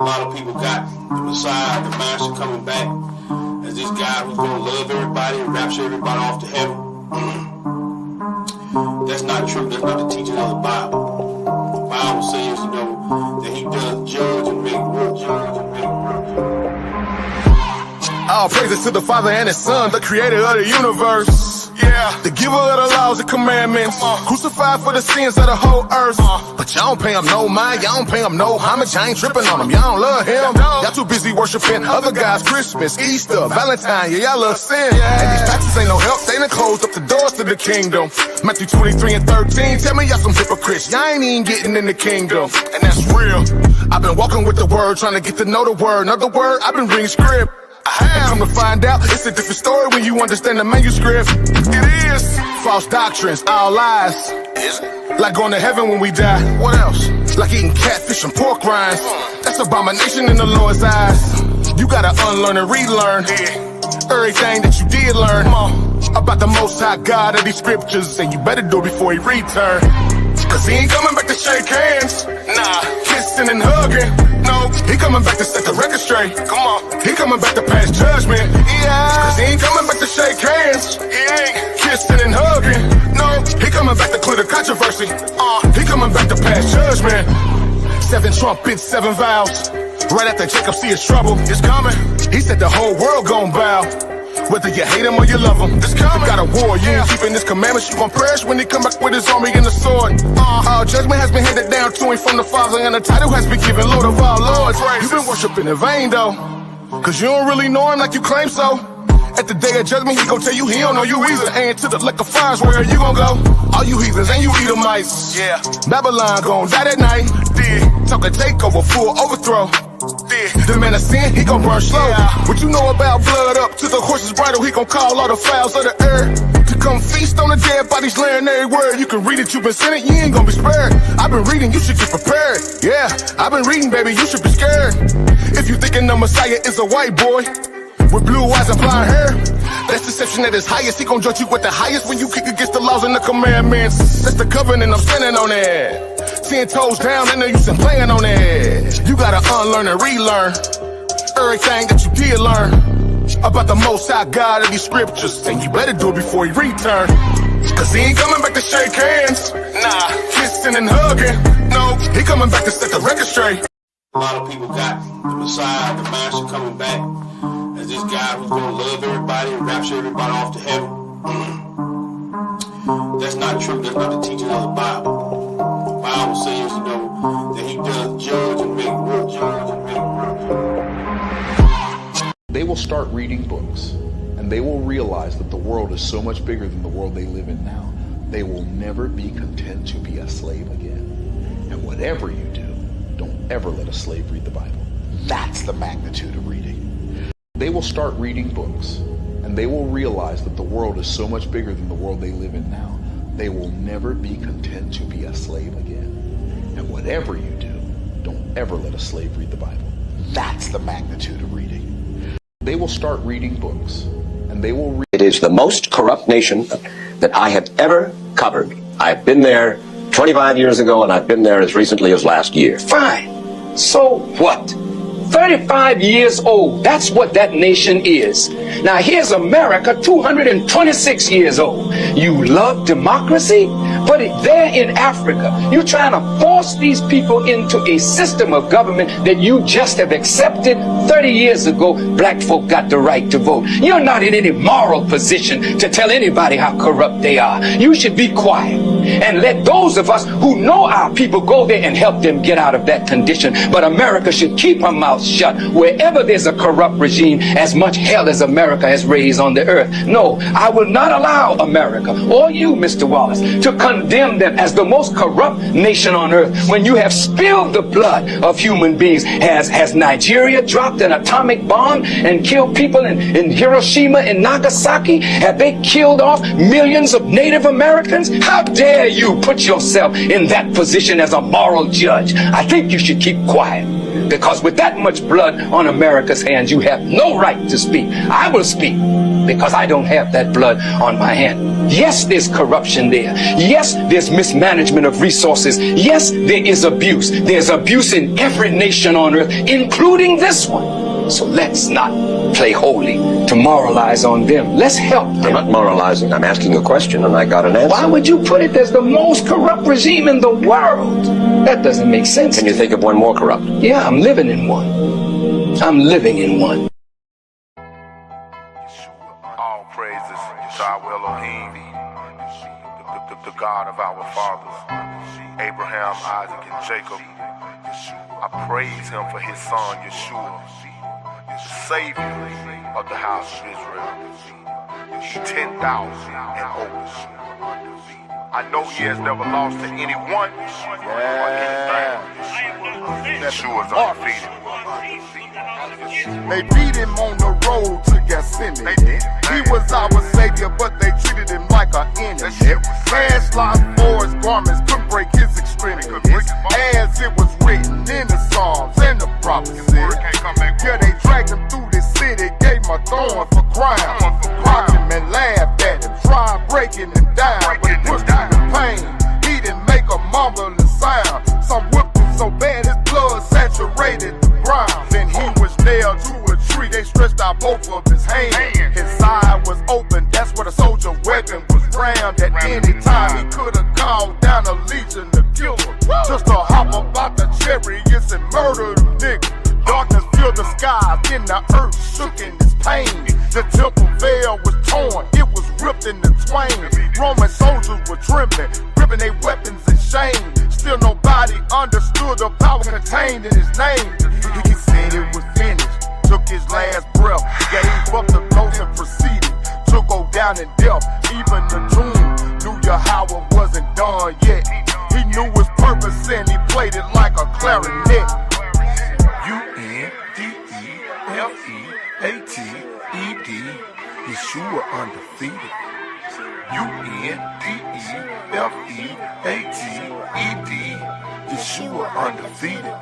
A lot of people got the Messiah, the Master coming back as this guy who's going to love everybody and rapture everybody off to heaven. That's not true. That's not the teaching of the Bible. The Bible says, that he does judge and make work. All praises to the Father and His Son, the creator of the universe. Yeah, the giver of the laws and commandments, crucified for the sins of the whole earth. But y'all don't pay him no mind, y'all don't pay him no homage, I ain't tripping on him, y'all don't love him. Y'all too busy worshiping other guys, Christmas, Easter, Valentine, yeah, y'all love sin. And these taxes ain't no help, they done closed up the doors to the kingdom. Matthew 23 and 13, tell me y'all some hypocrites, y'all ain't even getting in the kingdom. And that's real, I've been walking with the word, trying to get to know the word. Another word, I've been reading script. I have come to find out it's a different story when you understand the manuscript. It is false doctrines, all lies. Is it? Like going to heaven when we die. What else? Like eating catfish and pork rinds. That's abomination in the Lord's eyes. You gotta unlearn and relearn everything that you did learn about the Most High God of these scriptures, and you better do it before He return. Cause He ain't coming back to shake hands. Nah, kissing and hugging. No, He coming back to set the record straight. Come on, He coming back to pass judgment. Yeah, cause He ain't coming back to shake hands. He ain't kissing and hugging. No, He coming back to clear the controversy. He coming back to pass judgment. 7 trumpets, 7 vows. Right after Jacob see his trouble, it's coming. He said the whole world gon' bow. Whether you hate him or you love him, it's coming. Got a war, you ain't keeping His commandments, you gon' perish when He come back with His army and the sword. All judgment has been handed down to Him from the Father, and the title has been given Lord of all lords. You've been worshiping in vain though, cause you don't really know Him like you claim so. At the day of judgment, He gon' tell you He don't know you either. And to the lake of fires, where you gon' go? All you heathens and you Edomites. Yeah, Babylon gon' die that night. Talk a takeover, full overthrow. The man of sin, he gon' burn slow. What you know about blood up to the horse's bridle? He gon' call all the fowls of the earth to come feast on the dead bodies, laying every word. You can read it, you been sinning, you ain't gon' be spared. I've been reading, you should get prepared. Yeah, I've been reading, baby, you should be scared. If you thinking the Messiah is a white boy with blue eyes and blonde hair, that's deception at its highest. He gon' judge you with the highest when you kick against the laws and the commandments. That's the covenant, I'm standing on it. 10 toes down, ain't no use in playing on it. You gotta unlearn and relearn everything that you did learn about the Most High God of these scriptures, and you better do it before He return. Cause He ain't coming back to shake hands. Nah, kissing and hugging. No, He coming back to set the record straight. A lot of people got the Messiah, the Master coming back as this guy who's going to love everybody and rapture everybody off to heaven. That's not true. That's not the teaching of the Bible. The Bible says, that He does judge and make work. They will start reading books, and they will realize that the world is so much bigger than the world they live in now. They will never be content to be a slave again. And whatever you do, don't ever let a slave read the Bible. That's the magnitude of reading. They will start reading books, and they will realize that the world is so much bigger than the world they live in now. They will never be content to be a slave again. And whatever you do, don't ever let a slave read the Bible. That's the magnitude of reading. They will start reading books, and they will read. It is the most corrupt nation that I have ever covered. I've been there 25 years ago, and I've been there as recently as last year. Fine. So what? 35 years old. That's what that nation is. Now here's America, 226 years old. You love democracy? But there in Africa, you're trying to force these people into a system of government that you just have accepted. 30 years ago, black folk got the right to vote. You're not in any moral position to tell anybody how corrupt they are. You should be quiet and let those of us who know our people go there and help them get out of that condition. But America should keep her mouth shut wherever there's a corrupt regime, as much hell as America has raised on the earth. No, I will not allow America, or you, Mr. Wallace, to condemn them as the most corrupt nation on earth when you have spilled the blood of human beings. Has Nigeria dropped an atomic bomb and killed people in Hiroshima and Nagasaki? Have they killed off millions of Native Americans? How dare dare you put yourself in that position as a moral judge? I think you should keep quiet. Because with that much blood on America's hands, you have no right to speak. I will speak because I don't have that blood on my hand. Yes, there's corruption there. Yes, there's mismanagement of resources. Yes, there is abuse. There's abuse in every nation on earth, including this one. So let's not play holy to moralize on them. Let's help them. I'm not moralizing. I'm asking a question and I got an answer. Why would you put it as the most corrupt regime in the world? That doesn't make sense. Can you think of one more corrupt? Yeah, I'm living in one. I'm living in one. All praises to our Elohim, the God of our fathers, Abraham, Isaac, and Jacob. I praise him for his son, Yeshua, the Savior of the house of Israel. 10,000 and over. I know he has never lost to anyone or anything. Yeshua's undefeated. They beat him on the road to Gethsemane. He was our savior, but they treated him like an enemy. Cash lost for his garments, couldn't break his extremities. As it was written in the Psalms and the prophecies. Yeah, they dragged him through the city, gave him a thorn for crime. Mocked him and laughed at him, tried breaking him down, but he pushed him in pain. He didn't make a mumbling sound. Some whipped him so bad his blood saturated the ground. Then he was nailed to a tree, they stretched out both of his hands. His side was open, that's where the soldier weapon was rammed. At any time he could have called down a legion to kill him. Just to hop about the chariots and murder them niggas. Darkness filled the skies, then the earth shook in its pain. The temple veil was torn, it was ripped into twain. Roman soldiers were trembling, gripping their weapons in shame. Still nobody understood the power contained in his name. He said it was finished, took his last breath, gave up the ghost and proceeded to go down in death. Even the tomb knew Yahweh wasn't done yet. He knew his purpose and he played it like a clarinet. U-N-D-E-F-E-A-T-E-D, Yeshua undefeated. U-N-D-E-F-E-A-T-E-D, Yeshua undefeated.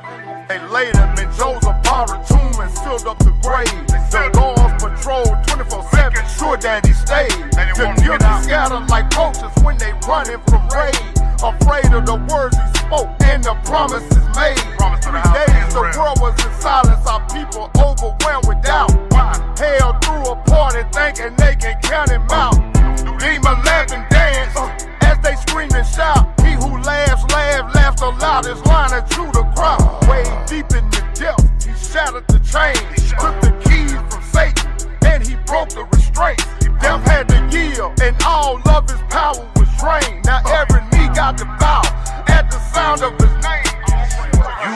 They laid him in Joseph Parra tomb and filled up the grave. The guards patrolled 24/7, sure that he stayed. The guilty scattered like roaches when they running from raid. Afraid of the words he spoke and the promises made. 3 days the world was in silence, our people overwhelmed with doubt. Hell threw a party thinking they can count him out. Demon laugh and dance as they scream and shout. He who laughs the loudest, lining through the crowd. Way deep in the depth, he shattered the chains, took the keys from Satan, and he broke the restraints. Death had to yield, and all of his power was drained. Now every knee got to bow at the sound of his name.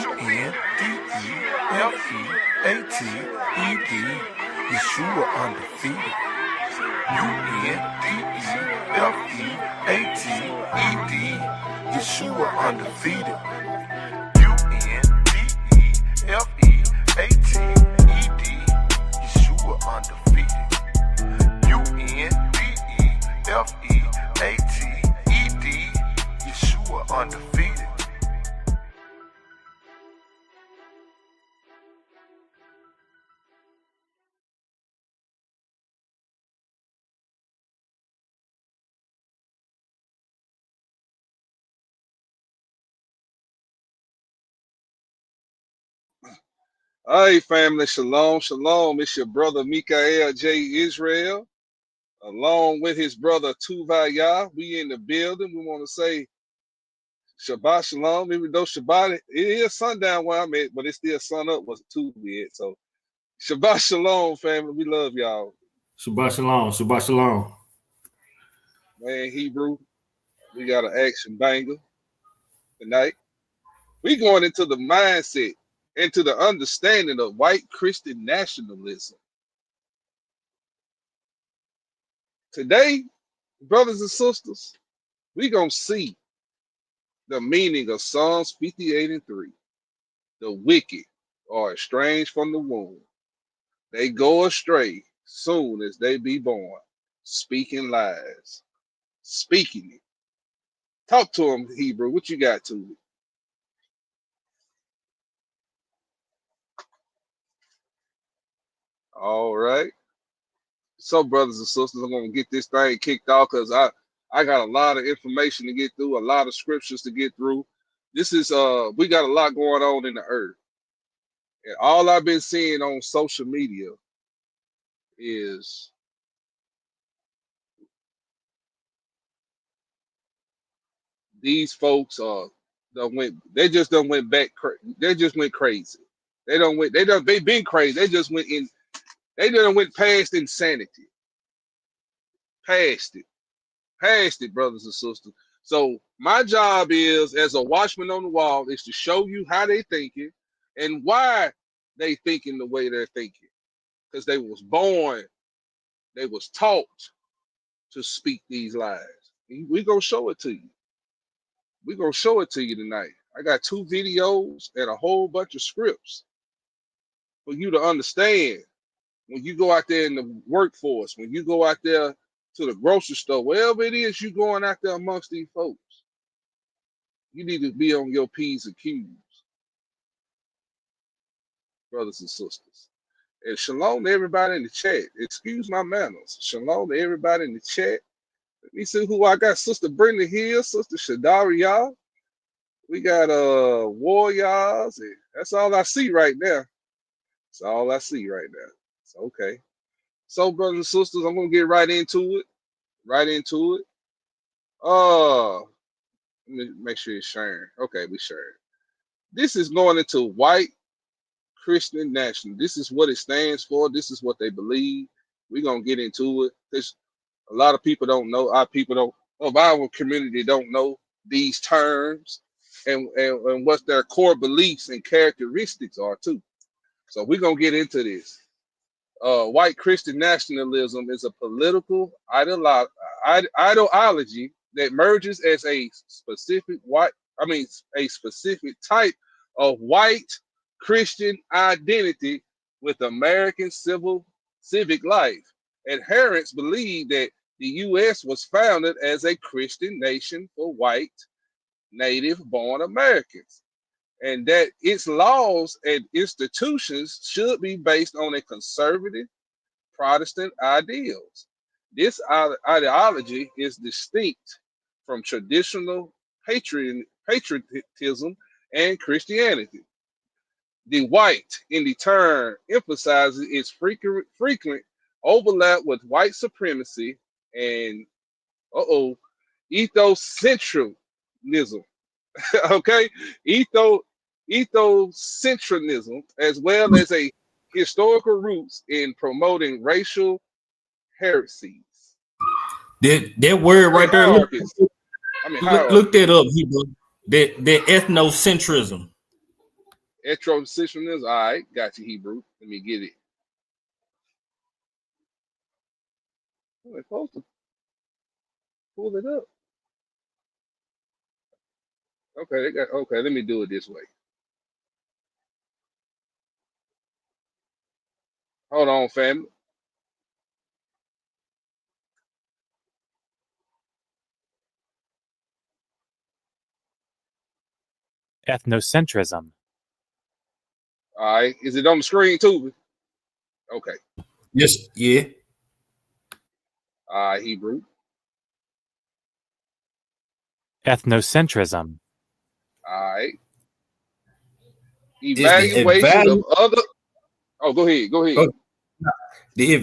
U-N-D-E-F-E-A-T-E-D, Yeshua undefeated. U-N-D-E-F-E-A-T-E-D, Yeshua undefeated. U-N-D-E-F-E-A-T-E-D, Yeshua undefeated. U-N-D-E-F-E-A-T-E-D, Yeshua undefeated. Hey, family, shalom, shalom. It's your brother Mikael J. Israel, along with his brother Tuvaya. We in the building. We want to say Shabbat shalom, even though Shabbat, it is sundown where I'm at, but it's still sun up, wasn't too weird. So Shabbat shalom, family. We love y'all. Shabbat shalom, Shabbat shalom. Man, Hebrew, we got an action banger tonight. We going into the mindset, into the understanding of white Christian nationalism. Today, brothers and sisters, we gonna see the meaning of Psalms 58:3. The wicked are estranged from the womb. They go astray soon as they be born, speaking lies, speaking it. Talk to him, Hebrew. What you got to it? All right. So, brothers and sisters, I'm gonna get this thing kicked off because I got a lot of information to get through, a lot of scriptures to get through. This is we got a lot going on in the earth, and all I've been seeing on social media is these folks they just done went back they just went crazy. They been crazy. They done went past insanity. Past it, brothers and sisters. So my job is, as a watchman on the wall, is to show you how they thinking and why they thinking the way they're thinking. Because they was born, they was taught to speak these lies. We gonna show it to you. We gonna show it to you tonight. I got 2 videos and a whole bunch of scripts for you to understand when you go out there in the workforce, when you go out there to the grocery store, wherever it is you going out there amongst these folks. You need to be on your P's and Q's, brothers and sisters. And shalom to everybody in the chat. Excuse my manners. Shalom to everybody in the chat. Let me see who I got. Sister Brenda Hill, Sister Shadari, we got Warriors. That's all I see right now. That's all I see right now. It's okay. So, brothers and sisters, I'm gonna get right into it. Right into it. Let me make sure it's sharing. Okay, we sharing. This is going into Whyte Christian National. This is what it stands for. This is what they believe. We're gonna get into it. There's a lot of people don't know. Our people don't of our community don't know these terms and what their core beliefs and characteristics are too. So we're gonna get into this. White Christian nationalism is a political ideology that merges as a specific a specific type of white Christian identity with American civic life. Adherents believe that the U.S. was founded as a Christian nation for white, native-born Americans, and that its laws and institutions should be based on a conservative Protestant ideals. This ideology is distinct from traditional patriotism and Christianity. The white, in the turn, emphasizes its frequent overlap with white supremacy and ethnocentralism. Okay, ethnocentralism, as well as a historical roots in promoting racial heresies. That word right there. Hierarchies. Look that up, Hebrew. That ethnocentrism. Ethnocentrism. All right, got you, Hebrew. Let me get it. I'm supposed to pull it up. Okay, let me do it this way. Hold on, family. Ethnocentrism. All right, is it on the screen too? Okay. Yes, yeah. All right, Hebrew. Ethnocentrism. All right. Evaluation of other. Oh, go ahead. Go ahead. The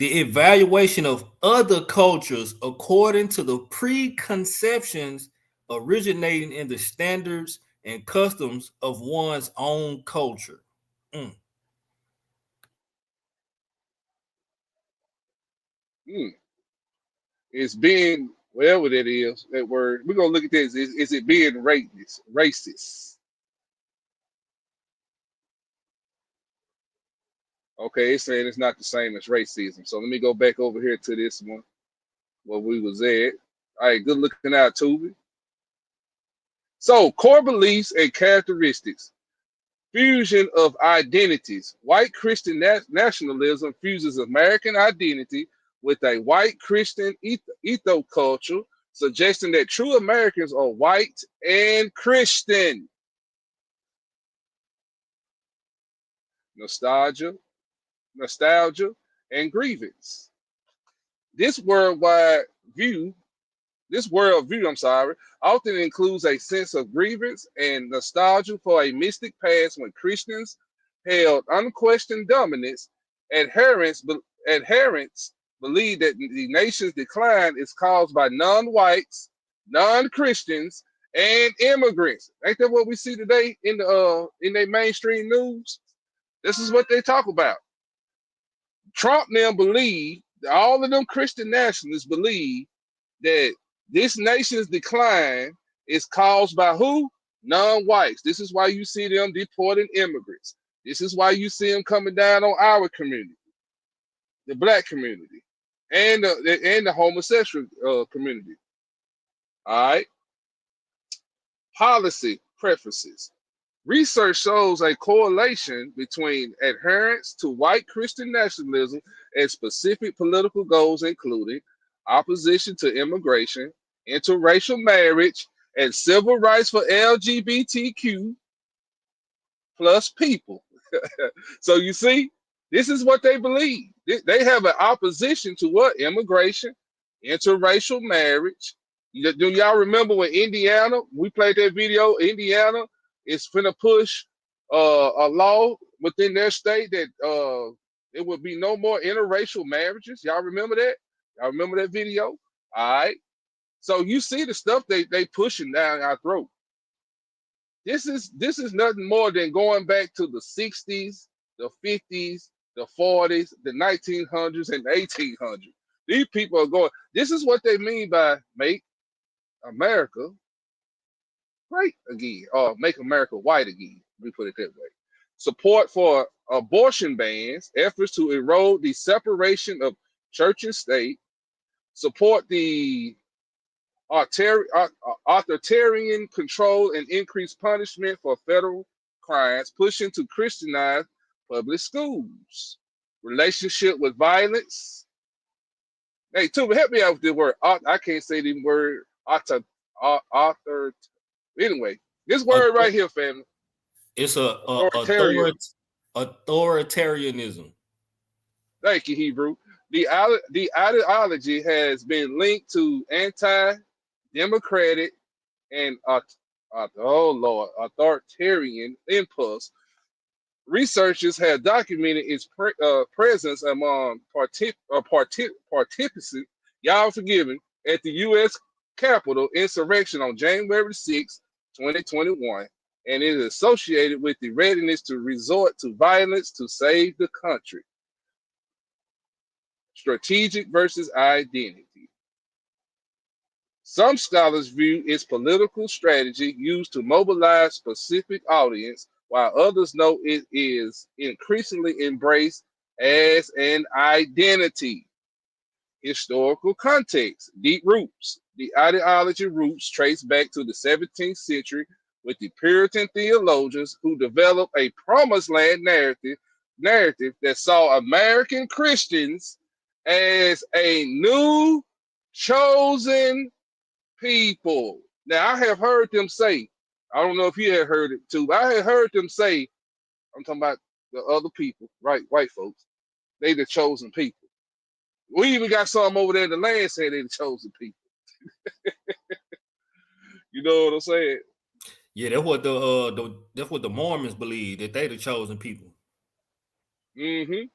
evaluation of other cultures according to the preconceptions originating in the standards and customs of one's own culture. It's being, whatever that is, that word. We're gonna look at this. Is it being racist? Okay, it's saying it's not the same as racism. So let me go back over here to this one where we was at. All right, good looking out, Tubi. So core beliefs and characteristics. Fusion of identities. White Christian nationalism fuses American identity with a white Christian culture suggesting that true Americans are white and Christian. Nostalgia, and grievance. This worldwide view, this worldview, often includes a sense of grievance and nostalgia for a mystic past when Christians held unquestioned dominance. Adherents believe that the nation's decline is caused by non-whites, non-Christians, and immigrants. Ain't that what we see today in their mainstream news? This is what they talk about. Trump now believe, all of them Christian nationalists believe that this nation's decline is caused by who? Non-whites. This is why you see them deporting immigrants. This is why you see them coming down on our community, the black community, and the homosexual community. All right. Policy preferences. Research shows a correlation between adherence to white Christian nationalism and specific political goals, including opposition to immigration, interracial marriage, and civil rights for LGBTQ plus people. So you see, this is what they believe. They have an opposition to what? Immigration, interracial marriage. Do y'all remember when Indiana, we played that video, Indiana is finna push a law within their state that it would be no more interracial marriages. Y'all remember that? Y'all remember that video? All right. So you see the stuff they pushing down our throat. This is nothing more than going back to the 60s, the 50s, the 40s, the 1900s, and the 1800s. These people are going, this is what they mean by make America great again, or make America white again. Let me put it that way. Support for abortion bans, efforts to erode the separation of church and state, support the authoritarian control and increased punishment for federal crimes, pushing to Christianize public schools, relationship with violence. Hey, Tuba, help me out with the word. I can't say the word. Anyway, this word right here, family. It's authoritarianism. Thank you, Hebrew. The ideology has been linked to anti-democratic and authoritarian impulse. Researchers have documented its presence among participants, y'all forgiven, at the U.S. Capitol insurrection on January 6, 2021, and it is associated with the readiness to resort to violence to save the country. Strategic versus identity. Some scholars view its political strategy used to mobilize specific audience, while others note it is increasingly embraced as an identity. Historical context, deep roots. The ideology roots trace back to the 17th century with the Puritan theologians who developed a promised land narrative that saw American Christians as a new chosen people. Now, I have heard them say, I don't know if you had heard it too, but I had heard them say, I'm talking about the other people, right? White folks, they the chosen people. We even got some over there in the land saying they the chosen people. You know what I'm saying? Yeah, that's what that's what the Mormons believe, that they the chosen people. Mm-hmm.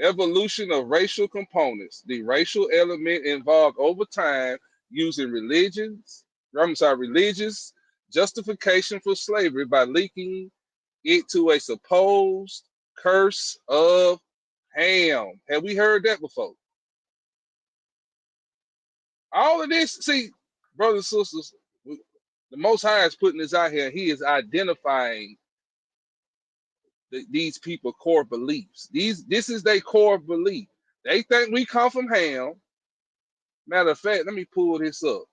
Evolution of racial components. The racial element involved over time using religious justification for slavery by linking it to a supposed curse of Ham. Have we heard that before? All of this, see, brothers and sisters, the Most High is putting this out here. He is identifying these people core beliefs. This is their core belief. They think we come from Ham. Matter of fact, let me pull this up.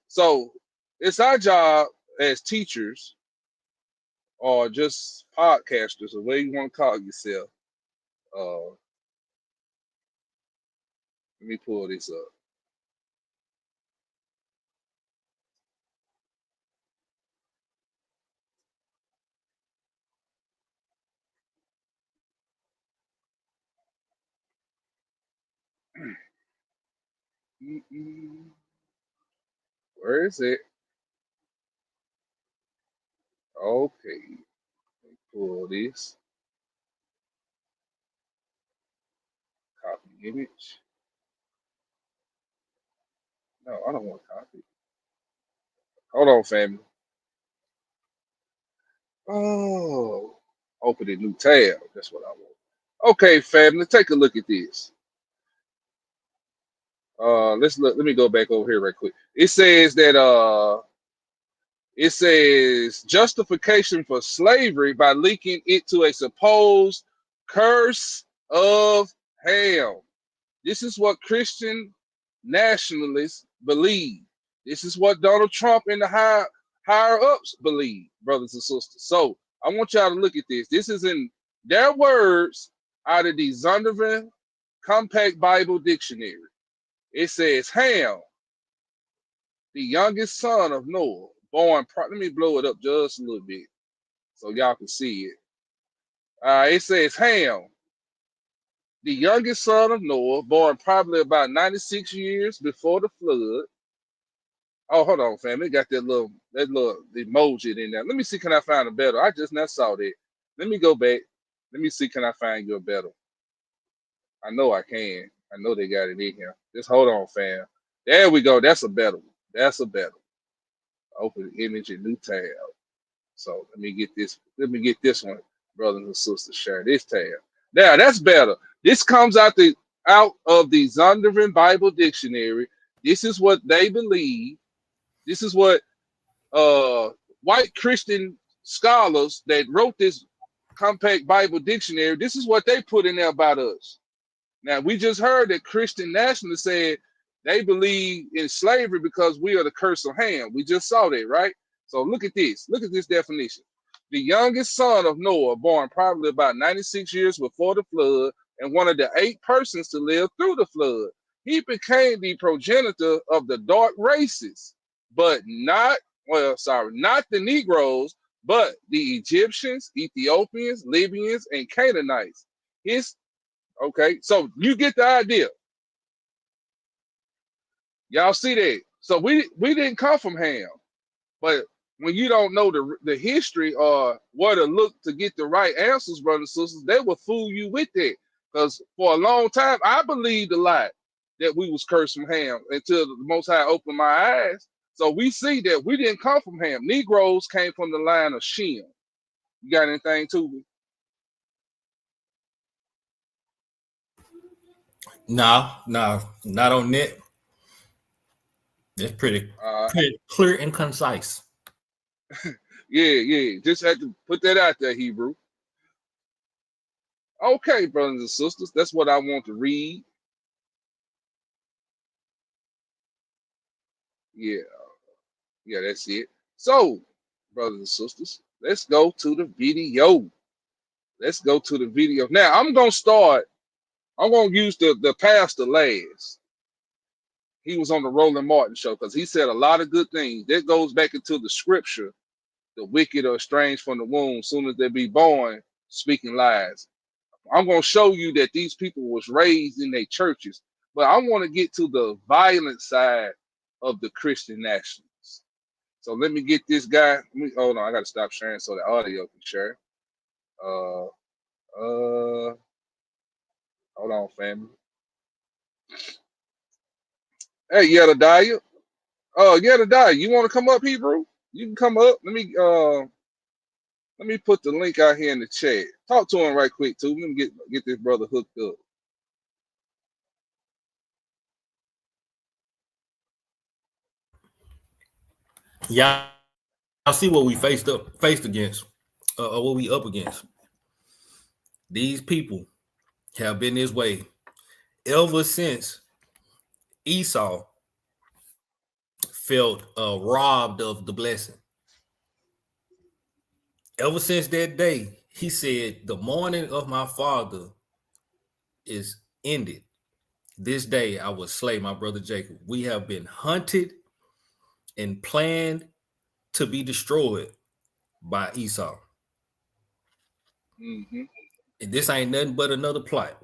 So it's our job as teachers or just podcasters, or whatever you want to call yourself, Let me pull this up. Where is it? Okay, pull this. Copy image. No, I don't want to copy. Hold on, family. Oh, open a new tab. That's what I want. Okay, family, take a look at this. Let's look. Let me go back over here right quick. It says that it says justification for slavery by linking it to a supposed curse of Ham. This is what Christian nationalists believe. This is what Donald Trump and the higher ups believe, brothers and sisters. So I want y'all to look at this. This is in their words out of the Zondervan Compact Bible Dictionary. It says Ham, the youngest son of Noah, born. Let me blow it up just a little bit so y'all can see it. It says Ham, the youngest son of Noah, born probably about 96 years before the flood. Oh, hold on, fam. It got that little emoji in there. Let me see, can I find a better? I just now saw that. Let me go back. Let me see, can I find you a better? I know I can. I know they got it in here. Just hold on, fam. There we go. That's a better one. That's a better one. Open the image in new tab. So let me get this. Let me get this one, brothers and sisters. Share this tab. Now that's better. This comes out of the Zondervan Bible Dictionary. This is what they believe. This is what white Christian scholars that wrote this compact Bible dictionary. This is what they put in there about us. Now we just heard that Christian nationalists said they believe in slavery because we are the curse of Ham. We just saw that, right? So look at this. Look at this definition. The youngest son of Noah, born probably about 96 years before the flood, and one of the 8 persons to live through the flood. He became the progenitor of the dark races, but not the Negroes, but the Egyptians, Ethiopians, Libyans, and Canaanites. Okay, so you get the idea. Y'all see that? So we didn't come from Ham, but when you don't know the history or where to look to get the right answers, brothers and sisters, they will fool you with that. Because for a long time, I believed a lot that we was cursed from Ham until the Most High opened my eyes. So we see that we didn't come from Ham. Negroes came from the line of Shem. You got anything to me? No, not on that. That's pretty clear and concise. Yeah. Just had to put that out there, Hebrew. Okay, brothers and sisters, that's what I want to read. Yeah, that's it. So, brothers and sisters, let's go to the video. Let's go to the video. Now, I'm going to use the pastor last. He was on the Roland Martin show because he said a lot of good things. That goes back into the scripture. The wicked are estranged from the womb. Soon as they be born, speaking lies. I'm going to show you that these people was raised in their churches. But I want to get to the violent side of the Christian nationalists. So let me get this guy. Hold on, I got to stop sharing so the audio can share. Hold on, family. Hey, Yedadiah. Yedadiah, you want to come up, Hebrew? You can come up. Let me put the link out here in the chat. Talk to him right quick, too. Let me get this brother hooked up. Yeah, I see what we faced against, or what we up against. These people have been this way ever since Esau felt robbed of the blessing. Ever since that day, he said, "The mourning of my father is ended." This day I will slay my brother Jacob. We have been hunted and planned to be destroyed by Esau. Mm-hmm. And this ain't nothing but another plot.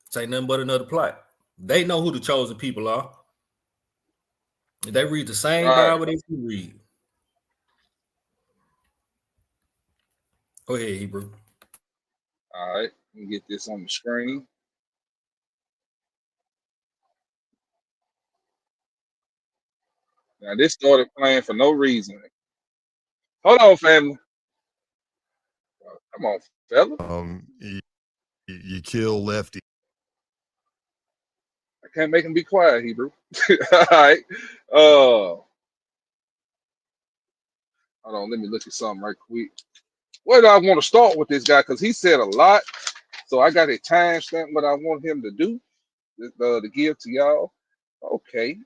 This ain't nothing but another plot. They know who the chosen people are. They read the same Right. Bible that you read. Go ahead, Hebrew. All right. Let me get this on the screen. Now this started playing for no reason. Hold on, family. Come on, fella. You kill Lefty. I can't make him be quiet, Hebrew. All right. Hold on. Let me look at something right quick. Where do I want to start with this guy? Because he said a lot. So I got a timestamp what I want him to do to give to y'all. Okay.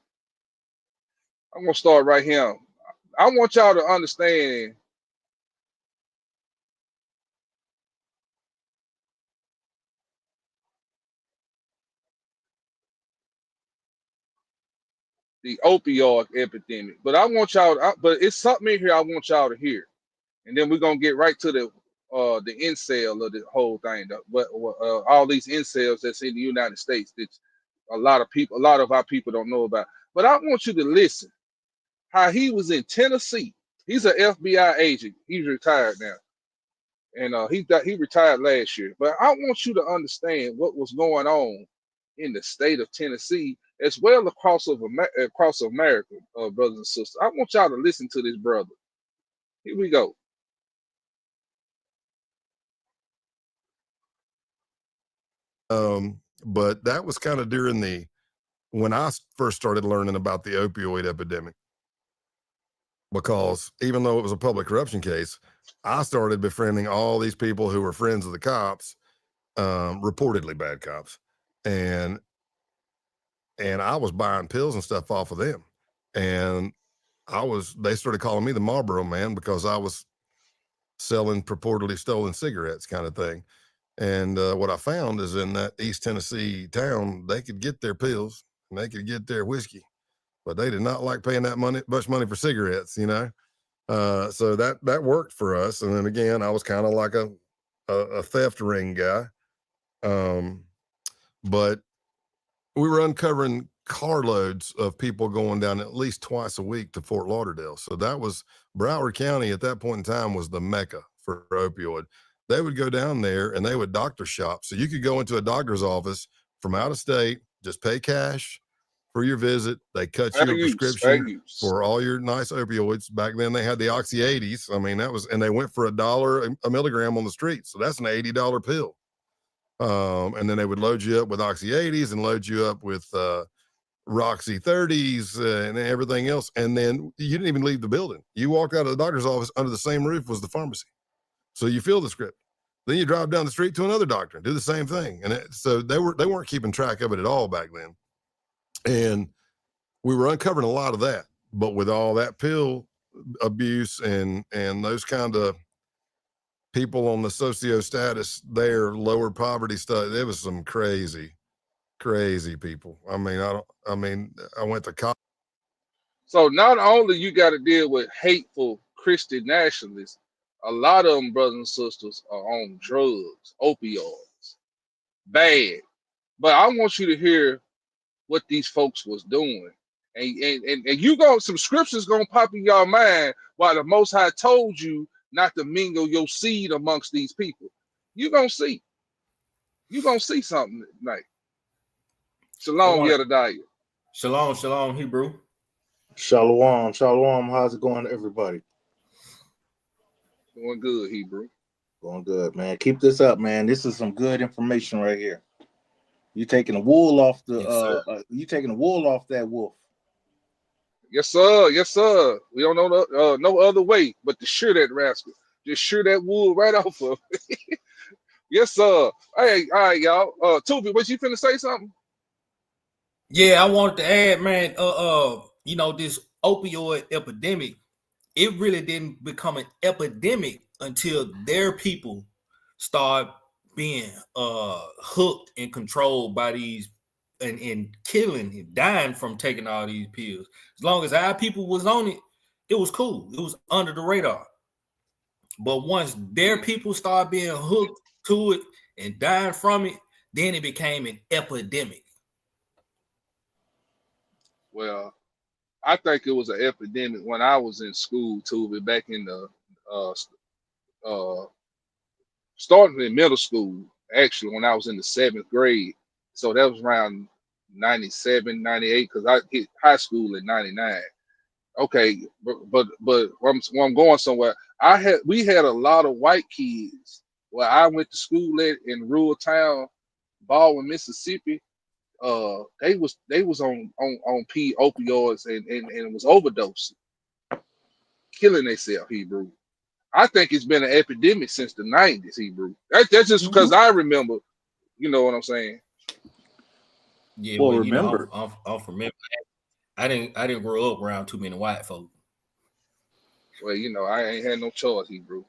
I'm going to start right here. I want y'all to understand the opioid epidemic. But I want y'all, but it's something in here I want y'all to hear. And then we're going to get right to the incel of the whole thing. But all these incels that's in the United States that a lot of our people don't know about. But I want you to listen how he was in Tennessee. He's an FBI agent. He's retired now. And he retired last year. But I want you to understand what was going on in the state of Tennessee, as well across America, brothers and sisters. I want y'all to listen to this brother. Here we go. But that was kind of during when I first started learning about the opioid epidemic. Because even though it was a public corruption case, I started befriending all these people who were friends of the cops, reportedly bad cops, and I was buying pills and stuff off of them, and they started calling me the Marlboro Man because I was selling purportedly stolen cigarettes, kind of thing. And what I found is in that East Tennessee town, they could get their pills and they could get their whiskey, but they did not like paying that much money for cigarettes, you know. So that worked for us. And then again, I was kind of like a theft ring guy. But we were uncovering carloads of people going down at least twice a week to Fort Lauderdale. So that was Broward County at that point in time was the mecca for opioid. They would go down there and they would doctor shop. So you could go into a doctor's office from out of state, just pay cash for your visit. They cut you a prescription for all your nice opioids. Back then they had the Oxy 80s. I mean, and they went for $1 a milligram on the street. So that's an $80 pill. And then they would load you up with Oxy 80s and load you up with Roxy 30s and everything else. And then you didn't even leave the building. You walked out of the doctor's office, under the same roof was the pharmacy. So you fill the script. Then you drive down the street to another doctor and do the same thing. And so they weren't keeping track of it at all back then. And we were uncovering a lot of that. But with all that pill abuse and those kind of people on the socio status there, lower poverty stuff, there was some crazy people. I went to college. So not only you got to deal with hateful Christian nationalists, a lot of them, brothers and sisters, are on drugs, opioids, bad. But I want you to hear what these folks was doing. And you some scriptures gonna pop in your mind while the Most High told you not to mingle your seed amongst these people. You're gonna see something tonight. Shalom, Yedadiah. Shalom, Hebrew. Shalom. How's it going, everybody? Doing good, Hebrew. Going good, man. Keep this up, man. This is some good information right here. You taking the wool off you taking the wool off that wolf. Yes, sir. We don't know no other way but to shear that rascal. Just shear that wool right off of it. Yes, sir. Hey, all right, y'all. Tubi, was you finna say something? Yeah, I wanted to add, man, this opioid epidemic, it really didn't become an epidemic until their people start being hooked and controlled by these and killing and dying from taking all these pills. As long as our people was on it, it was cool. It was under the radar. But once their people started being hooked to it and dying from it, then it became an epidemic. Well, I think it was an epidemic when I was in school too, but back in the starting in middle school, actually, when I was in the 7th grade. So that was around 97, 98, because I hit high school in 99. Okay, but when I'm going somewhere, we had a lot of white kids where I went to school at in rural town, Baldwin, Mississippi. They was on opioids and was overdosing, killing themselves, Hebrew. I think it's been an epidemic since the 90s, Hebrew. That's just because I remember, you know what I'm saying? Yeah, Well, well, remember, I'm from Memphis. I didn't grow up around too many white folk. Well, I ain't had no choice, Hebrew.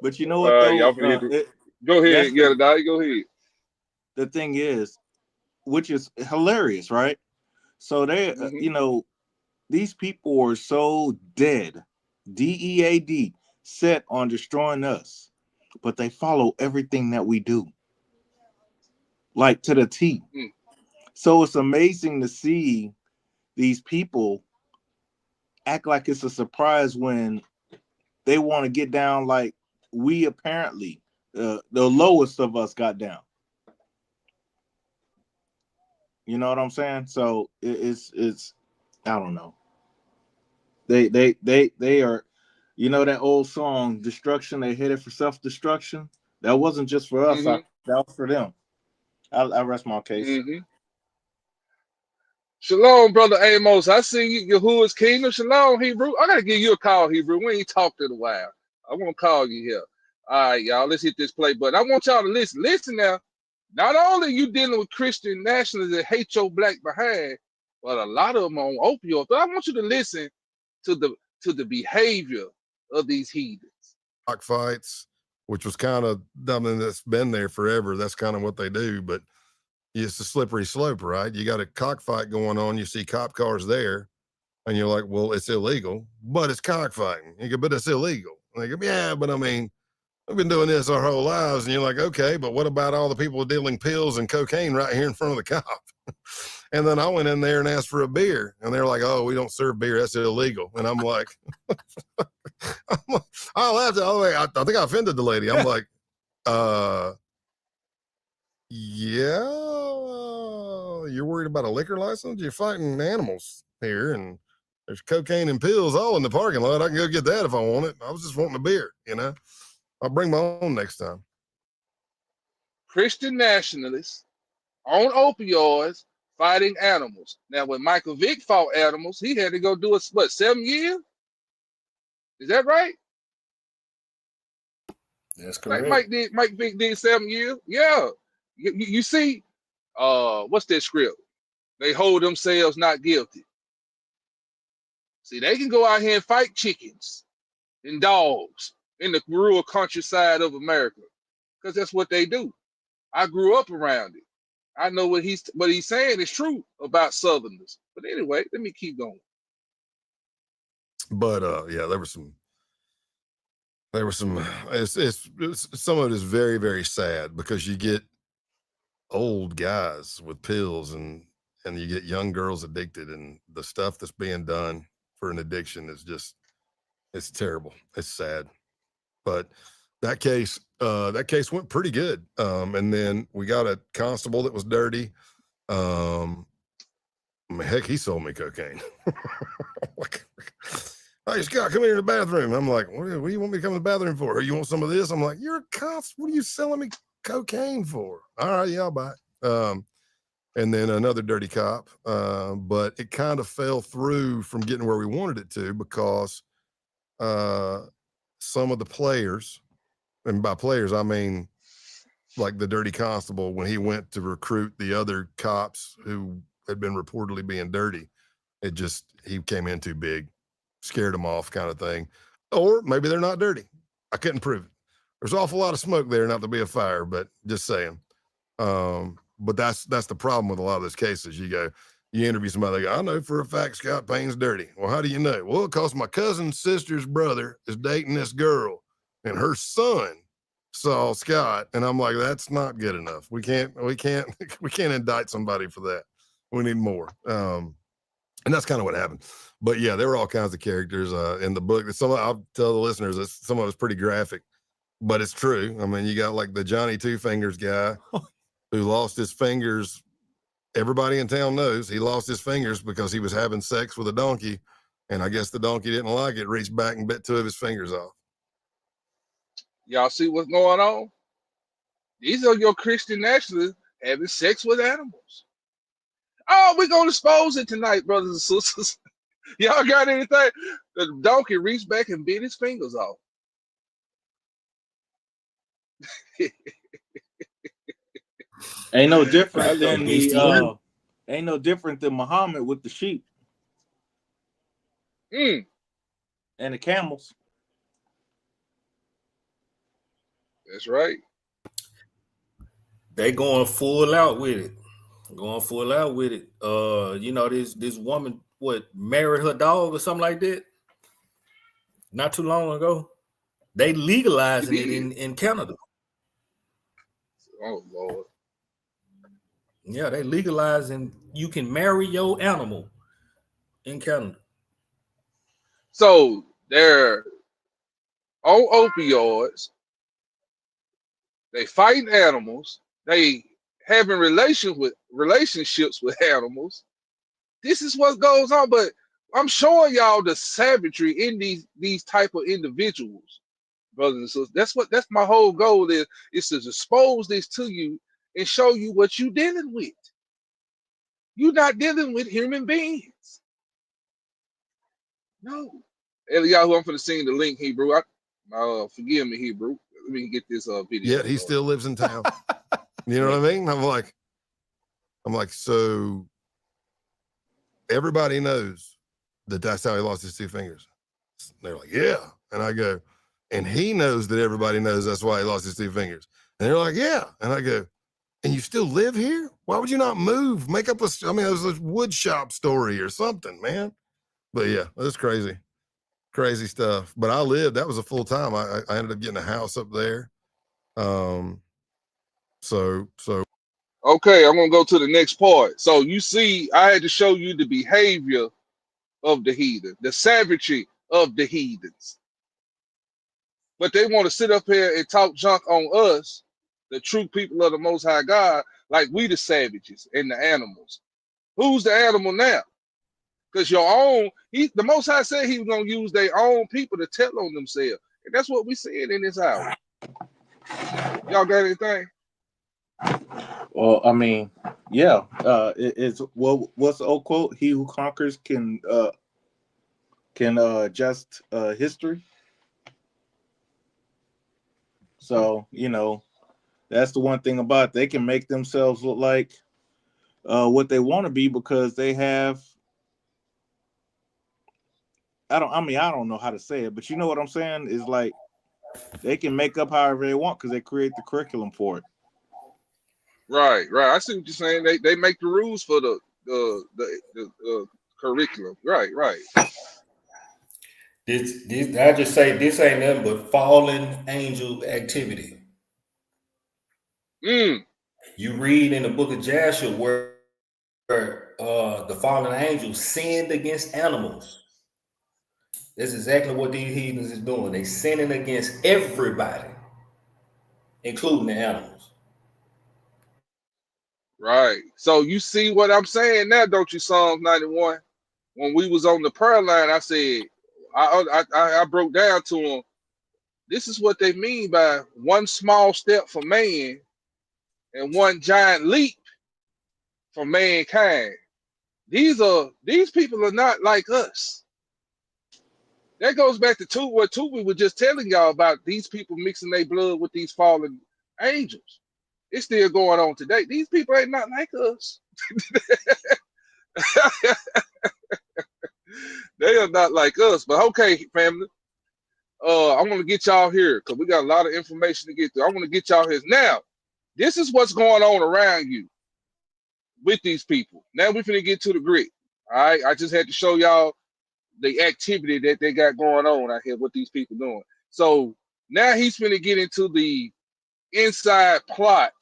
But you know what though? Y'all go ahead, yeah, go ahead. The thing is, which is hilarious, right? So they, these people are so dead, DEAD, set on destroying us, but they follow everything that we do, like to the T. So it's amazing to see these people act like it's a surprise when they want to get down like we apparently, the lowest of us got down. You know what I'm saying? So it's I don't know. They are, that old song, Destruction, they headed for self-destruction. That wasn't just for us, that was for them. I rest my case. Shalom, brother Amos. I see you, Yahuwah's Kingdom. Shalom, Hebrew. I gotta give you a call, Hebrew. We ain't talked in a while. I want to call you here. All right, y'all. Let's hit this play button. I want y'all to listen. Listen now. Not only you dealing with Christian nationalists that hate your black behind, but a lot of them on opioids. But I want you to listen to the behavior of these heathens. Cockfights, which was kind of something that's been there forever. That's kind of what they do, but it's a slippery slope, right? You got a cockfight going on. You see cop cars there, and you're like, well, it's illegal, but it's cockfighting. You go, but it's illegal. And they go, yeah, but I mean, we've been doing this our whole lives. And you're like, okay, but what about all the people dealing pills and cocaine right here in front of the cop? And then I went in there and asked for a beer, and they're like, oh, we don't serve beer. That's illegal. And I'm like, I laughed. I think I offended the lady. I'm like, yeah, you're worried about a liquor license? You're fighting animals here, and there's cocaine and pills all in the parking lot. I can go get that if I want it. I was just wanting a beer, I'll bring my own next time. Christian nationalists on opioids fighting animals. Now, when Michael Vick fought animals, he had to go do 7 years? Is that right? That's correct. Like Mike Vick did 7 years? Yeah. You see, what's that script? They hold themselves not guilty. See, they can go out here and fight chickens and dogs in the rural countryside of America because that's what they do. I grew up around it. I know what he's saying is true about Southerners. But anyway, let me keep going. But yeah, there was some. Some of it is very, very sad because you get old guys with pills and you get young girls addicted, and the stuff that's being done for an addiction is just, it's terrible. It's sad. But that case went pretty good. And then we got a constable that was dirty. Heck, he sold me cocaine. Hey, Scott, come here in the bathroom. I'm like, what do you want me to come to the bathroom for? You want some of this? I'm like, you're a constable. What are you selling me cocaine for? All right, yeah, I'll buy it. And then another dirty cop. But it kind of fell through from getting where we wanted it to because some of the players, and by players, I mean like the dirty constable, when he went to recruit the other cops who had been reportedly being dirty, he came in too big. scared them off kind of thing. Or maybe they're not dirty. I couldn't prove it. There's an awful lot of smoke there, not to be a fire, but just saying. But that's the problem with a lot of those cases. You interview somebody, they go, I know for a fact Scott Payne's dirty. Well, how do you know? Well, because my cousin's sister's brother is dating this girl, and her son saw Scott, and I'm like, that's not good enough. We can't indict somebody for that. We need more. And that's kind of what happened. But yeah, there were all kinds of characters in the book. I'll tell the listeners that some of it's pretty graphic, but it's true. I mean, you got like the Johnny Two Fingers guy who lost his fingers. Everybody in town knows he lost his fingers because he was having sex with a donkey, and I guess the donkey didn't like it, reached back and bit 2 of his fingers off. Y'all see what's going on? These are your Christian nationalists having sex with animals. Oh, we're going to expose it tonight, brothers and sisters. Y'all got anything? The donkey reached back and bit his fingers off. Ain't no different than ain't no different than Muhammad with the sheep and the camels. That's right. They going full out with it. This woman married her dog or something like that not too long ago. They legalizing it in Canada. Oh Lord. Yeah, they legalizing you can marry your animal in Canada. So they're on opioids. They fighting animals. They having relationships with animals. This is what goes on. But I'm showing y'all the savagery in these type of individuals, brothers and sisters. That's my whole goal is to expose this to you and show you what you're dealing with. You're not dealing with human beings. No. Eliyahu, I'm finna send the link, Hebrew. Forgive me, Hebrew. Let me get this video. Yet he still lives in town. You know what I mean? I'm like, so everybody knows that's how he lost his 2 fingers. They're like, yeah. And I go, and he knows that everybody knows that's why he lost his 2 fingers. And they're like, yeah. And I go, and you still live here? Why would you not move? Make up it was a wood shop story or something, man. But yeah, that's crazy stuff. But that was a full time. I ended up getting a house up there. So okay, I'm gonna go to the next part. So you see, I had to show you the behavior of the heathen, the savagery of the heathens. But they want to sit up here and talk junk on us, the true people of the Most High God, like we the savages and the animals. Who's the animal now? Because the Most High said he was going to use their own people to tell on themselves. And that's what we seeing in this hour. Y'all got anything? Well, I mean, yeah. What's the old quote? He who conquers can adjust history. So, that's the one thing about it. They can make themselves look like what they want to be because they have. I don't know how to say it, but you know what I'm saying? Is like they can make up however they want because they create the curriculum for it. Right. I see what you're saying. They make the rules for the curriculum. Right. This I just say this ain't nothing but fallen angel activity. You read in the book of Joshua where the fallen angels sinned against animals. That's exactly what these heathens is doing. They sinning against everybody, including the animals. Right. So you see what I'm saying now, don't you, Psalms 91? When we was on the prayer line, I said, I broke down to them, this is what they mean by one small step for man and one giant leap for mankind. These people are not like us. That goes back to what Tubi was just telling y'all about these people mixing their blood with these fallen angels. It's still going on today. These people ain't not like us. They are not like us. But okay, family. I want to get y'all here because we got a lot of information to get through. I want to get y'all here. Now, this is what's going on around you with these people. Now we're finna get to the grit. All right. I just had to show y'all the activity that they got going on out here, what these people doing. So now he's finna get into the inside plot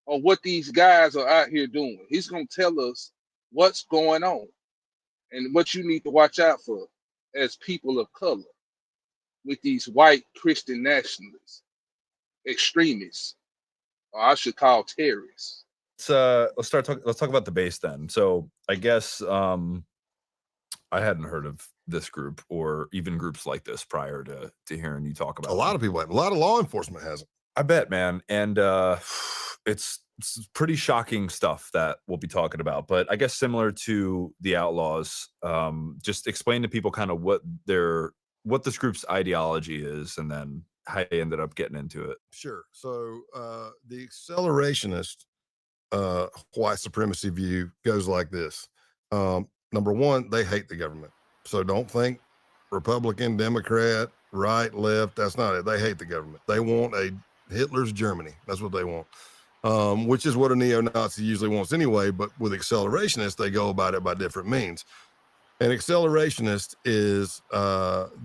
of what these guys are out here doing. He's gonna tell us what's going on and what you need to watch out for as people of color with these white Christian nationalists, extremists, or I should call terrorists. Let's talk about the base then. So I guess I hadn't heard of this group or even groups like this prior to hearing you talk about a lot of people have. A lot of law enforcement hasn't. I bet, man. And it's pretty shocking stuff that we'll be talking about. But I guess similar to the Outlaws, just explain to people kind of what this group's ideology is and then how they ended up getting into it. Sure. So the accelerationist white supremacy view goes like this. Number one, they hate the government. So don't think Republican, Democrat, right, left. That's not it. They hate the government. They want a Hitler's Germany. That's what they want, which is what a neo-Nazi usually wants anyway. But with accelerationists, they go about it by different means. An accelerationist is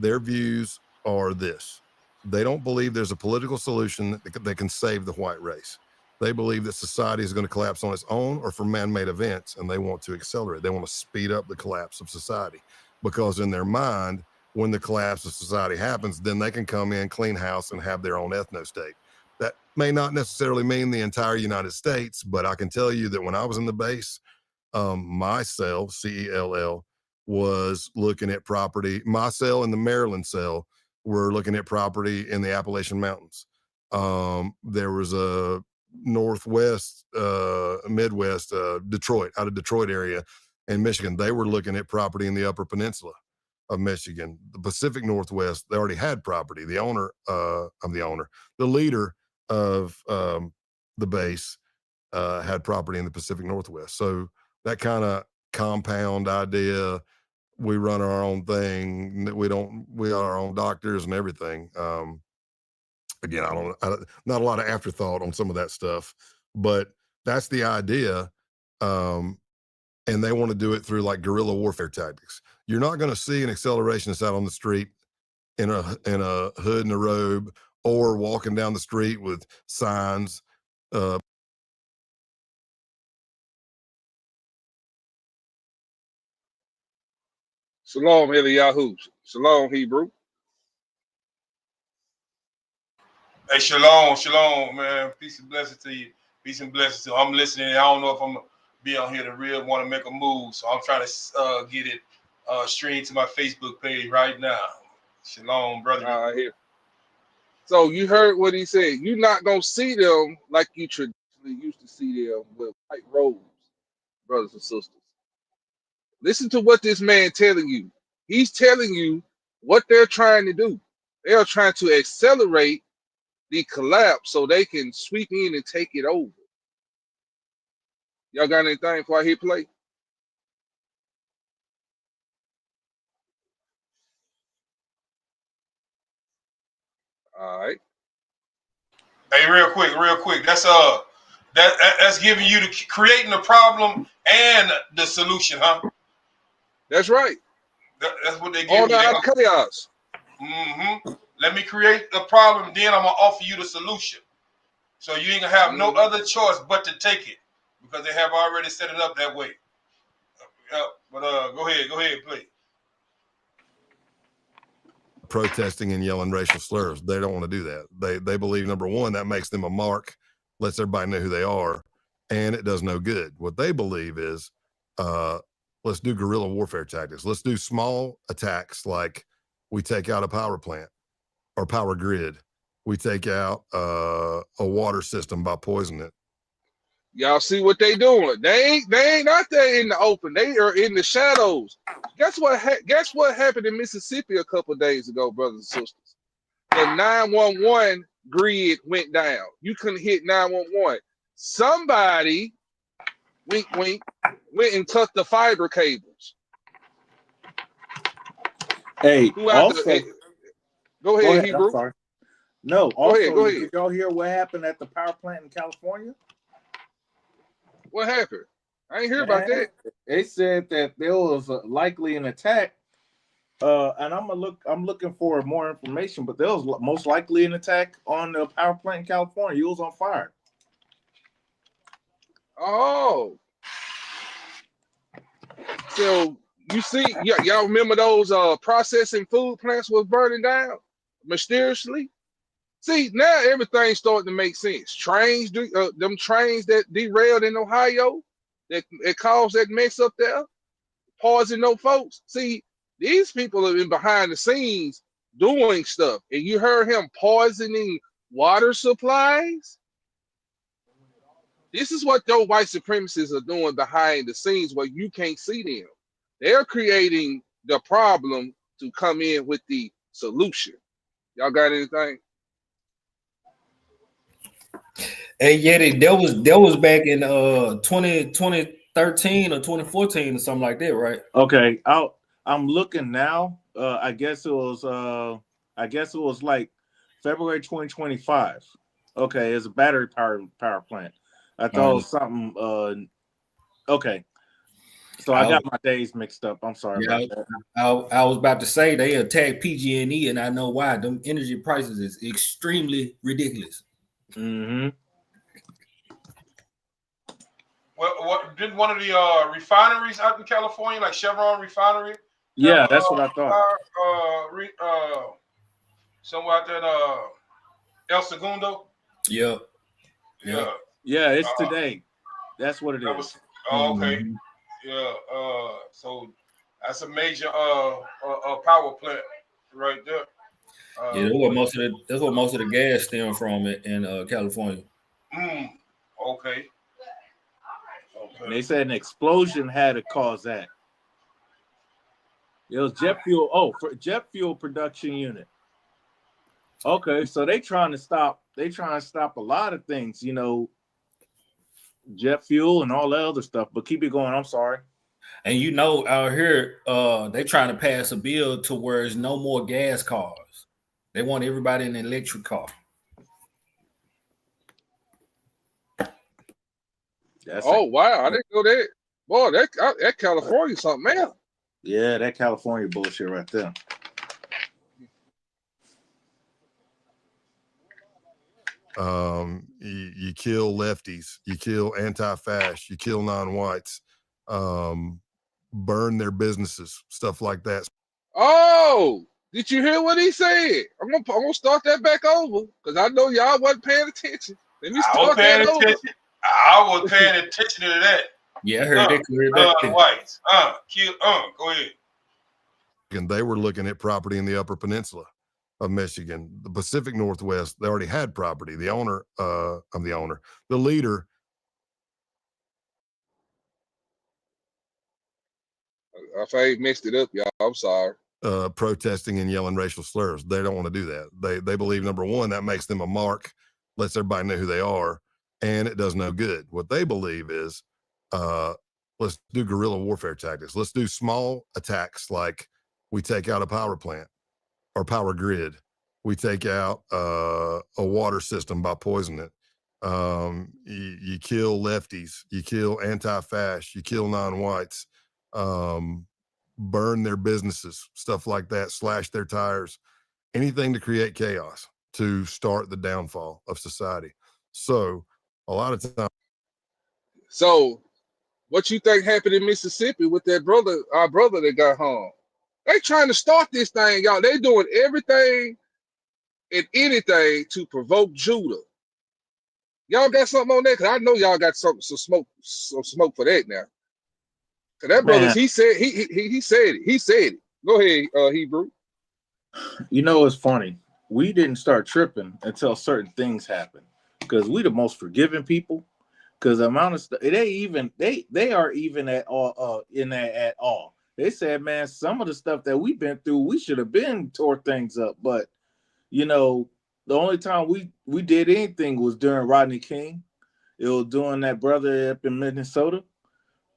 their views are this. They don't believe there's a political solution that can save the white race. They believe that society is going to collapse on its own or from man-made events, and they want to accelerate. They want to speed up the collapse of society because in their mind, when the collapse of society happens, then they can come in, clean house, and have their own ethno-state. That may not necessarily mean the entire United States, but I can tell you that when I was in the base, my cell, CELL, was looking at property. My cell and the Maryland cell were looking at property in the Appalachian Mountains. There was a Northwest, Midwest, Detroit, out of Detroit area in Michigan. They were looking at property in the Upper Peninsula of Michigan. The Pacific Northwest, they already had property. The leader of the base had property in the Pacific Northwest. So that kind of compound idea, we run our own thing. We are our own doctors and everything. Again, not a lot of afterthought on some of that stuff, but that's the idea. And they want to do it through like guerrilla warfare tactics. You're not going to see an accelerationist out on the street in a hood and a robe or walking down the street with signs. Shalom, Eliyahu. Shalom, Hebrew. Hey, shalom, man. Peace and blessings to you. Peace and blessings to you. I'm listening. I don't know if I'm going to be on here to real want to make a move, so I'm trying to get it streamed to my Facebook page right now. Shalom, brother. Here. So you heard what he said. You're not going to see them like you traditionally used to see them with white robes, brothers and sisters. Listen to what this man telling you. He's telling you what they're trying to do. They are trying to accelerate the collapse so they can sweep in and take it over. Y'all got anything before I hit play? All right. Hey, real quick. That's giving you creating the problem and the solution, huh? That's right. That's what they give all you. All chaos. Mm-hmm. Let me create the problem, then I'm gonna offer you the solution. So you ain't gonna have no other choice but to take it because they have already set it up that way. But go ahead, please. Protesting and yelling racial slurs. They don't want to do that. They believe, number one, that makes them a mark, lets everybody know who they are, and it does no good. What they believe is, let's do guerrilla warfare tactics. Let's do small attacks like we take out a power plant or power grid. We take out a water system by poisoning it. Y'all see what they doing? They ain't out there in the open. They are in the shadows. Guess what happened in Mississippi a couple of days ago, brothers and sisters? The 911 grid went down. You couldn't hit 911. Somebody, wink, wink, went and cut the fiber cables. Hey, Who out also, the? Go go ahead, ahead. I'm Hebrew. sorry. No, Go ahead. also, Go ahead. did y'all hear what happened at the power plant in California? What happened? I ain't hear about Man, that. they said that there was likely an attack. And I'm looking for more information, but there was most likely an attack on the power plant in California. It was on fire. Oh, so you see, y'all remember those processing food plants was burning down mysteriously? See, now everything's starting to make sense. Them trains that derailed in Ohio, that caused that mess up there, poison no folks. See, these people have been behind the scenes doing stuff, and you heard him poisoning water supplies. This is what those white supremacists are doing behind the scenes where you can't see them. They're creating the problem to come in with the solution. Y'all got anything? Hey, Yeti, that was back in 2013 or 2014 or something like that, right? Okay, I'm looking now. I guess it was like February 2025. Okay, it's a battery power plant. I thought it was something. Okay, so I got my days mixed up. I'm sorry about that. I was about to say they attacked PG&E, and I know why. Them energy prices is extremely ridiculous. Mm-hmm. What did one of the refineries out in California, like Chevron refinery? Yeah, that's what I thought. Somewhere out there, El Segundo. Yeah. Yeah, it's today. That's what it is. Okay. Mm-hmm. Yeah. So that's a major power plant right there. Yeah, that's what most of the gas stem from in California. Okay. And they said an explosion had to cause that. It was jet fuel. Oh, for jet fuel production unit. Okay, so they trying to stop a lot of things, jet fuel and all that other stuff. But keep it going. I'm sorry. And out here, they trying to pass a bill to where there's no more gas cars. They want everybody in an electric car. Wow, I didn't know that. Boy, that California something else. Yeah, that California bullshit right there. You kill lefties, you kill anti-fascists, you kill non-whites, burn their businesses, stuff like that. Oh, did you hear what he said? I'm gonna start that back over because I know y'all wasn't paying attention. Let me start that over. I was paying attention to that. Yeah, I heard that clear back. Whites. Go ahead. And they were looking at property in the Upper Peninsula of Michigan, the Pacific Northwest. They already had property. The leader. If I messed it up, y'all, I'm sorry. Protesting and yelling racial slurs. They don't want to do that. They believe, number one, that makes them a mark, lets everybody know who they are, and it does no good. What they believe is, let's do guerrilla warfare tactics. Let's do small attacks, like we take out a power plant or power grid. We take out a water system by poisoning it. You kill lefties. You kill anti-fascists. You kill non-whites. Burn their businesses, stuff like that, slash their tires, anything to create chaos, to start the downfall of society. So a lot of times. So what you think happened in Mississippi with our brother that got hung? They trying to start this thing, y'all. They doing everything and anything to provoke Judah. Y'all got something on that? Cause I know y'all got some smoke for that now. Cause that brother, he said it. He said it. Go ahead, Hebrew. It's funny. We didn't start tripping until certain things happened. Because we the most forgiving people. Because the amount of stuff they are even at all in that at all. They said, man, some of the stuff that we've been through, we should have been tore things up. But the only time we did anything was during Rodney King. It was doing that brother up in Minnesota.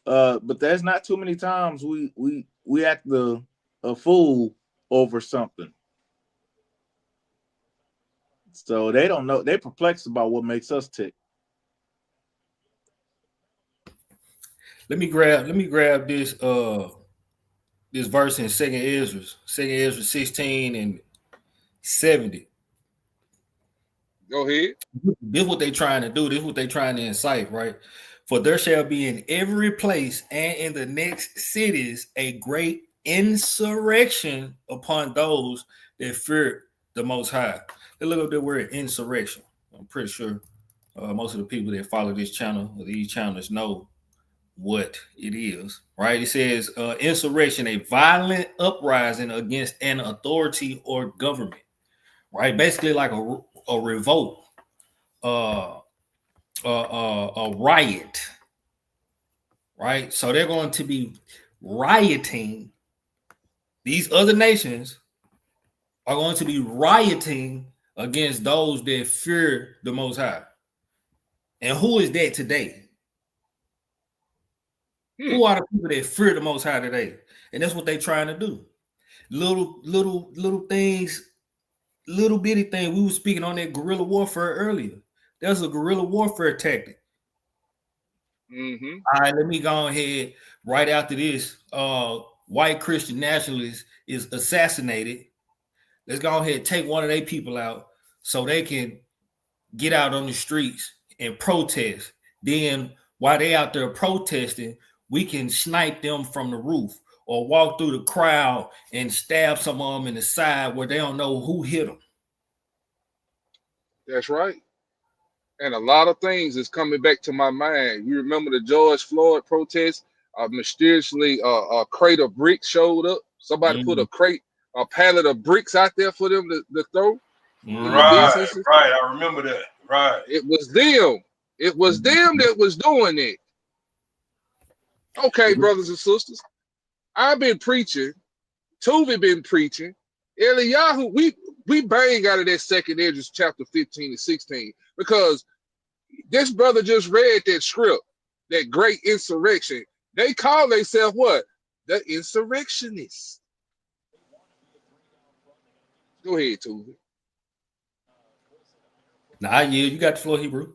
But there's not too many times we act a fool over something. So they don't know. They're perplexed about what makes us tick. Let me grab this this verse in Second Ezra 16 and 70. Go ahead. This is what they trying to do. This is what they trying to incite, right? For there shall be in every place and in the next cities a great insurrection upon those that fear the Most High. They look up the word insurrection. I'm pretty sure most of the people that follow this channel or these channels know what it is, right? It says insurrection, a violent uprising against an authority or government, right? Basically like a revolt, a riot, right? So they're going to be rioting. These other nations are going to be rioting against those that fear the Most High. And who is that today? Who are the people that fear the Most High today? And that's what they're trying to do. Little things, little bitty thing. We were speaking on that guerrilla warfare earlier. That's a guerrilla warfare tactic. Mm-hmm. All right, let me go ahead right after this. White Christian nationalist is assassinated. Let's go ahead and take one of their people out so they can get out on the streets and protest. Then while they out there protesting, we can snipe them from the roof or walk through the crowd and stab some of them in the side where they don't know who hit them. That's right. And a lot of things is coming back to my mind. You remember the George Floyd protest? Mysteriously, a crate of bricks showed up. Somebody put a pallet of bricks out there for them to throw. Right. I remember that. Right. It was them. It was them that was doing it. Okay, brothers and sisters. I've been preaching. Tuvi been preaching. Eliyahu, we bang out of that second Ezra chapter 15 and 16 because this brother just read that script, that great insurrection. They call themselves what? The insurrectionists. Go ahead, Tuvi. Nah, yeah, you got the floor, Hebrew.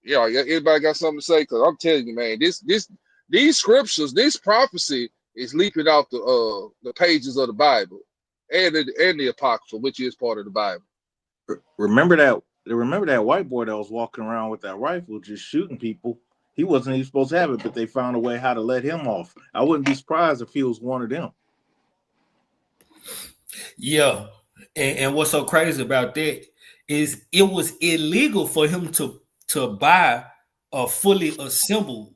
Yeah, anybody got something to say? Because I'm telling you, man, these scriptures, this prophecy is leaping off the pages of the Bible and the Apocrypha, which is part of the Bible. Remember that white boy that was walking around with that rifle just shooting people? He wasn't even supposed to have it, but they found a way how to let him off. I wouldn't be surprised if he was one of them. Yeah. And what's so crazy about that is it was illegal for him to buy a fully assembled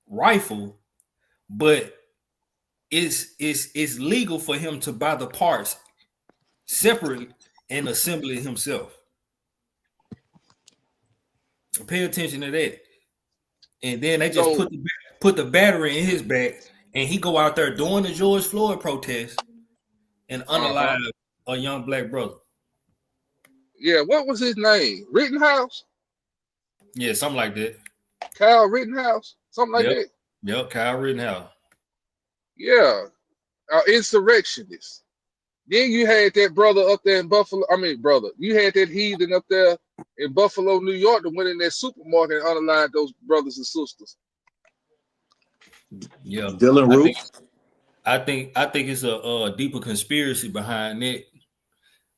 rifle, but it's legal for him to buy the parts separately and assemble it himself. Pay attention to that. And then they just put the battery in his back, and he go out there doing the George Floyd protest and unalive a young black brother. Yeah, what was his name? Rittenhouse? Yeah, something like that. Kyle Rittenhouse? Something like that? Yep, Kyle Rittenhouse. Yeah, insurrectionist. Then you had that brother up there in Buffalo. You had that heathen up there in Buffalo, New York, that went in that supermarket and unaligned those brothers and sisters. Yeah, Dylan Roof. I think it's a deeper conspiracy behind it.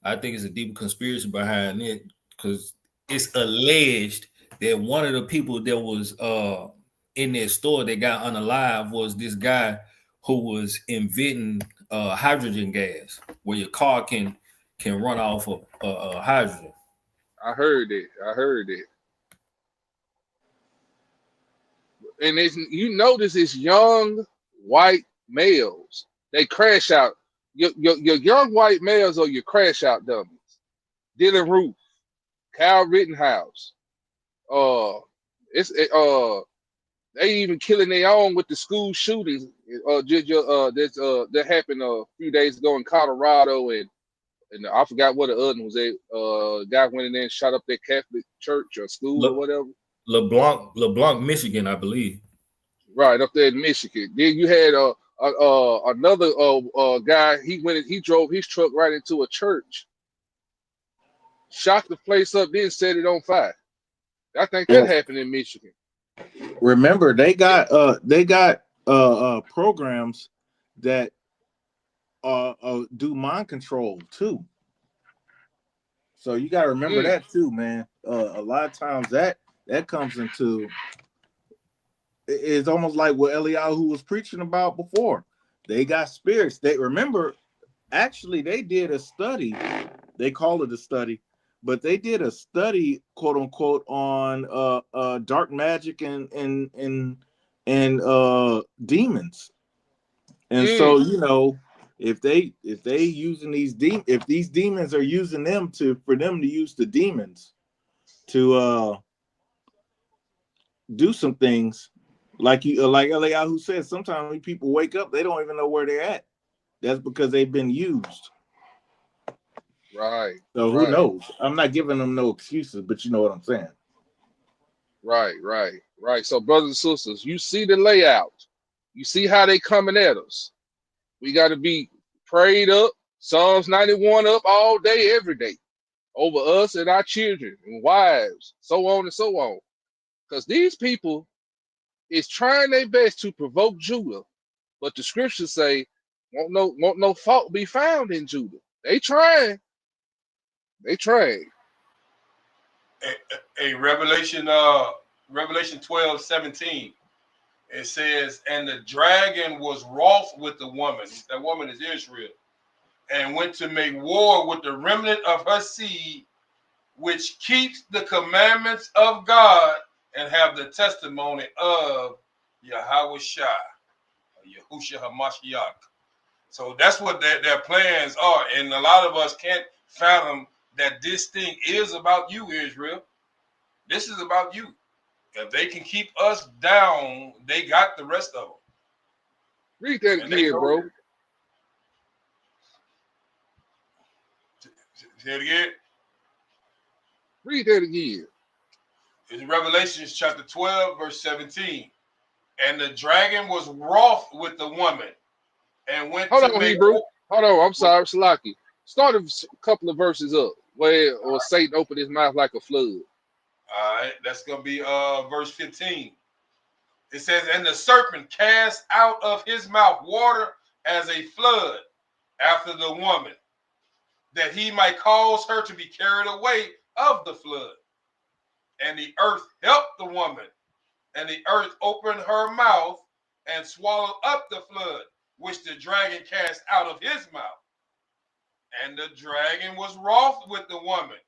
I think it's a deeper conspiracy behind it because it's alleged that one of the people that was in that store that got unalive was this guy who was inventing hydrogen gas, where your car can run off of hydrogen. I heard it. And you notice it's young white males. They crash out. Your young white males are your crash out dummies. Dylan Roof, Kyle Rittenhouse. They even killing their own with the school shootings. That happened a few days ago in Colorado, and I forgot what the other one was. Guy went in there and shot up their Catholic church or school or whatever. LeBlanc, Michigan, I believe. Right up there in Michigan. Then you had Another guy, he drove his truck right into a church, shot the place up, then set it on fire. I think that Well, happened in Michigan. remember they got programs that do mind control too. So you got to remember that too, man. A lot of times that comes into, it's almost like what Eliyahu was preaching about before. They got spirits. They remember, actually, they did a study. They call it a study, but they did a study, quote unquote, on dark magic and demons. And so, you know, if they using these if these demons are using them for them to use the demons to do some things, like Eliyahu said, sometimes when people wake up, they don't even know where they're at. That's because they've been used. Right. So who knows? I'm not giving them no excuses, but you know what I'm saying. Right. So, brothers and sisters, you see the layout. You see how they coming at us. We got to be prayed up, Psalms 91 up all day, every day, over us and our children and wives, so on and so on. Because these people is trying their best to provoke Judah, but the scriptures say, won't no fault be found in Judah. They trying. A Revelation 12:17. It says, and the dragon was wroth with the woman. That woman is Israel, and went to make war with the remnant of her seed, which keeps the commandments of God and have the testimony of Yahweh Shai, Yahushua HaMashiach. So that's what their plans are. And a lot of us can't fathom that this thing is about you, Israel. This is about you. If they can keep us down, they got the rest of them. Read that again, bro. Say it again. Read that again. It's Revelation chapter 12, verse 17. And the dragon was wroth with the woman and went to make... Hebrew. Hold on, I'm sorry, Salaki. Start a couple of verses up where Satan opened his mouth like a flood. All right, that's going to be verse 15. It says, and the serpent cast out of his mouth water as a flood after the woman, that he might cause her to be carried away of the flood. And the earth helped the woman, and the earth opened her mouth and swallowed up the flood, which the dragon cast out of his mouth. And the dragon was wroth with the woman,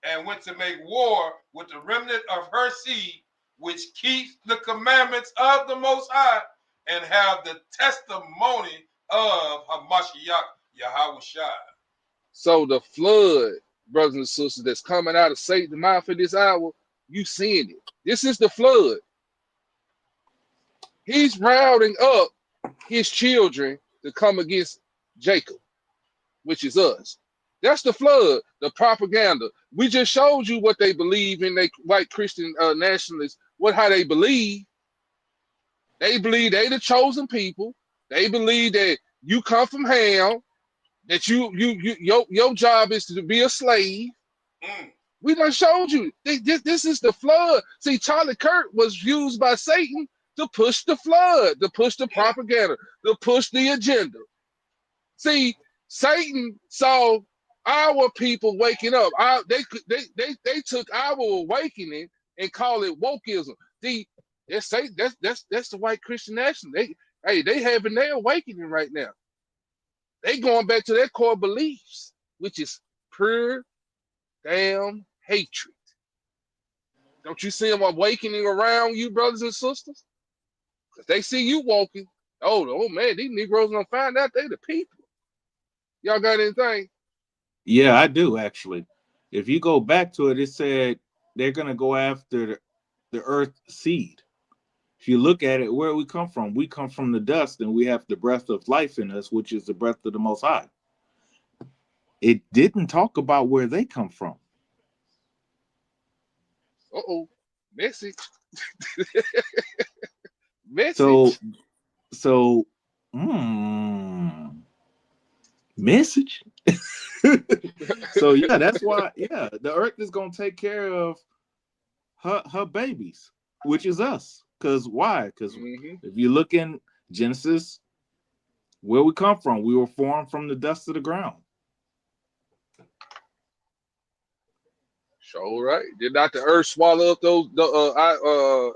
and went to make war with the remnant of her seed, which keeps the commandments of the Most High, and have the testimony of Hamashiach Yahweh Shai. So the flood, brothers and sisters, that's coming out of Satan's mouth in this hour, you seeing it. This is the flood. He's rounding up his children to come against Jacob, which is us. That's the flood, the propaganda. We just showed you what they believe in, they white Christian nationalists, how they believe. They believe they the chosen people. They believe that you come from Ham, that your job is to be a slave. We done showed you. This is the flood. See, Charlie Kirk was used by Satan to push the flood, to push the propaganda, to push the agenda. See, Satan saw our people waking up. They took our awakening and call it wokeism. That's the white Christian nation. They having their awakening right now. They going back to their core beliefs, which is pure damn hatred. Don't you see them awakening around you, brothers and sisters? If they see you walking, oh man, these Negroes gonna find out they the people. Y'all got anything? Yeah, I do actually. If you go back to it, it said they're gonna go after the earth seed. If you look at it, where we come from the dust, and we have the breath of life in us, which is the breath of the Most High. It didn't talk about where they come from. Message. So message. So yeah, that's why. Yeah, the earth is gonna take care of her babies, which is us. Because why? Because if you look in Genesis, where we come from, we were formed from the dust of the ground. Sure, right. Did not the earth swallow up those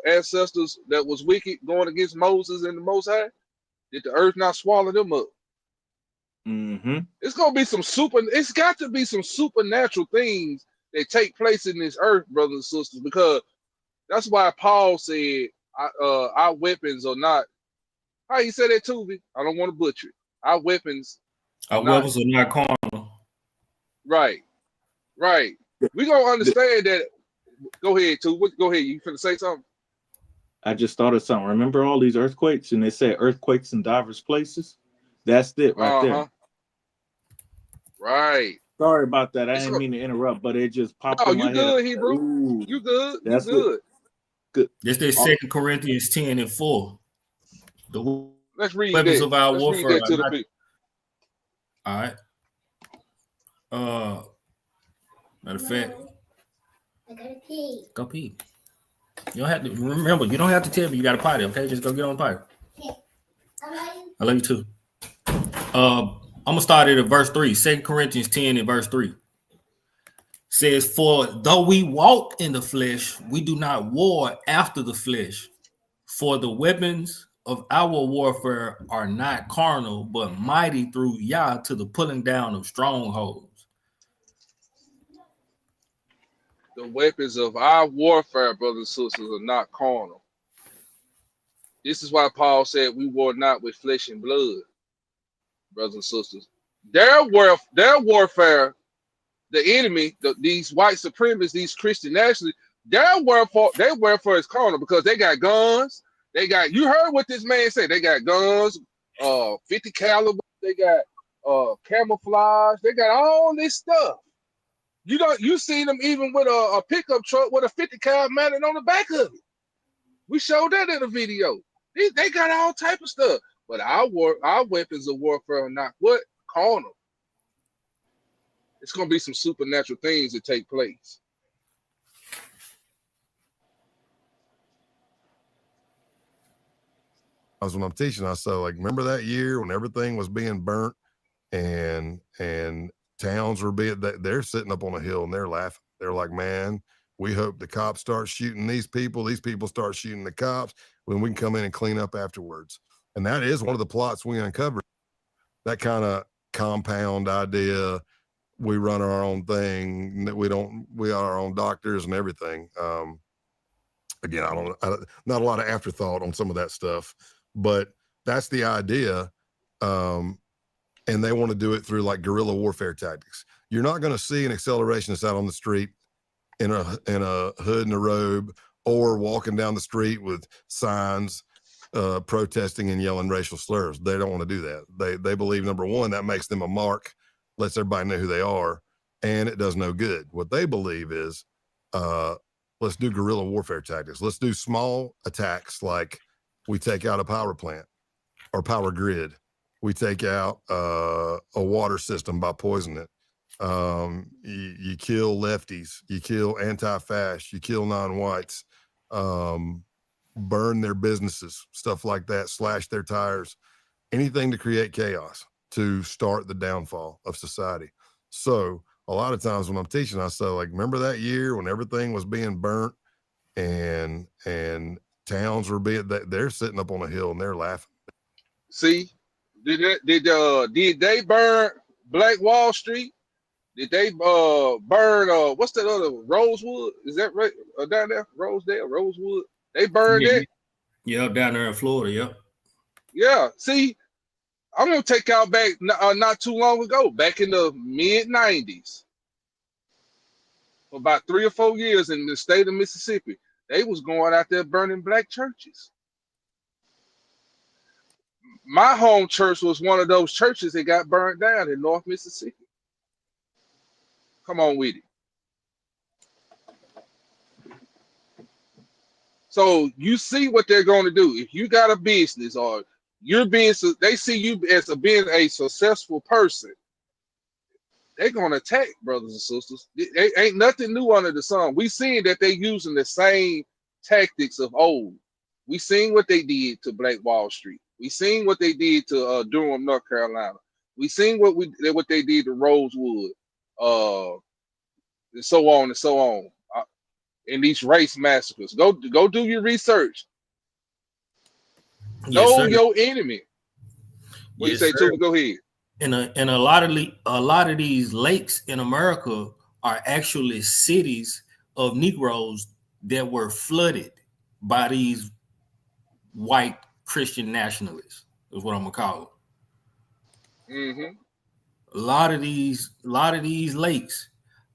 ancestors that was wicked going against Moses and the Most High? Did the earth not swallow them up? It's gonna be it's got to be some supernatural things that take place in this earth, brothers and sisters, because that's why Paul said our weapons are not. How you say that, Tubi? I don't want to butcher it. Our weapons are not carnal. Right. We gonna understand that. Go ahead, Tubi. Go ahead. You finna say something? I just thought of something. Remember all these earthquakes, and they said earthquakes in diverse places? That's it right there. Right. Sorry about that. I didn't mean to interrupt, but it just popped in my head. Oh, you good, Hebrew? Ooh, you good? That's good. Good. This is 2 Corinthians 10:4. Let's read weapons that. of our Let's warfare. read that to the people. All right. Matter of fact, I gotta pee. Go pee. You don't have to remember. You don't have to tell me you got a potty. Okay, just go get on the potty. Yeah. I love you too. I'm gonna start at verse 3. 2 Corinthians 10 and verse 3 says, "For though we walk in the flesh, we do not war after the flesh. For the weapons of our warfare are not carnal, but mighty through Yah to the pulling down of strongholds." The weapons of our warfare, brothers and sisters, are not carnal. This is why Paul said we war not with flesh and blood, brothers and sisters. Their warfare, the enemy, these white supremacists, these Christian nationalists, their warfare is carnal because they got guns. You heard what this man said. They got guns, 50 caliber. They got camouflage. They got all this stuff. You seen them even with a pickup truck with a 50 cal mounted on the back of it. We showed that in a video. They got all type of stuff. But our weapons of warfare are not what? Carnal. It's gonna be some supernatural things that take place. When I'm teaching, I say, like, remember that year when everything was being burnt and towns were they're sitting up on a hill and they're laughing. They're like, man, we hope the cops start shooting these people start shooting the cops, when we can come in and clean up afterwards. And that is one of the plots we uncovered. That kind of compound idea. We run our own thing. We are our own doctors and everything. Again, not a lot of afterthought on some of that stuff, but that's the idea. And they want to do it through like guerrilla warfare tactics. You're not going to see an accelerationist out on the street in a hood and a robe, or walking down the street with signs protesting and yelling racial slurs. They don't want to do that. They believe, number one, that makes them a mark, lets everybody know who they are, and it does no good. What they believe is, let's do guerrilla warfare tactics. Let's do small attacks, like we take out a power plant or power grid. We take out a water system by poisoning it. You kill lefties, you kill anti-fascists, you kill non-whites, burn their businesses, stuff like that, slash their tires, anything to create chaos, to start the downfall of society. So a lot of times when I'm teaching, I say, like, remember that year when everything was being burnt and towns were they're sitting up on a hill and they're laughing. See, did they burn Black Wall Street? Did they burn what's that other, Rosewood? Is that right down there? Rosewood? They burned it. Yeah, down there in Florida. Yep. Yeah. See, I'm gonna take out back not too long ago, back in the mid-90s, for about 3 or 4 years in the state of Mississippi. They was going out there burning black churches. My home church was one of those churches that got burned down in North Mississippi. Come on with it. So you see what they're going to do. If you got a business, or they see you as being a successful person, they're gonna attack, brothers and sisters. It ain't nothing new under the sun. We seen that they using the same tactics of old. We seen what they did to Black Wall Street. We seen what they did to Durham, North Carolina. We seen what they did to Rosewood, and so on and so on. In these race massacres, go do your research. Yes, Know sir. your enemy. What you Yes, say, sir. Tuba? Go ahead. And a lot of these lakes in America are actually cities of Negroes that were flooded by these white Christian nationalists. Is what I'm gonna call them. Mm-hmm. A lot of these lakes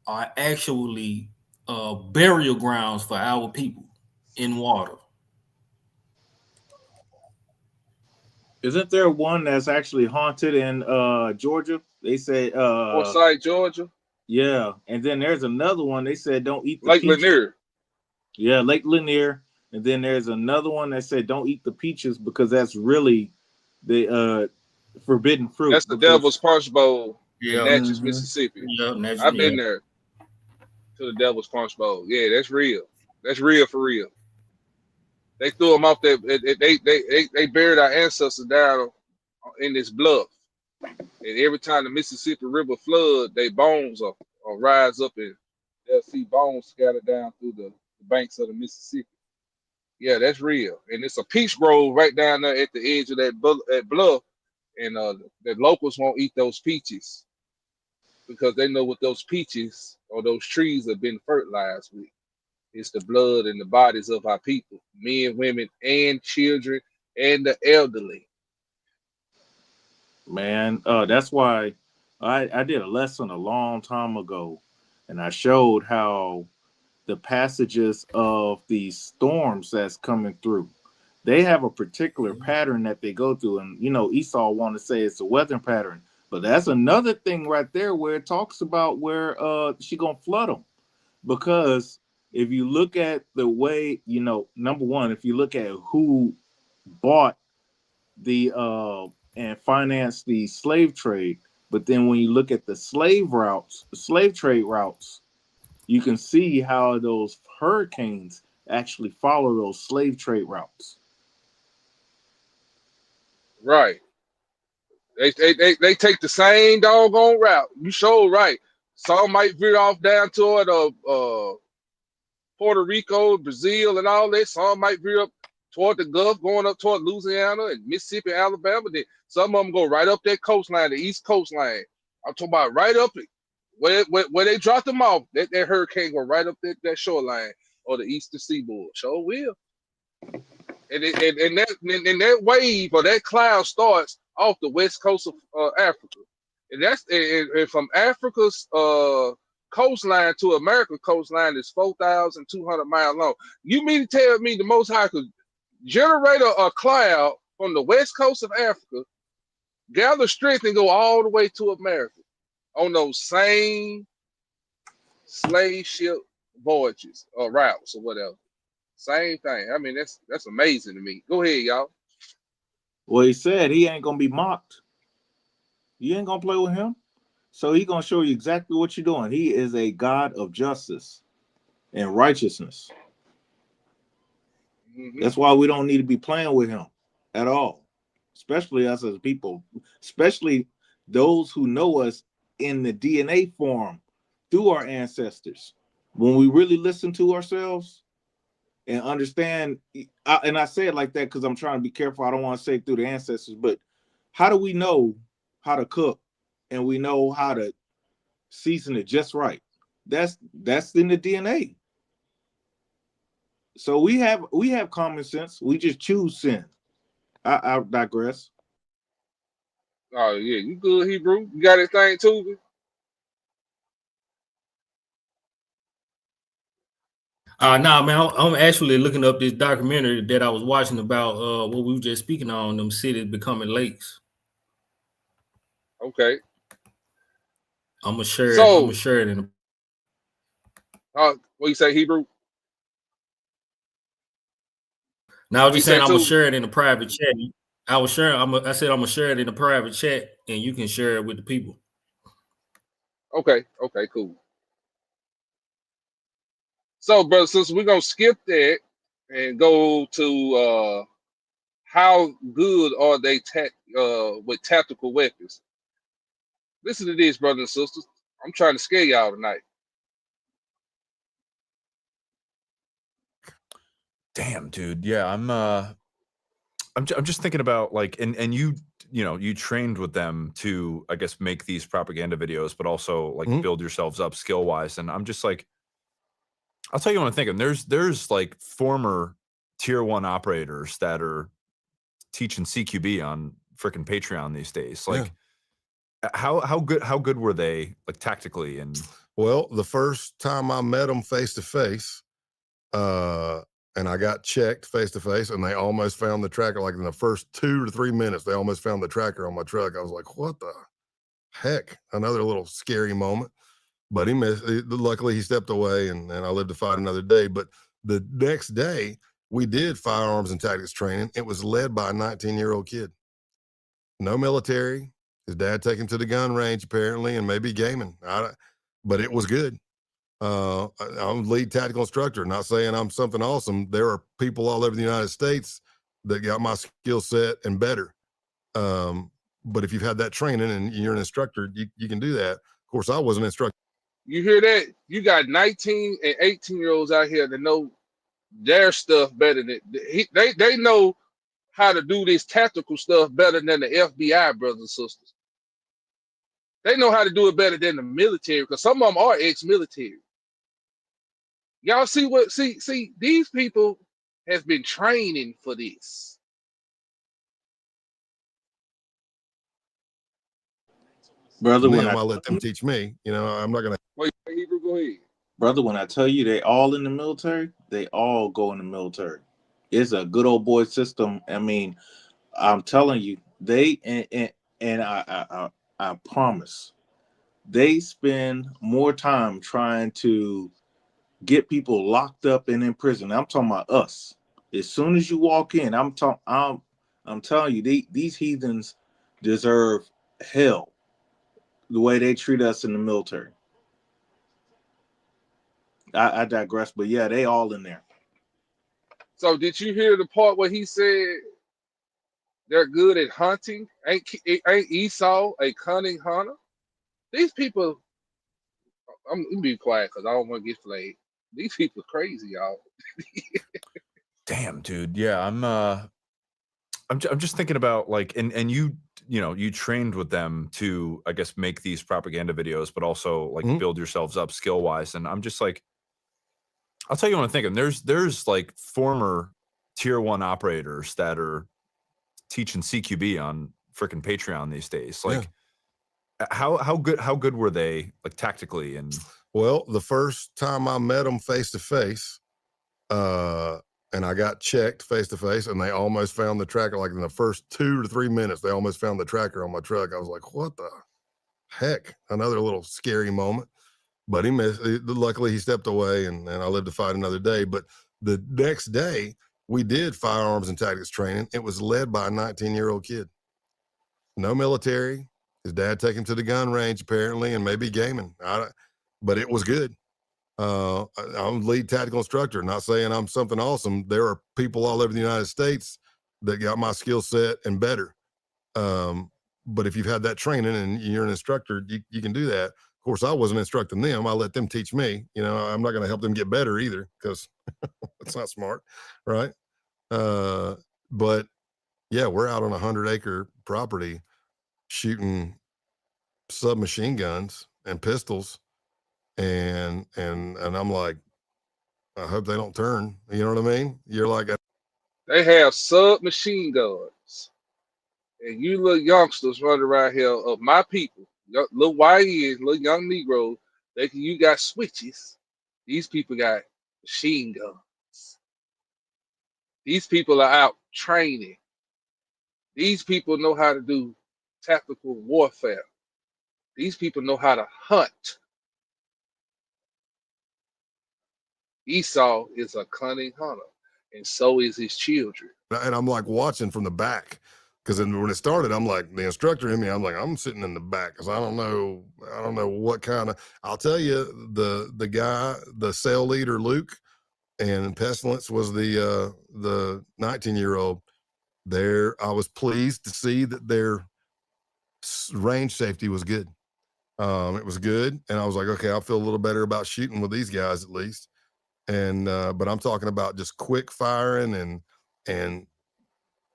are actually burial grounds for our people in water. Isn't there one that's actually haunted in Georgia? They said Forsyth, Georgia. Yeah, and then there's another one. They said don't eat the Lake peaches. Lanier. Yeah, Lake Lanier. And then there's another one that said don't eat the peaches because that's really the forbidden fruit. That's the Devil's Punch Bowl in Yeah. Natchez, Mississippi. Yeah, I've been there to the Devil's Punch Bowl. Yeah, that's real. That's real for real. They threw them off there. They buried our ancestors down in this bluff. And every time the Mississippi River flood, their bones will rise up and they'll see bones scattered down through the banks of the Mississippi. Yeah, that's real. And it's a peach grove right down there at the edge of that bluff. And the locals won't eat those peaches because they know what those peaches or those trees have been fertilized with. It's the blood and the bodies of our people, men, women, and children, and the elderly. Man, that's why I did a lesson a long time ago, and I showed how the passages of these storms that's coming through, they have a particular pattern that they go through. And, Esau want to say it's a weather pattern, but that's another thing right there where it talks about where she going to flood them. Because if you look at the way, number one, if you look at who bought the and financed the slave trade, but then when you look at the slave trade routes, you can see how those hurricanes actually follow those slave trade routes. Right. They take the same doggone route. You sure right. Some might veer off down toward Puerto Rico, Brazil, and all that. Some might veer up toward the Gulf, going up toward Louisiana and Mississippi, Alabama. Then some of them go right up that coastline, the East Coastline. I'm talking about right up it. Where they dropped them off, that hurricane go right up that shoreline or the eastern seaboard. Sure will. And that wave or that cloud starts off the west coast of Africa. And from Africa's coastline to America's coastline is 4,200 miles long. You mean to tell me the Most High could generate a cloud from the west coast of Africa, gather strength, and go all the way to America on those same slave ship voyages or routes or whatever? Same thing. I mean, that's amazing to me. Go ahead, y'all. Well, he said he ain't gonna be mocked. You ain't gonna play with him. So he gonna show you exactly what you're doing. He is a God of justice and righteousness. Mm-hmm. That's why we don't need to be playing with him at all, especially us as people, especially those who know us in the DNA form through our ancestors. When we really listen to ourselves and understand, and I say it like that because I'm trying to be careful. I don't want to say through the ancestors, but how do we know how to cook and we know how to season it just right? That's in the DNA. So we have common sense. We just choose sin. I digress. Oh yeah, you good, Hebrew? You got anything, Tuba? Nah, man, I'm actually looking up this documentary that I was watching about what we were just speaking on, them cities becoming lakes. Okay. I'm gonna share it in what you say, Hebrew? Now I was just saying I'm gonna share it in a private chat. I said I'm gonna share it in a private chat, and you can share it with the people. Okay, cool. So, brother, sister, we're gonna skip that and go to how good are they with tactical weapons. Listen to this, brothers and sisters. I'm trying to scare y'all tonight. Damn, dude. Yeah, I'm just thinking about like, and you you trained with them to, I guess, make these propaganda videos, but also like build yourselves up skill wise. And I'm just like, I'll tell you what I'm thinking. There's like former tier 1 operators that are teaching CQB on freaking Patreon these days. Like, how good were they like tactically? And well, the first time I met them face to face, and I got checked face to face, and they almost found the tracker. Like in the first 2 to 3 minutes, they almost found the tracker on my truck. I was like, "What the heck?" Another little scary moment. But he missed. Luckily, he stepped away, and I lived to fight another day. But the next day, we did firearms and tactics training. It was led by a 19-year-old kid. No military. His dad took him to the gun range apparently, and maybe gaming. But it was good. I'm lead tactical instructor. Not saying I'm something awesome. There are people all over the United States that got my skill set and better. But if you've had that training and you're an instructor, you can do that. Of course, I was an instructor. You hear that? You got 19 and 18-year-olds out here that know their stuff better than they know how to do this tactical stuff better than the FBI, brothers and sisters. They know how to do it better than the military, because some of them are ex-military. Y'all see these people have been training for this. Brother, when I let them teach me, I'm not gonna. Wait, Hebrew, go ahead. Brother, when I tell you they all in the military, they all go in the military. It's a good old boy system. I mean, I'm telling you, they and I promise they spend more time trying to get people locked up and in prison. I'm talking about us. As soon as you walk in, I'm telling you, these heathens deserve hell the way they treat us in the military. I digress, but yeah, they all in there. So did you hear the part where he said they're good at hunting? Ain't Esau a cunning hunter? These people, I'm gonna be quiet because I don't want to get flagged. These people are crazy, y'all. damn, dude. Yeah, I'm just thinking about like, and you trained with them to, I guess, make these propaganda videos, but also like build yourselves up skill wise. And I'm just like, I'll tell you what I'm thinking. There's like former tier 1 operators that are teaching CQB on freaking Patreon these days. Like, how good were they like tactically? And well, the first time I met them face to face, and I got checked face to face, and they almost found the tracker. Like in the first 2 to 3 minutes, they almost found the tracker on my truck. I was like, "What the heck?" Another little scary moment. But he missed. Luckily, he stepped away, and I lived to fight another day. But the next day, we did firearms and tactics training. It was led by a 19-year-old kid. No military. His dad took him to the gun range apparently, and maybe gaming. But it was good. I'm lead tactical instructor. Not saying I'm something awesome. There are people all over the United States that got my skill set and better. But if you've had that training and you're an instructor, you can do that. Of course, I wasn't instructing them. I let them teach me. I'm not going to help them get better either, because that's not smart, right? But yeah, we're out on a 100-acre property shooting submachine guns and pistols, and I'm like, I hope they don't turn. You know what I mean? You're like, They have submachine guns, and you little youngsters running around here of my people, little YNs, little young Negroes. You got switches. These people got machine guns. These people are out training. These people know how to do tactical warfare. These people know how to hunt. Esau is a cunning hunter, and so is his children. and I'm like watching from the back, Because when it started, I'm like, the instructor in me, I'm like, I'm sitting in the back because I don't know what kind of. I'll tell you, the guy, the cell leader, Luke, and Pestilence was the 19-year-old. There, I was pleased to see that their range safety was good. It was good, and I was like, okay, I'll feel a little better about shooting with these guys at least. And but I'm talking about just quick firing and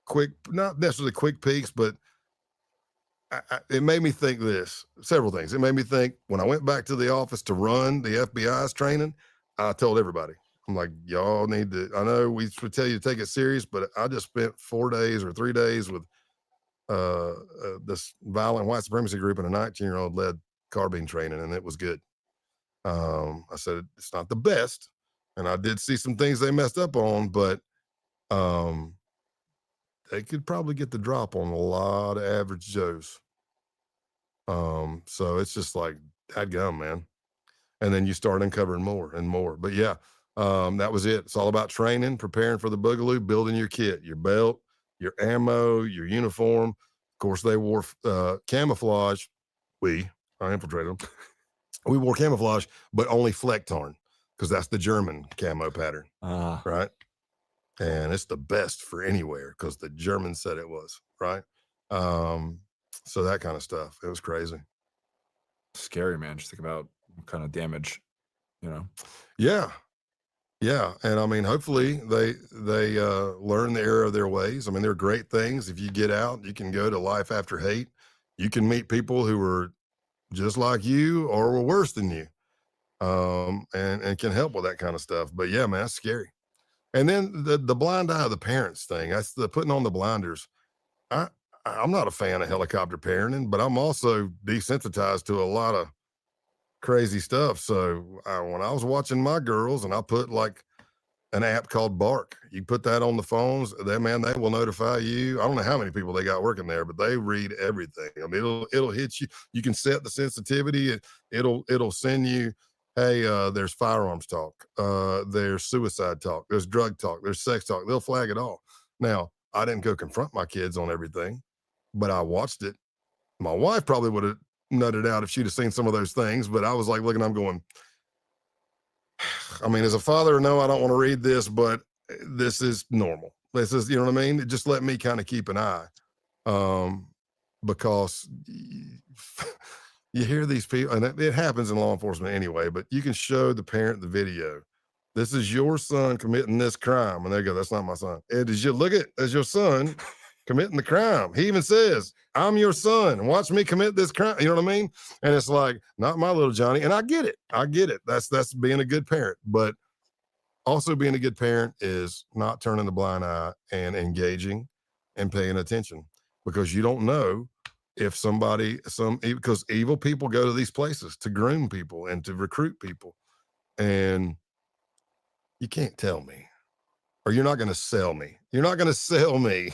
quick, not necessarily quick peaks, but it made me think several things. It made me think when I went back to the office to run the FBI's training, I told everybody, I'm like, y'all need to, I know we would tell you to take it serious, but I just spent 4 days or 3 days with this violent white supremacy group and a 19-year-old led carbine training, and it was good. I said, it's not the best. And I did see some things they messed up on, but they could probably get the drop on a lot of average Joes. So it's just like, dadgum, man. And then you start uncovering more and more. But yeah, that was it. It's all about training, preparing for the boogaloo, building your kit, your belt, your ammo, your uniform. Of course, they wore camouflage. I infiltrated them. We wore camouflage, but only Flecktarn, because that's the German camo pattern, right? And it's the best for anywhere because the Germans said it was, right? So that kind of stuff. It was crazy. Scary, man. Just think about what kind of damage, you know? Yeah. Yeah. And I mean, hopefully they learn the error of their ways. I mean, they're great things. If you get out, you can go to Life After Hate. You can meet people who are just like you or were worse than you. And can help with that kind of stuff. But yeah, man, that's scary. And then the blind eye of the parents thing. That's the putting on the blinders. I'm not a fan of helicopter parenting, but I'm also desensitized to a lot of crazy stuff. So when I was watching my girls, and I put like an app called Bark, you put that on the phones, they will notify you. I don't know how many people they got working there, but they read everything. I mean, it'll hit you. You can set the sensitivity. It'll send you, hey, there's firearms talk, there's suicide talk, there's drug talk, there's sex talk. They'll flag it all. Now, I didn't go confront my kids on everything, but I watched it. My wife probably would have nutted out if she'd have seen some of those things, but I was like looking, I'm going, I mean, as a father, no, I don't want to read this, but this is normal. This is, you know what I mean? Just let me kind of keep an eye. Because you hear these people, and it happens in law enforcement anyway, but you can show the parent the video. This is your son committing this crime. And they go, that's not my son. And as you look at as your son committing the crime, he even says, I'm your son. Watch me commit this crime. You know what I mean? And it's like, not my little Johnny. And I get it. That's being a good parent. But also being a good parent is not turning the blind eye and engaging and paying attention, because you don't know if because evil people go to these places to groom people and to recruit people. And you can't tell me, or you're not going to sell me. You're not going to sell me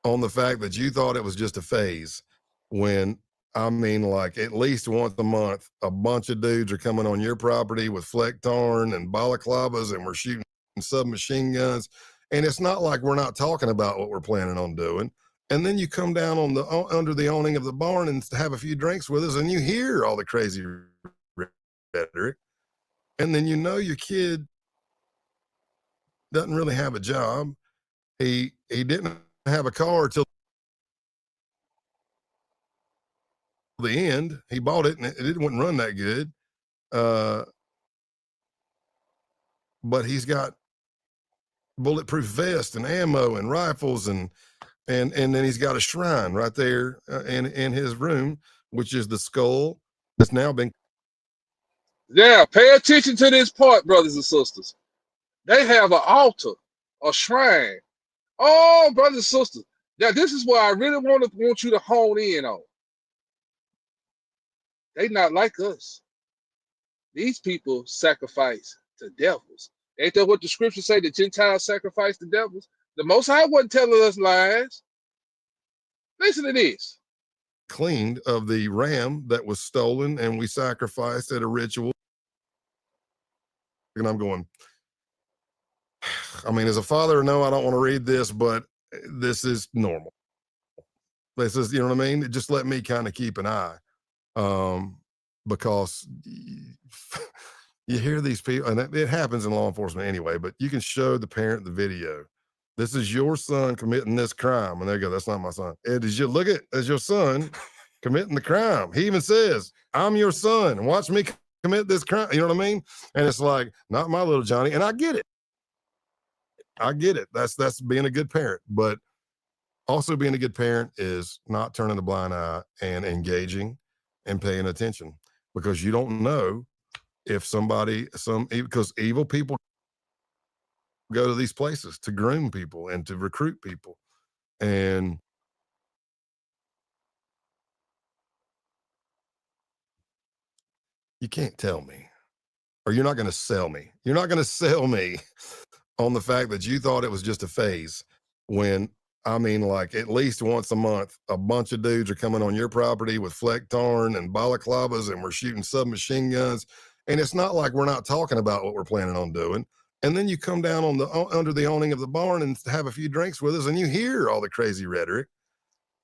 on the fact that you thought it was just a phase, when I mean, like, at least once a month, a bunch of dudes are coming on your property with Flecktarn and balaclavas, and we're shooting submachine guns. And it's not like we're not talking about what we're planning on doing. And then you come down on under the awning of the barn and have a few drinks with us, and you hear all the crazy rhetoric. And then you know your kid doesn't really have a job. He didn't have a car till the end. He bought it and it wouldn't run that good. But he's got bulletproof vest and ammo and rifles, and then he's got a shrine right there in his room, which is the skull that's now been. Yeah, pay attention to this part, brothers and sisters. They have an altar, a shrine. Oh, brothers and sisters. Now, this is what I really want you to hone in on. They not like us. These people sacrifice to devils. Ain't that what the scriptures say? The Gentiles sacrifice to devils? The Most High wasn't telling us lies. Listen to this. Cleaned of the ram that was stolen and we sacrificed at a ritual. And I'm going, I mean, as a father, no, I don't want to read this, but this is normal. This is, you know what I mean? Just let me kind of keep an eye. Because you hear these people, and it happens in law enforcement anyway, but you can show the parent the video. This is your son committing this crime. And they go, that's not my son. Ed, did you look at as your son committing the crime? He even says, I'm your son, and watch me commit this crime. You know what I mean? And it's like, not my little Johnny. And I get it. I get it. That's being a good parent. But also being a good parent is not turning a blind eye and engaging and paying attention, because you don't know if because evil people go to these places to groom people and to recruit people. And you can't tell me, or you're not going to sell me. You're not going to sell me on the fact that you thought it was just a phase, when I mean, like, at least once a month, a bunch of dudes are coming on your property with fleck-tarn and balaclavas, and we're shooting submachine guns. And it's not like we're not talking about what we're planning on doing. And then you come down under the awning of the barn and have a few drinks with us, and you hear all the crazy rhetoric.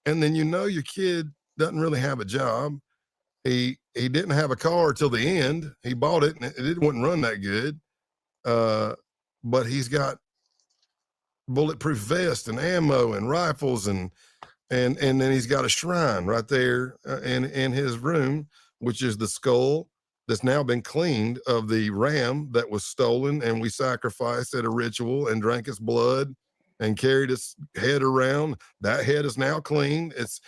And then you know your kid doesn't really have a job. He didn't have a car till the end. He bought it, and it wouldn't run that good. But he's got bulletproof vest and ammo and rifles, and then he's got a shrine right there in his room, which is the skull that's now been cleaned of the ram that was stolen, and we sacrificed at a ritual and drank its blood and carried its head around. That head is now clean. It's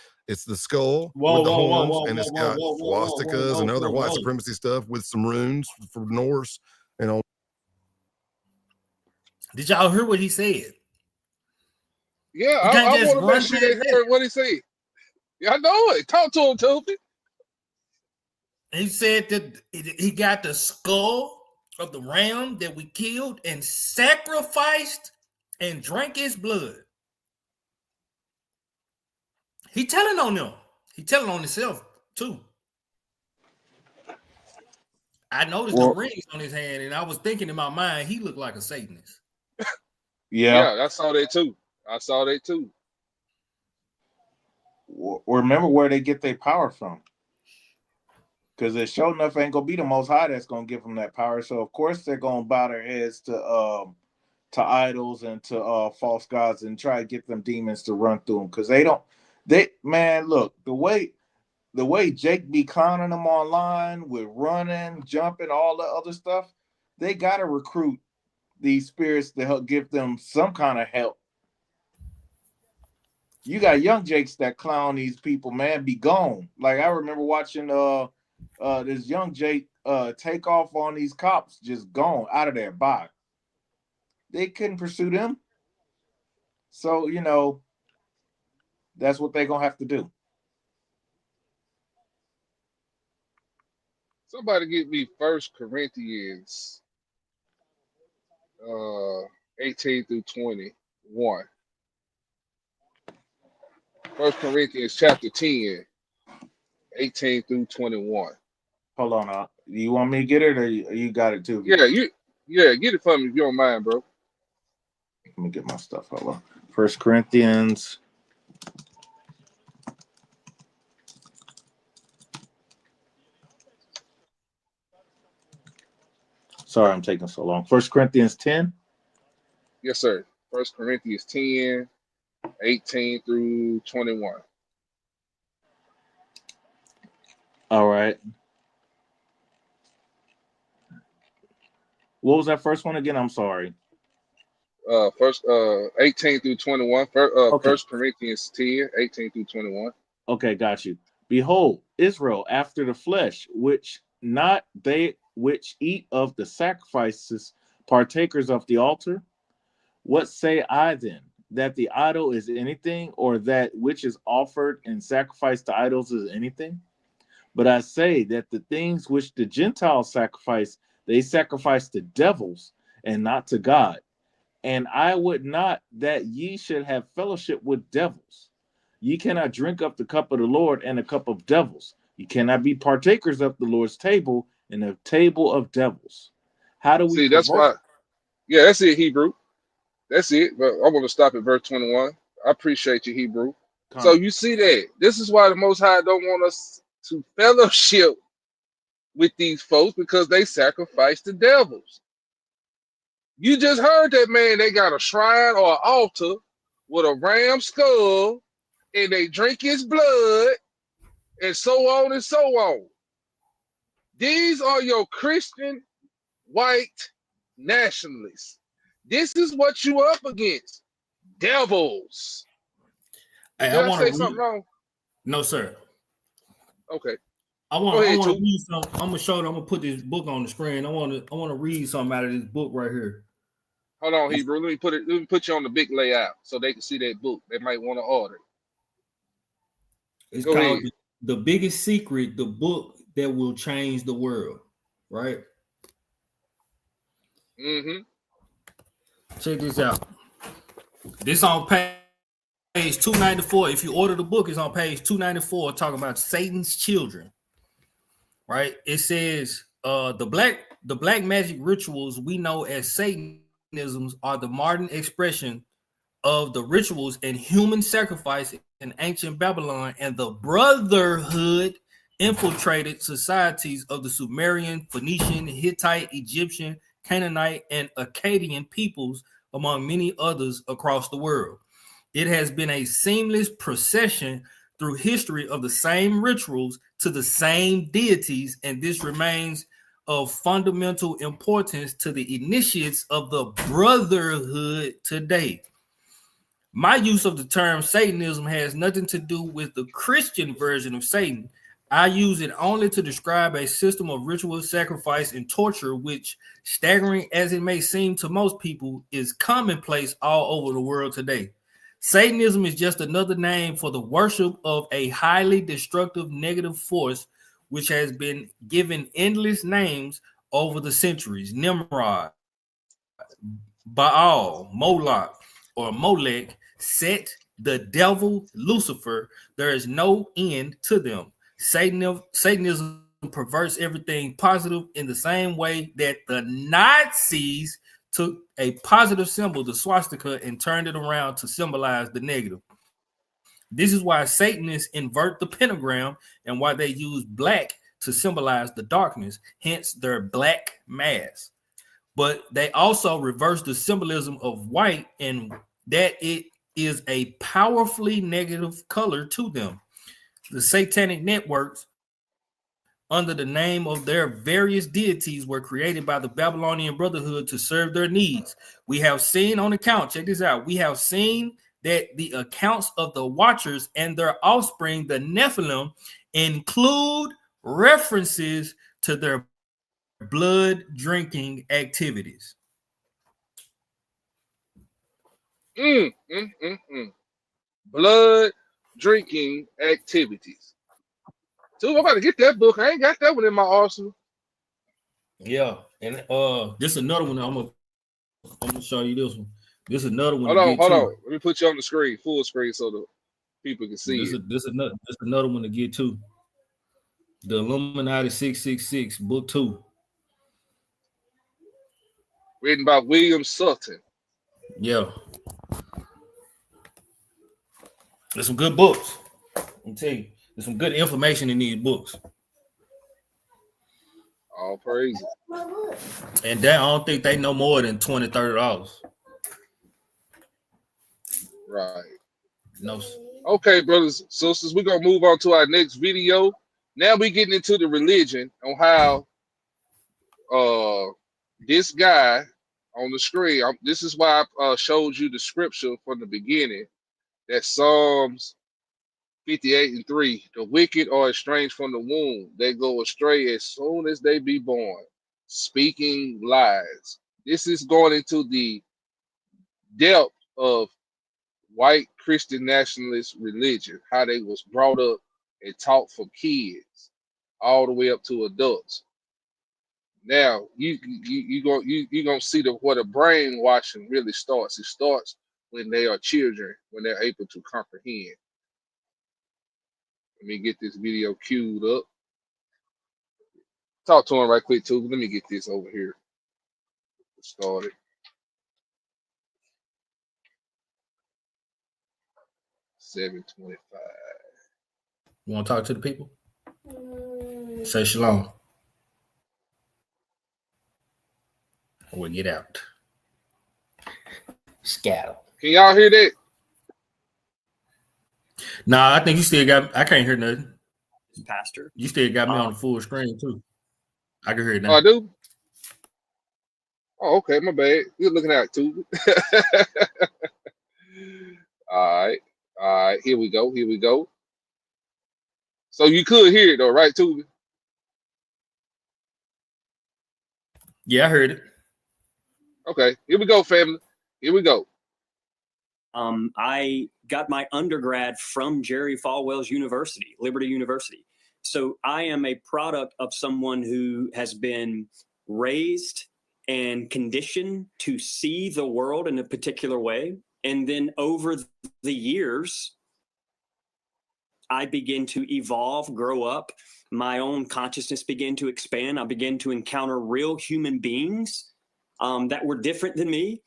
the skull with the horns, and it's got swastikas and other white supremacy stuff with some runes for Norse and all. Did y'all hear what he said? Yeah, I want to make sure they heard what he said. Yeah, I know it. Talk to him, Toby. He said that he got the skull of the ram that we killed and sacrificed and drank his blood. He telling on them. He telling on himself too. I noticed the rings on his hand, and I was thinking in my mind, he looked like a Satanist. Yeah, I saw that too. Remember where they get their power from. Because it sure enough ain't gonna be the Most High that's gonna give them that power. So of course they're gonna bow their heads to idols and to false gods and try to get them demons to run through them. Because look, the way Jake be clowning them online with running, jumping, all the other stuff, they gotta recruit these spirits to help give them some kind of help. You got young Jakes that clown these people, man, be gone. Like I remember watching this young Jake take off on these cops, just gone out of there. Bye. They couldn't pursue them. So, that's what they're gonna have to do. Somebody get me 1 Corinthians 18 through 21. 1 Corinthians chapter 10, 18 through 21. Hold on. You want me to get it, or you got it too? Yeah, get it for me if you don't mind, bro. Let me get my stuff. Hold on. 1 Corinthians. Sorry, I'm taking so long. 1 Corinthians 10. Yes, sir. 1 Corinthians 10, 18 through 21. All right. What was that first one again? I'm sorry. First 18 through 21. Okay. 1 Corinthians 10, 18 through 21. Okay, got you. Behold, Israel after the flesh, which not they which eat of the sacrifices, partakers of the altar. What say I then? That the idol is anything, or that which is offered and sacrificed to idols is anything? But I say that the things which the Gentiles sacrifice, they sacrifice to devils and not to God. And I would not that ye should have fellowship with devils. Ye cannot drink up the cup of the Lord and the cup of devils. You cannot be partakers of the Lord's table and the table of devils. How do we see? That's why. Yeah, that's it, Hebrew. That's it. But I want to stop at verse 21. I appreciate you, Hebrew. So you see that. This is why the Most High don't want us to fellowship with these folks, because they sacrifice the devils. You just heard that, man. They got a shrine or an altar with a ram skull, and they drink his blood, and so on and so on. These are your Christian white nationalists. This is what you up against. Devils. Hey, Did I I want say to something read. wrong? No, sir. Okay. I Go ahead, want to Too. read something. I'm gonna show. I'm gonna put this book on the screen. I want to read something out of this book right here. Hold on, Hebrew. Let me put you on the big layout so they can see that book. They might want to order. It's Go called ahead. The Biggest Secret: The Book That Will Change the World. Right. Mm-hmm. Check this out. This on page 294. If you order the book, it's on page 294, talking about Satan's children. Right? It says the black magic rituals we know as Satanisms are the modern expression of the rituals and human sacrifice in ancient Babylon and the brotherhood infiltrated societies of the Sumerian, Phoenician, Hittite, Egyptian, Canaanite, and Akkadian peoples, among many others across the world. It has been a seamless procession through history of the same rituals to the same deities, and this remains of fundamental importance to the initiates of the brotherhood today. My use of the term Satanism has nothing to do with the Christian version of Satan. I use it only to describe a system of ritual sacrifice and torture, which, staggering as it may seem to most people, is commonplace all over the world today. Satanism is just another name for the worship of a highly destructive negative force, which has been given endless names over the centuries: Nimrod, Baal, Moloch, or Molech, Set, the devil, Lucifer. There is no end to them. Satanism perverts everything positive in the same way that the Nazis took a positive symbol, the swastika, and turned it around to symbolize the negative. This is why Satanists invert the pentagram and why they use black to symbolize the darkness, hence their black mass. But they also reverse the symbolism of white, and that it is a powerfully negative color to them. The satanic networks, under the name of their various deities, were created by the Babylonian Brotherhood to serve their needs. We have seen on account, check this out, we have seen that the accounts of the Watchers and their offspring, the Nephilim, include references to their blood drinking activities. Blood drinking activities. So I'm about to get that book. I ain't got that one in my arsenal. Yeah, and this is another one. I'm gonna show you this one. This is another one. Hold on. Let me put you on the screen, full screen, so the people can see it. This another one to get to. The Illuminati 666, book 2. Written by William Sutton. Yeah. There's some good books. I'm telling you, there's some good information in these books. All praise. And I don't think they know more than $20, $30. Right. No. Okay, brothers and sisters, we're gonna move on to our next video. Now we're getting into the religion on how this guy on the screen. This is why I showed you the scripture from the beginning. That Psalms 58:3. The wicked are estranged from the womb. They go astray as soon as they be born, speaking lies. This is going into the depth of white Christian nationalist religion, how they was brought up and taught from kids all the way up to adults. Now you gonna see where the brainwashing really starts. It starts when they are children, when they're able to comprehend. Let me get this video queued up. Talk to him right quick too. Let me get this over here started. 7:25. You want to talk to the people? Say shalom. We'll get out. Scatter. Can y'all hear that? Nah, I think you still got. I can't hear nothing. Pastor, you still got me on the full screen too. I can hear it now. Oh, I do. Oh, okay, my bad. You're looking at it too. All right. Here we go. So you could hear it though, right, Tubi? Yeah, I heard it. Okay, here we go, family. Here we go. I got my undergrad from Jerry Falwell's University, Liberty University. So I am a product of someone who has been raised and conditioned to see the world in a particular way. And then over the years, I begin to evolve, grow up. My own consciousness began to expand. I began to encounter real human beings that were different than me.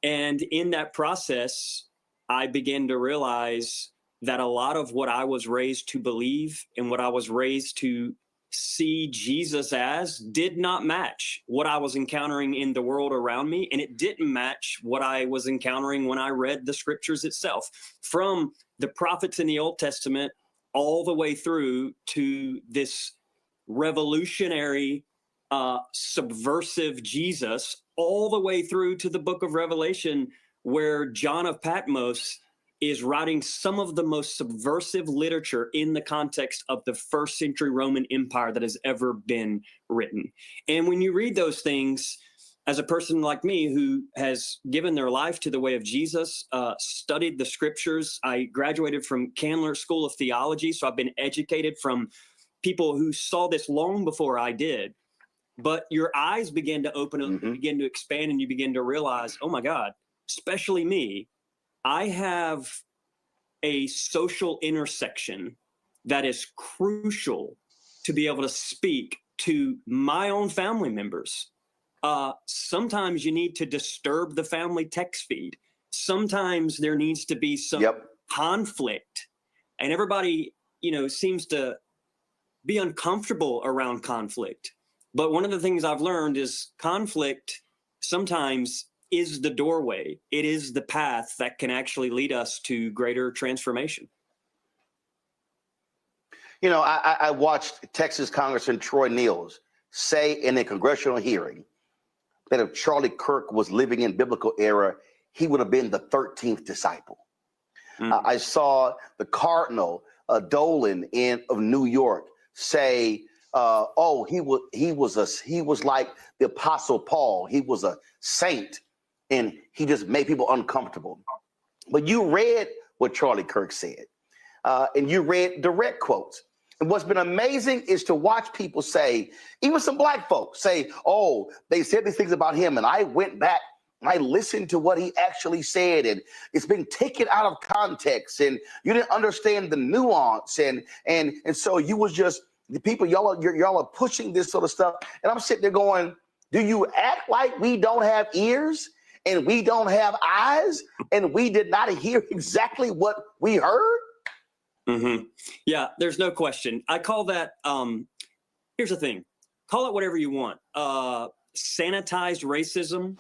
And in that process, I began to realize that a lot of what I was raised to believe and what I was raised to see Jesus as did not match what I was encountering in the world around me. And it didn't match what I was encountering when I read the scriptures itself, from the prophets in the Old Testament all the way through to this revolutionary, subversive Jesus, all the way through to the book of Revelation, where John of Patmos is writing some of the most subversive literature in the context of the first century Roman Empire that has ever been written. And when you read those things, as a person like me who has given their life to the way of Jesus, studied the scriptures, I graduated from Candler School of Theology, so I've been educated from people who saw this long before I did. But your eyes begin to open up, you begin to expand, and you begin to realize, oh my God, especially me, I have a social intersection that is crucial to be able to speak to my own family members. Sometimes you need to disturb the family text feed. Sometimes there needs to be some conflict, and everybody, seems to be uncomfortable around conflict. But one of the things I've learned is conflict sometimes is the doorway. It is the path that can actually lead us to greater transformation. I watched Texas Congressman Troy Niels say in a congressional hearing that if Charlie Kirk was living in biblical era, he would have been the 13th disciple. I saw the Cardinal Dolan of New York say, he was like the Apostle Paul. He was a saint, and he just made people uncomfortable. But you read what Charlie Kirk said, and you read direct quotes. And what's been amazing is to watch people say, even some black folks say, they said these things about him, and I went back and I listened to what he actually said, and it's been taken out of context, and you didn't understand the nuance, and so you was just the people, y'all are pushing this sort of stuff, and I'm sitting there going, do you act like we don't have ears and we don't have eyes and we did not hear exactly what we heard? Yeah, there's no question. I call that, here's the thing, call it whatever you want. Sanitized racism,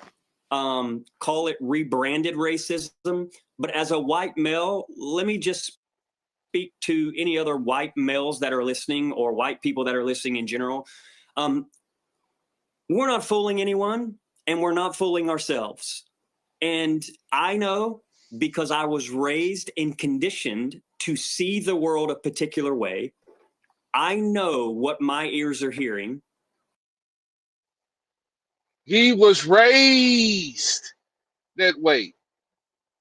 call it rebranded racism. But as a white male, let me just speak to any other white males that are listening, or white people that are listening in general. We're not fooling anyone, and we're not fooling ourselves. And I know, because I was raised and conditioned to see the world a particular way, I know what my ears are hearing. He was raised that way.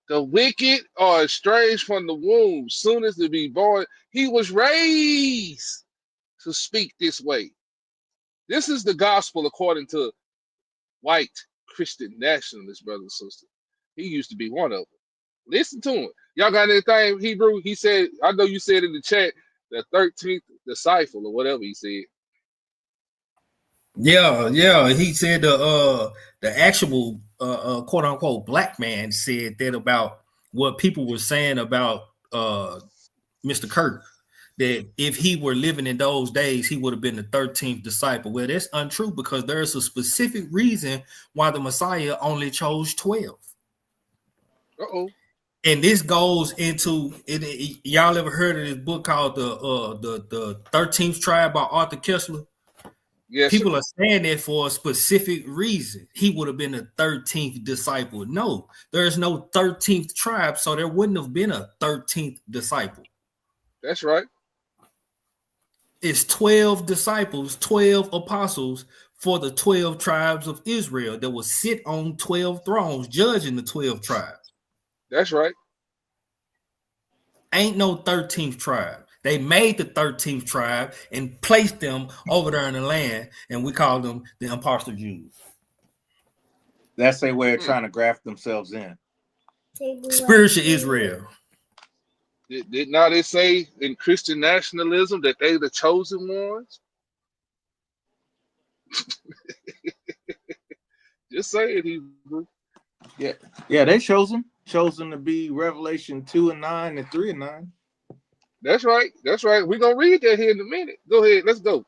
The wicked are estranged from the womb, soon as they be born. He was raised to speak this way. This is the gospel according to white Christian nationalists, brother and sister. He used to be one of them. Listen to him. Y'all got anything Hebrew? He said, I know you said in the chat, the 13th disciple or whatever he said. Yeah. He said the actual quote unquote black man said that about what people were saying about Mr. Kirk, that if he were living in those days, he would have been the 13th disciple. Well, that's untrue because there's a specific reason why the Messiah only chose 12. Uh-oh. And this goes into it. Y'all ever heard of this book called the 13th Tribe by Arthur Kessler? Yes, People sir. are saying that for a specific reason. He would have been the 13th disciple. No, there's no 13th tribe, so there wouldn't have been a 13th disciple. That's right. It's 12 disciples, 12 apostles for the 12 tribes of Israel that will sit on 12 thrones judging the 12 tribes. That's right. Ain't no 13th tribe. They made the 13th tribe and placed them over there in the land, and we call them the imposter Jews. That's their way of trying to graft themselves in. Spiritual Israel. Did not it say in Christian nationalism that they the chosen ones? Just say it, Hebrew. Yeah, they chosen to be Revelation 2 and 9 and 3 and 9. That's right. That's right. We're gonna read that here in a minute. Go ahead, let's go.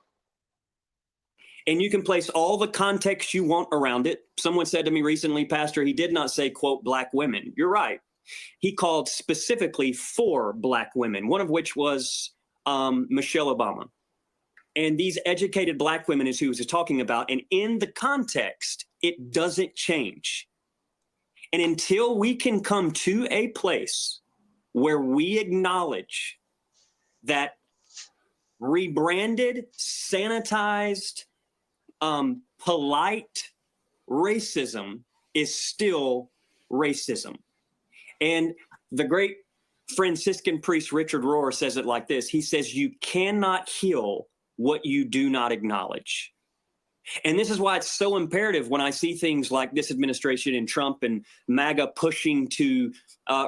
And you can place all the context you want around it. Someone said to me recently, Pastor, he did not say, quote, black women. You're right. He called specifically 4 black women, one of which was Michelle Obama. And these educated black women is who he was talking about. And in the context, it doesn't change. And until we can come to a place where we acknowledge that rebranded, sanitized, polite racism is still racism. And the great Franciscan priest Richard Rohr says it like this. He says, you cannot heal what you do not acknowledge. And this is why it's so imperative when I see things like this administration and Trump and MAGA pushing to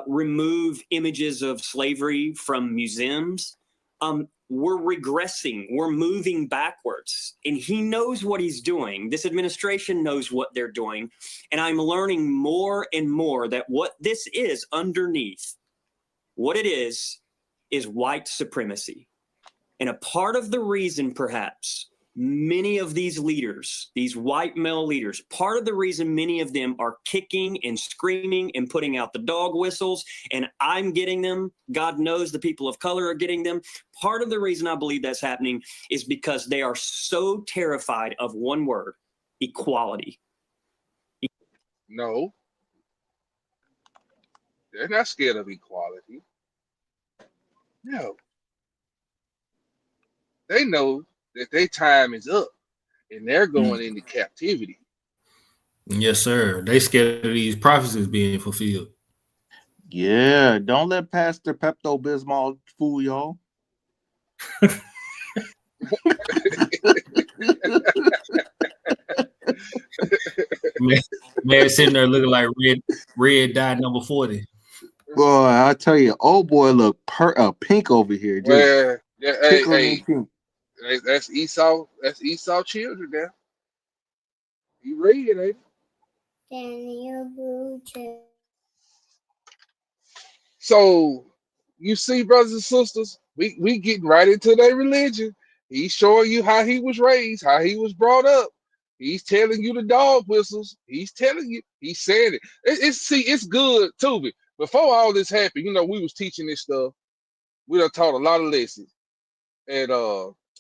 remove images of slavery from museums. We're regressing. We're moving backwards. And he knows what he's doing. This administration knows what they're doing. And I'm learning more and more that what this is underneath, what it is white supremacy. And a part of the reason, perhaps, many of these leaders, these white male leaders, part of the reason many of them are kicking and screaming and putting out the dog whistles, and I'm getting them, God knows the people of color are getting them. Part of the reason I believe that's happening is because they are so terrified of one word, equality. No. They're not scared of equality. No. They know that their time is up and they're going into captivity. Yes, sir. They scared of these prophecies being fulfilled. Yeah, don't let Pastor Pepto-Bismol fool y'all. man sitting there looking like red dye number 40. Boy, I tell you, old boy look pink over here. Well, yeah, hey. That's Esau. That's Esau children now. You read it, ain't it? So you see, brothers and sisters, we getting right into their religion. He's showing you how he was raised, how he was brought up. He's telling you the dog whistles. He's telling you. He's saying it. It's good too. Before all this happened, we was teaching this stuff. We done taught a lot of lessons, and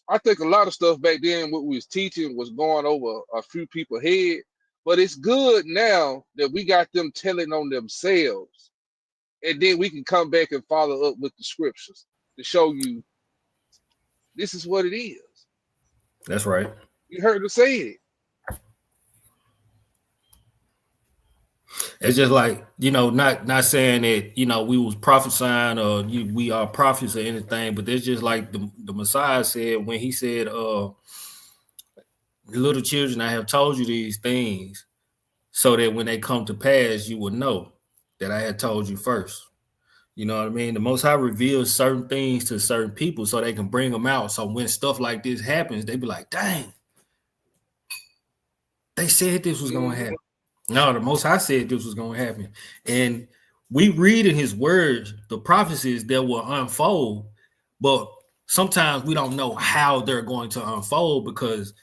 I think a lot of stuff back then, what we was teaching was going over a few people's head. But it's good now that we got them telling on themselves. And then we can come back and follow up with the scriptures to show you this is what it is. That's right. You heard her say it. It's just like, not saying that, we was prophesying or we are prophets or anything, but it's just like the Messiah said when he said, little children, I have told you these things so that when they come to pass, you will know that I had told you first. You know what I mean? The Most High reveals certain things to certain people so they can bring them out. So when stuff like this happens, they be like, dang, they said this was going to happen. No, the Most High said this was going to happen. And we read in his words the prophecies that will unfold, but sometimes we don't know how they're going to unfold because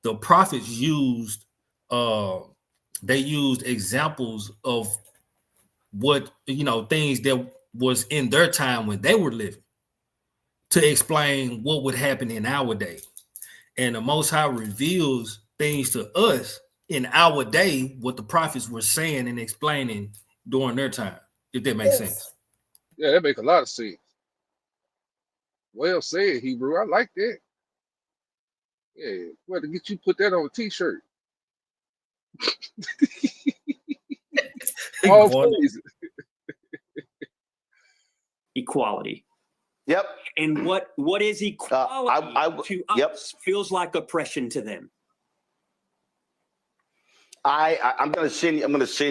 the prophets used they used examples of what things that was in their time when they were living to explain what would happen in our day. And the Most High reveals things to us in our day, what the prophets were saying and explaining during their time, if that makes sense. Yeah, that make a lot of sense. Well said, Hebrew. I like that. Yeah, well, to get you put that on a t-shirt. All praise. Equality. Yep. And what is equality to us feels like oppression to them. I'm gonna send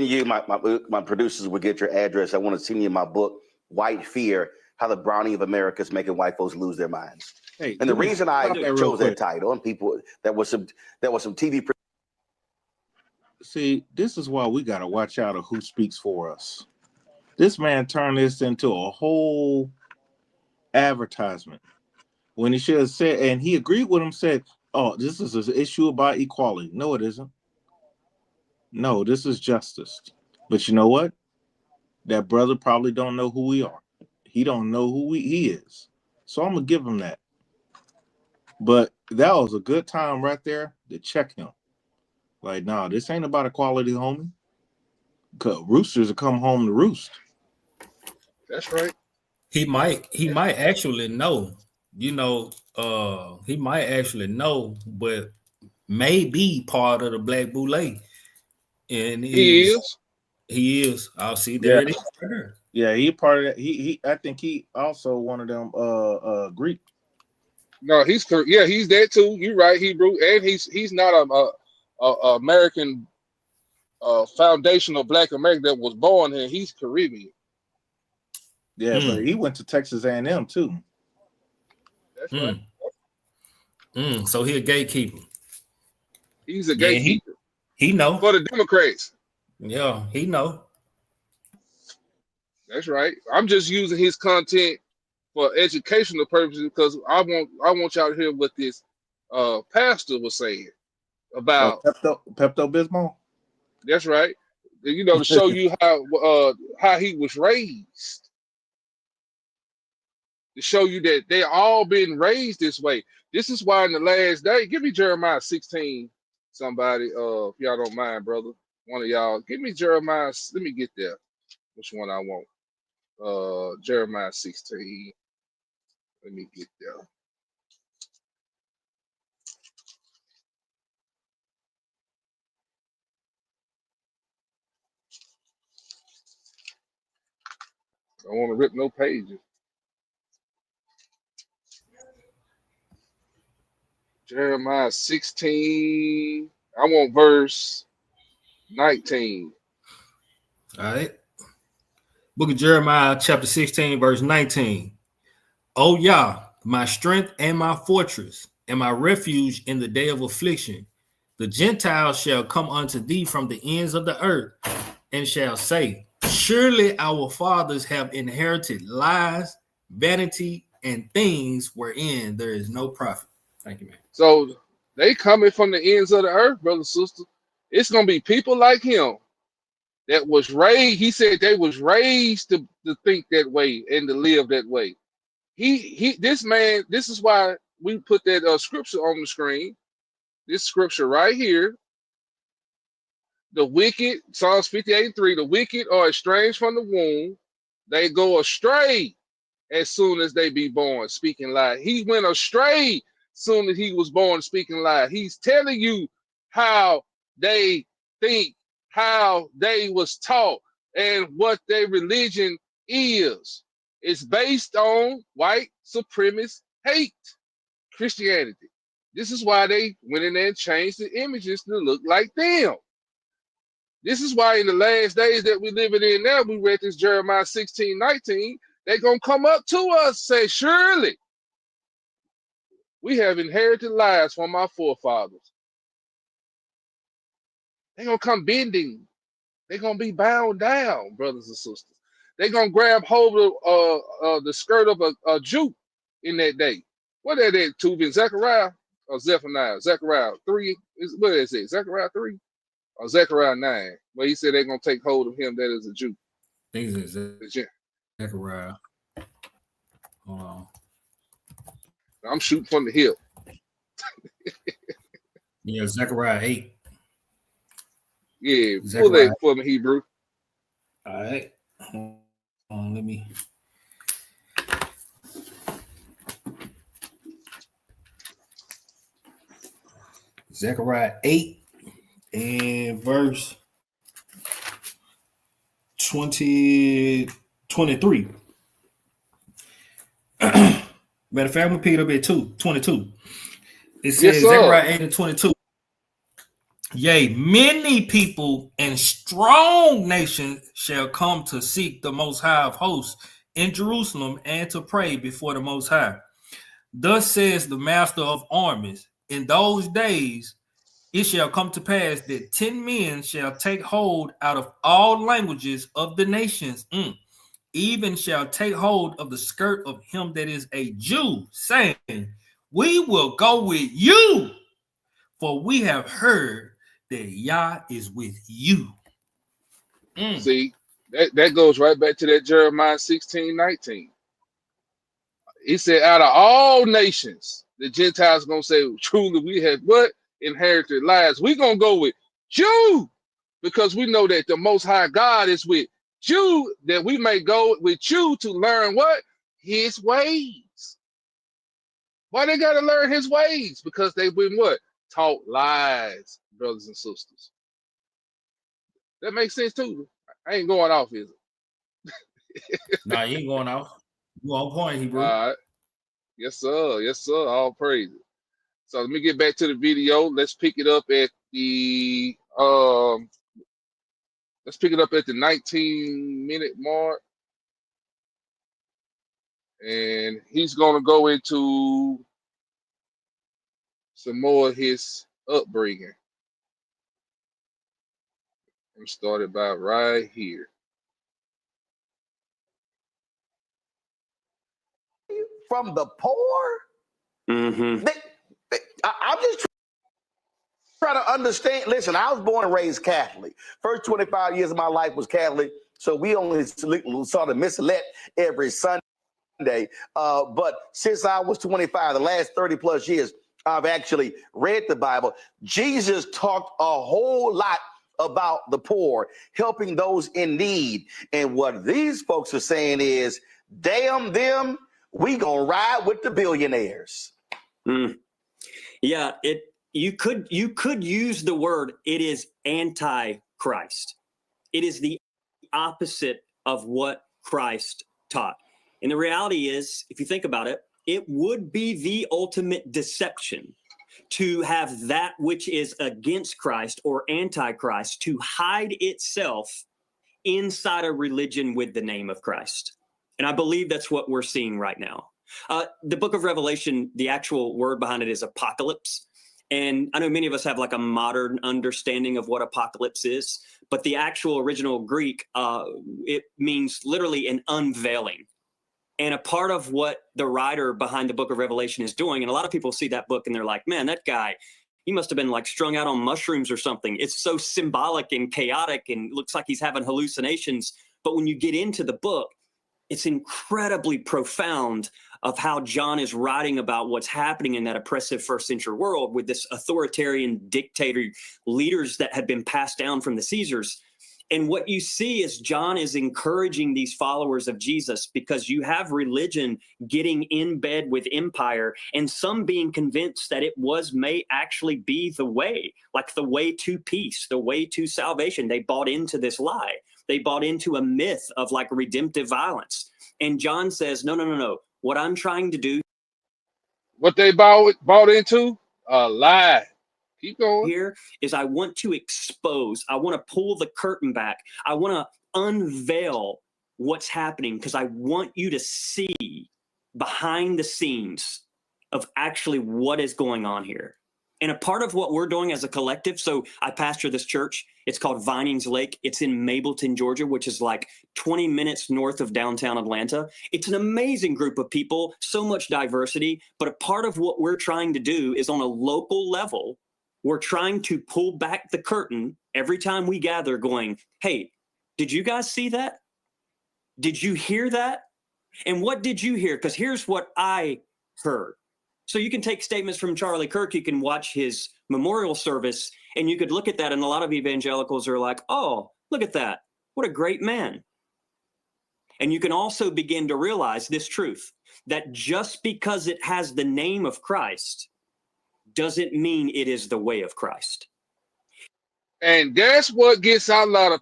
you my producers will get your address. I want to send you my book, White Fear: How the Browning of America is Making White Folks Lose Their Minds. Hey, and the reason I chose that quick. title, and people there was some TV. See, this is why we gotta watch out of who speaks for us. This man turned this into a whole advertisement when he should have said, and he agreed with him, said, "Oh, this is an issue about equality." No, it isn't. No, this is justice. But you know what? That brother probably don't know who we are. He don't know who he is. So I'm gonna give him that. But that was a good time right there to check him. Like, nah, this ain't about equality, homie. Cause roosters will come home to roost. That's right. He might actually know. He might actually know, but may be part of the Black Boule. And He is. He is. I'll see. Yeah. There it is. Yeah, he part of that. He I think he also one of them Greek. No, he's that too. You're right, Hebrew, and he's not a American foundational Black American that was born here. He's Caribbean. Yeah, but he went to Texas A&M too. That's right. So he a gatekeeper. He's a gatekeeper. He know for the Democrats. Yeah, he know. That's right. I'm just using his content for educational purposes because I want y'all to hear what this pastor was saying about Pepto-Bismol. That's right. To show you how he was raised. To show you that they all been raised this way. This is why in the last day, give me Jeremiah 16, somebody, if y'all don't mind, brother. One of y'all, give me Jeremiah. Let me get there. Which one I want? Jeremiah 16. Let me get there. I don't want to rip no pages. Jeremiah 16. I want verse 19. All right. Book of Jeremiah, chapter 16, verse 19. Oh, Yah, my strength and my fortress, and my refuge in the day of affliction. The Gentiles shall come unto thee from the ends of the earth, and shall say, surely our fathers have inherited lies, vanity, and things wherein there is no profit. Thank you, man. So they coming from the ends of the earth, brother, sister. It's gonna be people like him that was raised. He said they was raised to think that way and to live that way. This man. This is why we put that scripture on the screen. This scripture right here. The wicked, Psalms 58:3. The wicked are estranged from the womb; they go astray as soon as they be born, speaking lie. He went astray soon as he was born, speaking lie. He's telling you how they think, how they was taught, and what their religion is. It's based on white supremacist hate, Christianity. This is why they went in there and changed the images to look like them. This is why in the last days that we're living in now, we read this Jeremiah 16:19, they're going to come up to us, say, surely we have inherited lies from our forefathers. They're going to come bending. They're going to be bound down, brothers and sisters. they gonna grab hold of the skirt of a Jew in that day. What are that, Tuvin? Zechariah or Zephaniah? Zechariah 3, what is it? Zechariah 3 or Zechariah 9, where he said they're gonna take hold of him that is a Jew. Things is Zechariah. Hold on. I'm shooting from the hip. Yeah, Zechariah 8. Yeah, pull Zechariah. that for me, Hebrew. All right. Hold on, let me. Zechariah 8 and verse 23. Matter of fact, I'm gonna pick it up at 22. It says, Yes, sir. Zechariah 8 and 22. Yea, many people and strong nations shall come to seek the Most High of hosts in Jerusalem and to pray before the Most High. Thus says the Master of armies, in those days it shall come to pass that 10 men shall take hold out of all languages of the nations, even shall take hold of the skirt of him that is a Jew, saying, we will go with you, for we have heard that Yah is with you. See, that goes right back to that Jeremiah 16:19. He said, out of all nations, the Gentiles are going to say, truly, we have what? Inherited lives. We're going to go with you because we know that the Most High God is with you, that we may go with you to learn what? His ways. Why they got to learn his ways? Because they've been what? Taught lies, brothers and sisters. That makes sense too. I ain't going off, is it? Nah, you ain't going off. You on point, Hebrew. All right. Yes, sir. Yes, sir. All praises. So let me get back to the video. Let's pick it up at the 19-minute mark. And he's gonna go into some more of his upbringing. I'm started about right here. From the poor? Mm-hmm. I'm just trying to understand. Listen, I was born and raised Catholic. First 25 years of my life was Catholic, so we only saw the missalette every Sunday. But since I was 25, the last 30 plus years, I've actually read the Bible. Jesus talked a whole lot about the poor, helping those in need. And what these folks are saying is, damn them, we gonna ride with the billionaires. Yeah, you could use the word, it is anti-Christ. It is the opposite of what Christ taught. And the reality is, if you think about it, it would be the ultimate deception to have that which is against Christ or anti-Christ to hide itself inside a religion with the name of Christ. And I believe that's what we're seeing right now. The book of Revelation, the actual word behind it is apocalypse. And I know many of us have like a modern understanding of what apocalypse is, but the actual original Greek, it means literally an unveiling. And a part of what the writer behind the book of Revelation is doing, and a lot of people see that book and they're like, man, that guy, he must have been like strung out on mushrooms or something. It's so symbolic and chaotic and looks like he's having hallucinations. But when you get into the book, it's incredibly profound of how John is writing about what's happening in that oppressive first century world with this authoritarian dictator leaders that had been passed down from the Caesars. And what you see is John is encouraging these followers of Jesus because you have religion getting in bed with empire and some being convinced that it may actually be the way, like the way to peace, the way to salvation. They bought into this lie. They bought into a myth of like redemptive violence. And John says, no. What I'm trying to do. What they bought into? A lie. Keep going. Here is I want to expose, I want to pull the curtain back. I want to unveil what's happening because I want you to see behind the scenes of actually what is going on here. And a part of what we're doing as a collective, so I pastor this church. It's called Vinings Lake. It's in Mableton, Georgia, which is like 20 minutes north of downtown Atlanta. It's an amazing group of people, so much diversity. But a part of what we're trying to do is on a local level, we're trying to pull back the curtain every time we gather going, hey, did you guys see that? Did you hear that? And what did you hear? Because here's what I heard. So you can take statements from Charlie Kirk, you can watch his memorial service, and you could look at that, and a lot of evangelicals are like, oh, look at that. What a great man. And you can also begin to realize this truth, that just because it has the name of Christ doesn't mean it is the way of Christ. And that's what gets a lot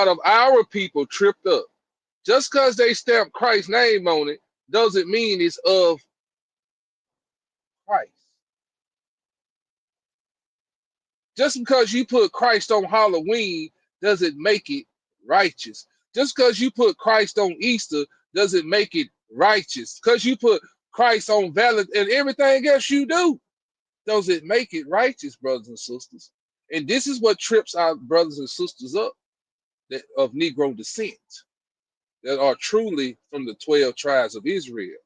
of our people tripped up. Just because they stamp Christ's name on it doesn't mean it's of Christ. Just because you put Christ on Halloween doesn't make it righteous. Just because you put Christ on Easter doesn't make it righteous. Because you put Christ on Valentine and everything else you do doesn't make it righteous, brothers and sisters. And this is what trips our brothers and sisters up that of Negro descent that are truly from the 12 tribes of Israel.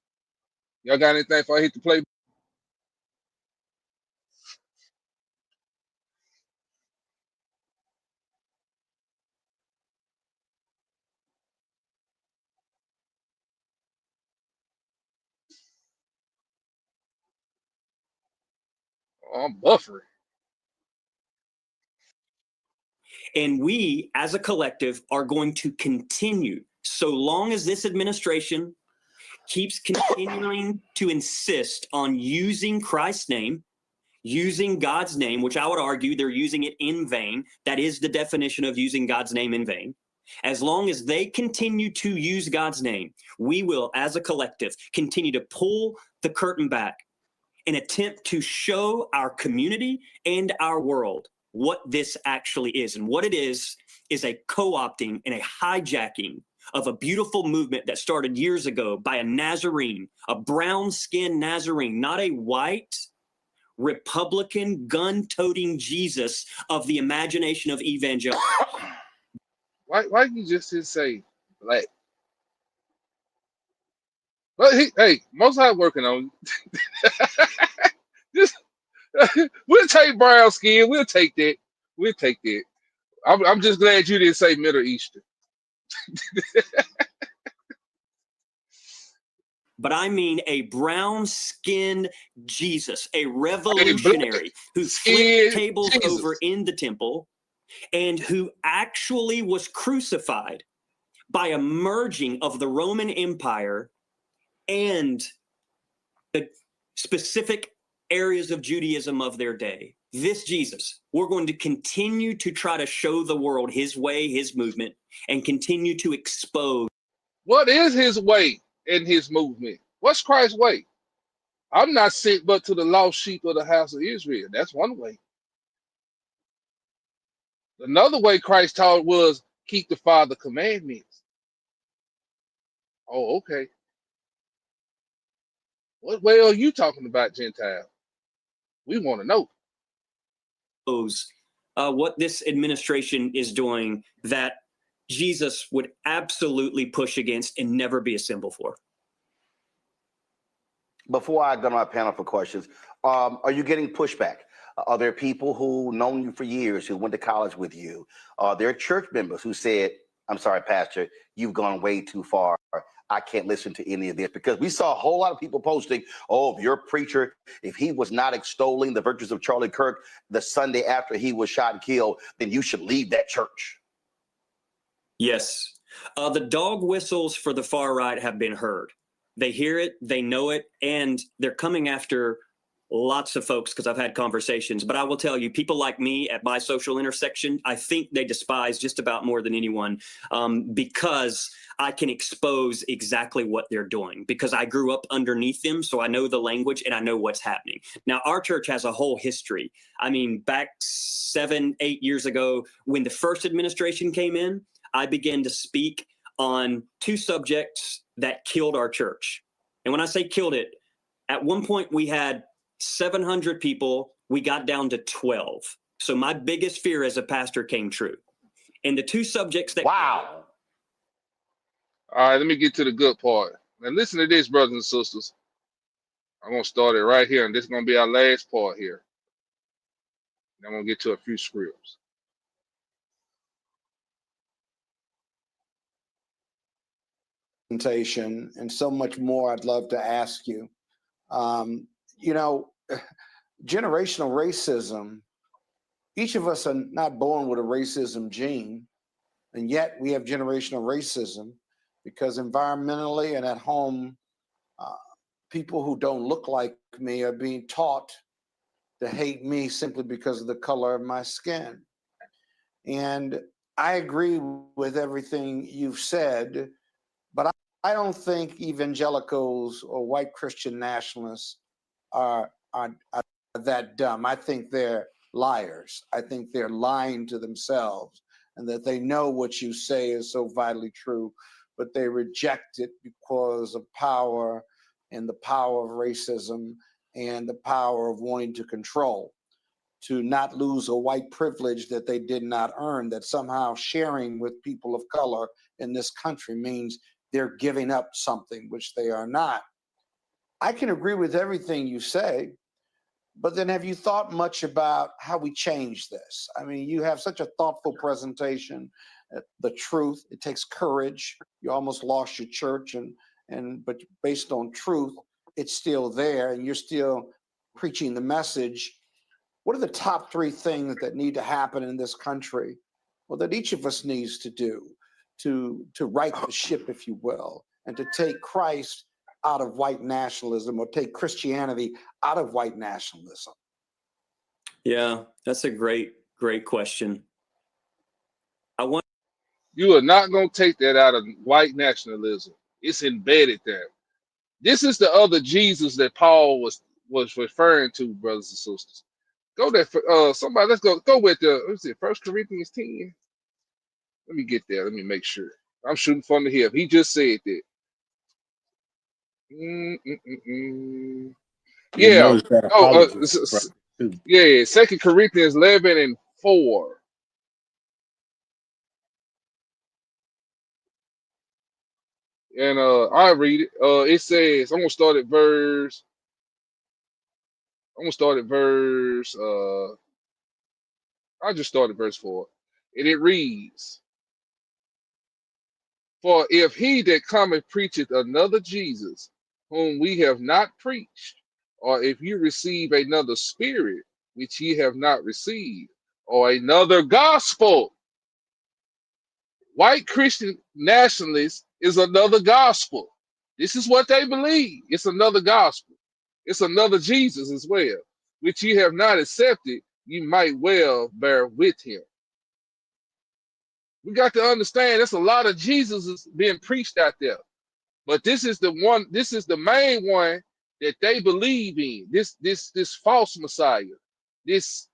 Y'all got anything if I hit the play? Oh, I'm buffering. And we, as a collective, are going to continue, so long as this administration keeps continuing to insist on using Christ's name, using God's name, which I would argue they're using it in vain. That is the definition of using God's name in vain. As long as they continue to use God's name, we will, as a collective, continue to pull the curtain back and attempt to show our community and our world what this actually is. And what it is a co-opting and a hijacking of a beautiful movement that started years ago by a Nazarene, a brown-skinned Nazarene, not a white, Republican, gun-toting Jesus of the imagination of evangelical. Why you just didn't say black? But hey, most High working on just we'll take brown skin. We'll take that. We'll take that. I'm just glad you didn't say Middle Eastern. But I mean a brown-skinned Jesus, a revolutionary who flipped tables over in the temple and who actually was crucified by a merging of the Roman Empire and the specific areas of Judaism of their day. This Jesus, we're going to continue to try to show the world his way, his movement, and continue to expose. What is his way in his movement? What's Christ's way? I'm not sent but to the lost sheep of the house of Israel. That's one way. Another way Christ taught was keep the Father commandments. Oh, okay. What way are you talking about, Gentile? We want to know. What this administration is doing that Jesus would absolutely push against and never be a symbol for. Before I go to my panel for questions, are you getting pushback? Are there people who known you for years, who went to college with you? There are church members who said, I'm sorry, Pastor, you've gone way too far. I can't listen to any of this, because we saw a whole lot of people posting, oh, if your preacher, if he was not extolling the virtues of Charlie Kirk the Sunday after he was shot and killed, then you should leave that church. Yes. The dog whistles for the far right have been heard. They hear it, they know it, and they're coming after lots of folks because I've had conversations. But I will tell you, people like me at my social intersection, I think they despise just about more than anyone because I can expose exactly what they're doing, because I grew up underneath them. So I know the language and I know what's happening. Now, our church has a whole history. I mean, back 7-8 years ago, when the first administration came in, I began to speak on 2 subjects that killed our church. And when I say killed it, at one point we had 700 people we got down to 12. So my biggest fear as a pastor came true. And the two subjects that Wow. All right, let me get to the good part. Now listen to this, brothers and sisters. I'm gonna start it right here, and this is gonna be our last part here. And I'm gonna get to a few scripts. And so much more I'd love to ask you. You know, generational racism, each of us are not born with a racism gene, and yet we have generational racism because environmentally and at home, people who don't look like me are being taught to hate me simply because of the color of my skin. And I agree with everything you've said, but I don't think evangelicals or white Christian nationalists are that dumb. I think they're liars. I think they're lying to themselves, and that they know what you say is so vitally true, but they reject it because of power and the power of racism and the power of wanting to control, to not lose a white privilege that they did not earn, that somehow sharing with people of color in this country means they're giving up something, which they are not. I can agree with everything you say, but then have you thought much about how we change this? I mean, you have such a thoughtful presentation. The truth, it takes courage. You almost lost your church, but based on truth, it's still there, and you're still preaching the message. What are the top three things that need to happen in this country, well, that each of us needs to do to right the ship, if you will, and to take Christ out of white nationalism, or take Christianity out of white nationalism? Yeah, that's a great question. You are not gonna take that out of white nationalism. It's embedded there. This is the other Jesus that Paul was referring to, brothers and sisters. Go there for somebody. Let's go with the, what's it, 1 Corinthians 10. Let me get there. Let me make sure. I'm shooting from the hip. He just said that. You Yeah. notice that Oh, apology, right? Too. yeah. 2 Corinthians 11 and 4. And I read it. It says, I'm gonna start at verse. I just started verse 4. And it reads, for if he that cometh preacheth another Jesus, whom we have not preached, or if you receive another spirit, which ye have not received, or another gospel, white Christian nationalists is another gospel. This is what they believe. It's another gospel. It's another Jesus as well, which ye have not accepted, you might well bear with him. We got to understand there's a lot of Jesuses being preached out there. But this is the one, this is the main one that they believe in. This false Messiah, this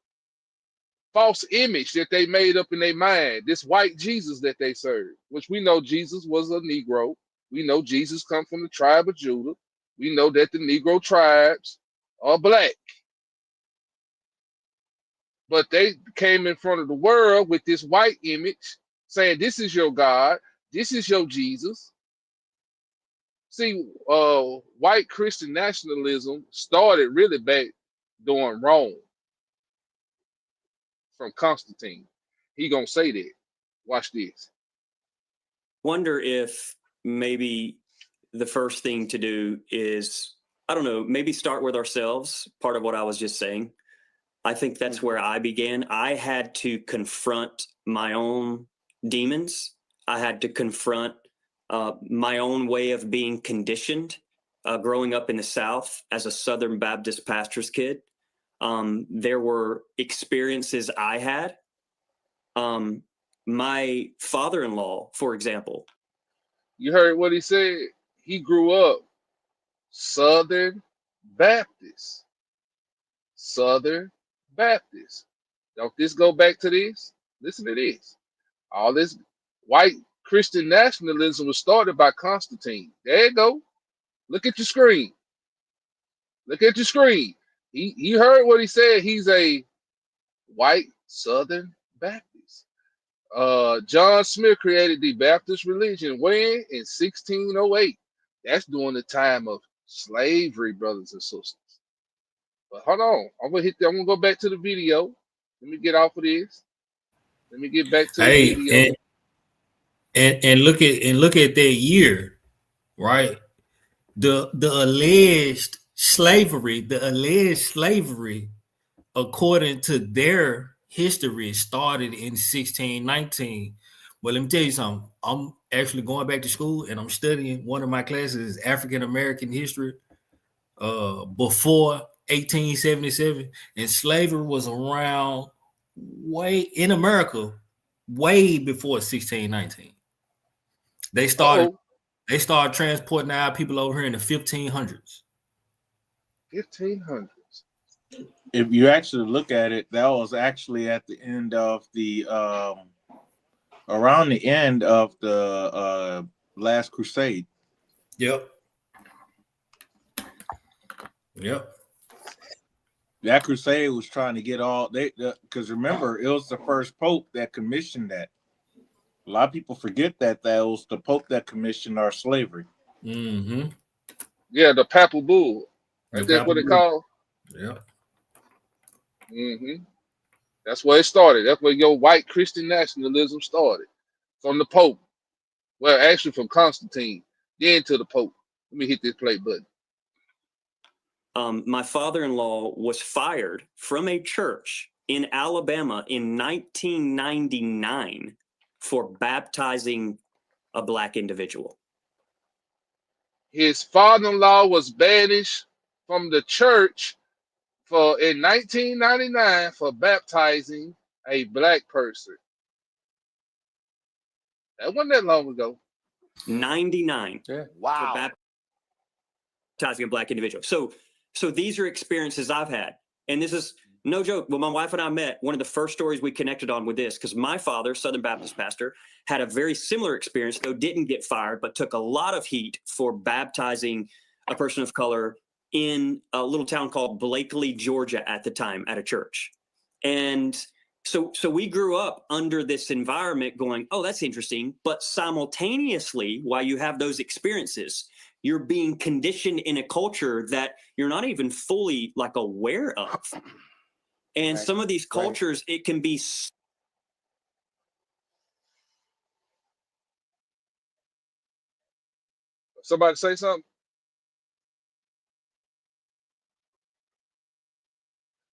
false image that they made up in their mind, this white Jesus that they serve, which we know Jesus was a Negro. We know Jesus come from the tribe of Judah. We know that the Negro tribes are black. But they came in front of the world with this white image saying, this is your God, this is your Jesus. See, white Christian nationalism started really back during Rome from Constantine. He gonna say that. Watch this. Wonder if maybe the first thing to do is, I don't know, maybe start with ourselves. Part of what I was just saying. I think that's where I began. I had to confront my own demons. I had to confront my own way of being conditioned growing up in the South as a Southern Baptist pastor's kid. There were experiences I had. My father-in-law, for example. You heard what he said? He grew up Southern Baptist. Southern Baptist. Don't this go back to this? Listen to this. All this white Christian nationalism was started by Constantine. There you go. Look at your screen. Look at your screen. He heard what he said. He's a white Southern Baptist. John Smith created the Baptist religion when in 1608. That's during the time of slavery, brothers and sisters. But hold on, I'm gonna go back to the video. Let me get off of this. Let me get back to the Hey, video. and look at that year, right? The alleged slavery, according to their history, started in 1619. But let me tell you something. I'm actually going back to school and I'm studying one of my classes is African American history before 1877, and slavery was around way in America way before 1619. They started Uh-oh. they started transporting our people over here in the 1500s. 1500s. If you actually look at it, that was actually at the end of the around the end of the last crusade. Yep. Yep. That crusade was trying to get all they because remember it was the first pope that commissioned that. A lot of people forget that was the pope that commissioned our slavery. Mm-hmm. Yeah, the papal bull. The That's what papal it bull. called. Yep. Mm-hmm. That's where it started. That's where your white Christian nationalism started. From the Pope. Well, actually from Constantine, then to the Pope. Let me hit this play button. My father-in-law was fired from a church in Alabama in 1999 for baptizing a black individual. His father-in-law was banished from the church in 1999 for baptizing a black person. That wasn't that long ago. 99. Yeah. Wow. Baptizing a black individual. So these are experiences I've had. And this is no joke. When my wife and I met, one of the first stories we connected on with this, because my father, Southern Baptist pastor, had a very similar experience, though didn't get fired, but took a lot of heat for baptizing a person of color in a little town called Blakely, Georgia at the time at a church. And so we grew up under this environment going, oh, that's interesting. But simultaneously, while you have those experiences, you're being conditioned in a culture that you're not even fully like aware of. And Right. some of these cultures, it can be. Somebody say something?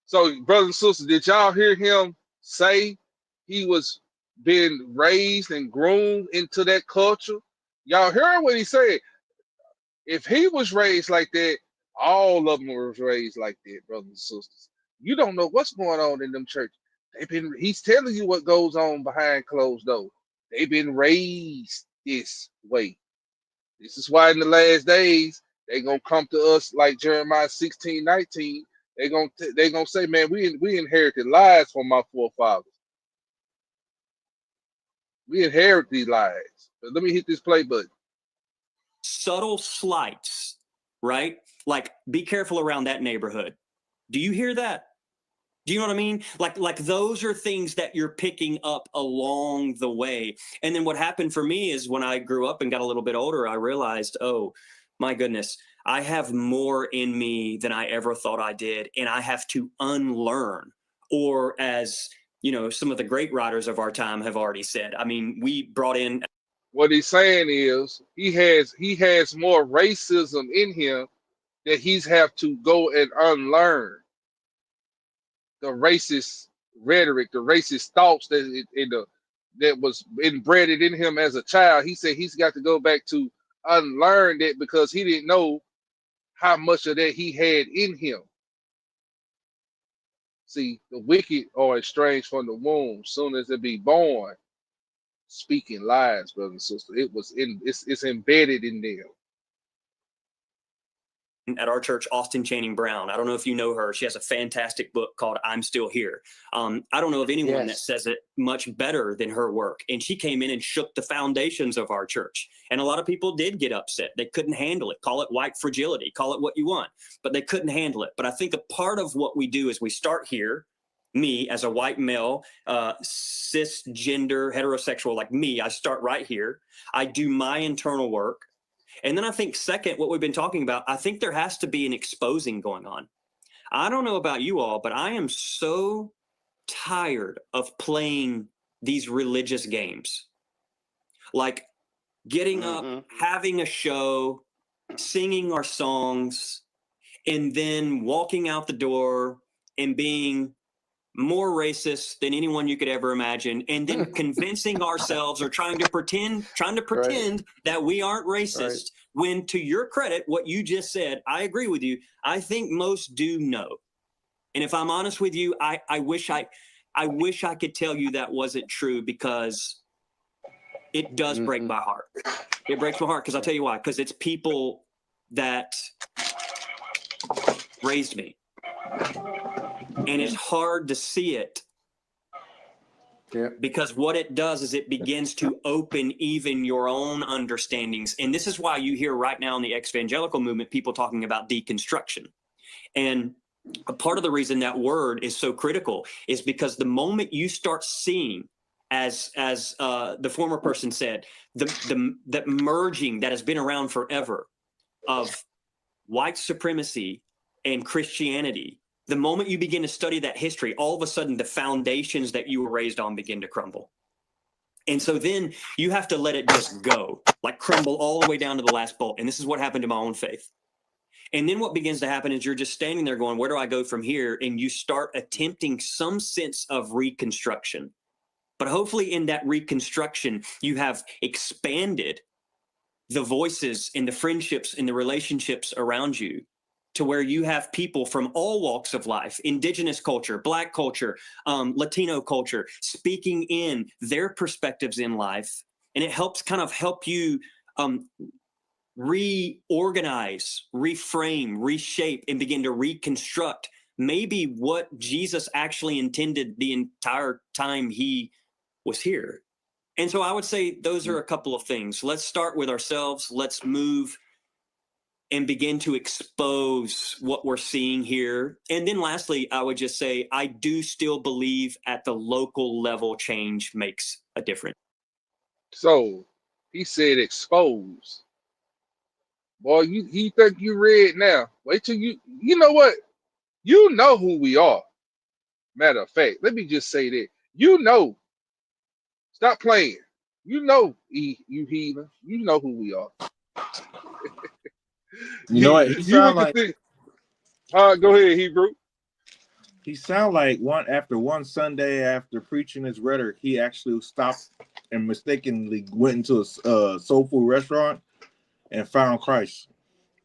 So, brothers and sisters, did y'all hear him say he was being raised and groomed into that culture? Y'all heard what he said. If he was raised like that, all of them was raised like that, brothers and sisters. You don't know what's going on in them churches. He's telling you what goes on behind closed doors. They've been raised this way. This is why in the last days they gonna come to us like Jeremiah 16:19. They gonna say, man, we inherited lies from our forefathers. We inherit these lies. But let me hit this play button. Subtle slights, right? Like, be careful around that neighborhood. Do you hear that? Do you know what I mean? Like those are things that you're picking up along the way. And then what happened for me is when I grew up and got a little bit older, I realized, oh my goodness, I have more in me than I ever thought I did, and I have to unlearn. Or as some of the great writers of our time have already said. I mean, we brought in. What he's saying is he has more racism in him that he's have to go and unlearn the racist rhetoric, the racist thoughts that was embedded in him as a child. He said he's got to go back to unlearn that because he didn't know how much of that he had in him. See, the wicked are estranged from the womb, soon as they be born, speaking lies, brother and sister. It's embedded in them. at our church, Austin Channing Brown. I don't know if you know her. She has a fantastic book called I'm Still Here. I don't know of anyone that says it much better than her work. And she came in and shook the foundations of our church. And a lot of people did get upset. They couldn't handle it. Call it white fragility. Call it what you want. But they couldn't handle it. But I think a part of what we do is we start here. Me as a white male, cisgender, heterosexual like me, I start right here. I do my internal work. And then I think second, what we've been talking about, I think there has to be an exposing going on. I don't know about you all, but I am so tired of playing these religious games. Like getting up, having a show, singing our songs, and then walking out the door and being more racist than anyone you could ever imagine, and then convincing ourselves or trying to pretend that we aren't racist, when, to your credit, what you just said, I agree with you. I think most do know. And if I'm honest with you, I wish I could tell you that wasn't true, because it does break my heart. It breaks my heart because I'll tell you why. Because it's people that raised me. And it's hard to see it, because what it does is it begins to open even your own understandings. And this is why you hear right now in the ex-evangelical movement people talking about deconstruction. And a part of the reason that word is so critical is because the moment you start seeing, as the former person said, that merging that has been around forever of white supremacy and Christianity, the moment you begin to study that history, all of a sudden the foundations that you were raised on begin to crumble. And so then you have to let it just go, like crumble all the way down to the last bolt. And this is what happened to my own faith. And then what begins to happen is you're just standing there going, where do I go from here? And you start attempting some sense of reconstruction. But hopefully in that reconstruction, you have expanded the voices and the friendships and the relationships around you, to where you have people from all walks of life, indigenous culture, Black culture, Latino culture, speaking in their perspectives in life. And it helps help you reorganize, reframe, reshape, and begin to reconstruct maybe what Jesus actually intended the entire time he was here. And so I would say those are a couple of things. Let's start with ourselves. Let's move and begin to expose what we're seeing here. And then lastly, I would just say, I do still believe at the local level, change makes a difference. So he said expose. Boy, you think you read now. Wait till you know what? You know who we are. Matter of fact, let me just say that. You know. Stop playing. You know, you heathen. You know who we are. You know what? He sound like. Go ahead, Hebrew. He sound like one Sunday after preaching his rhetoric, he actually stopped and mistakenly went into a soul food restaurant and found Christ.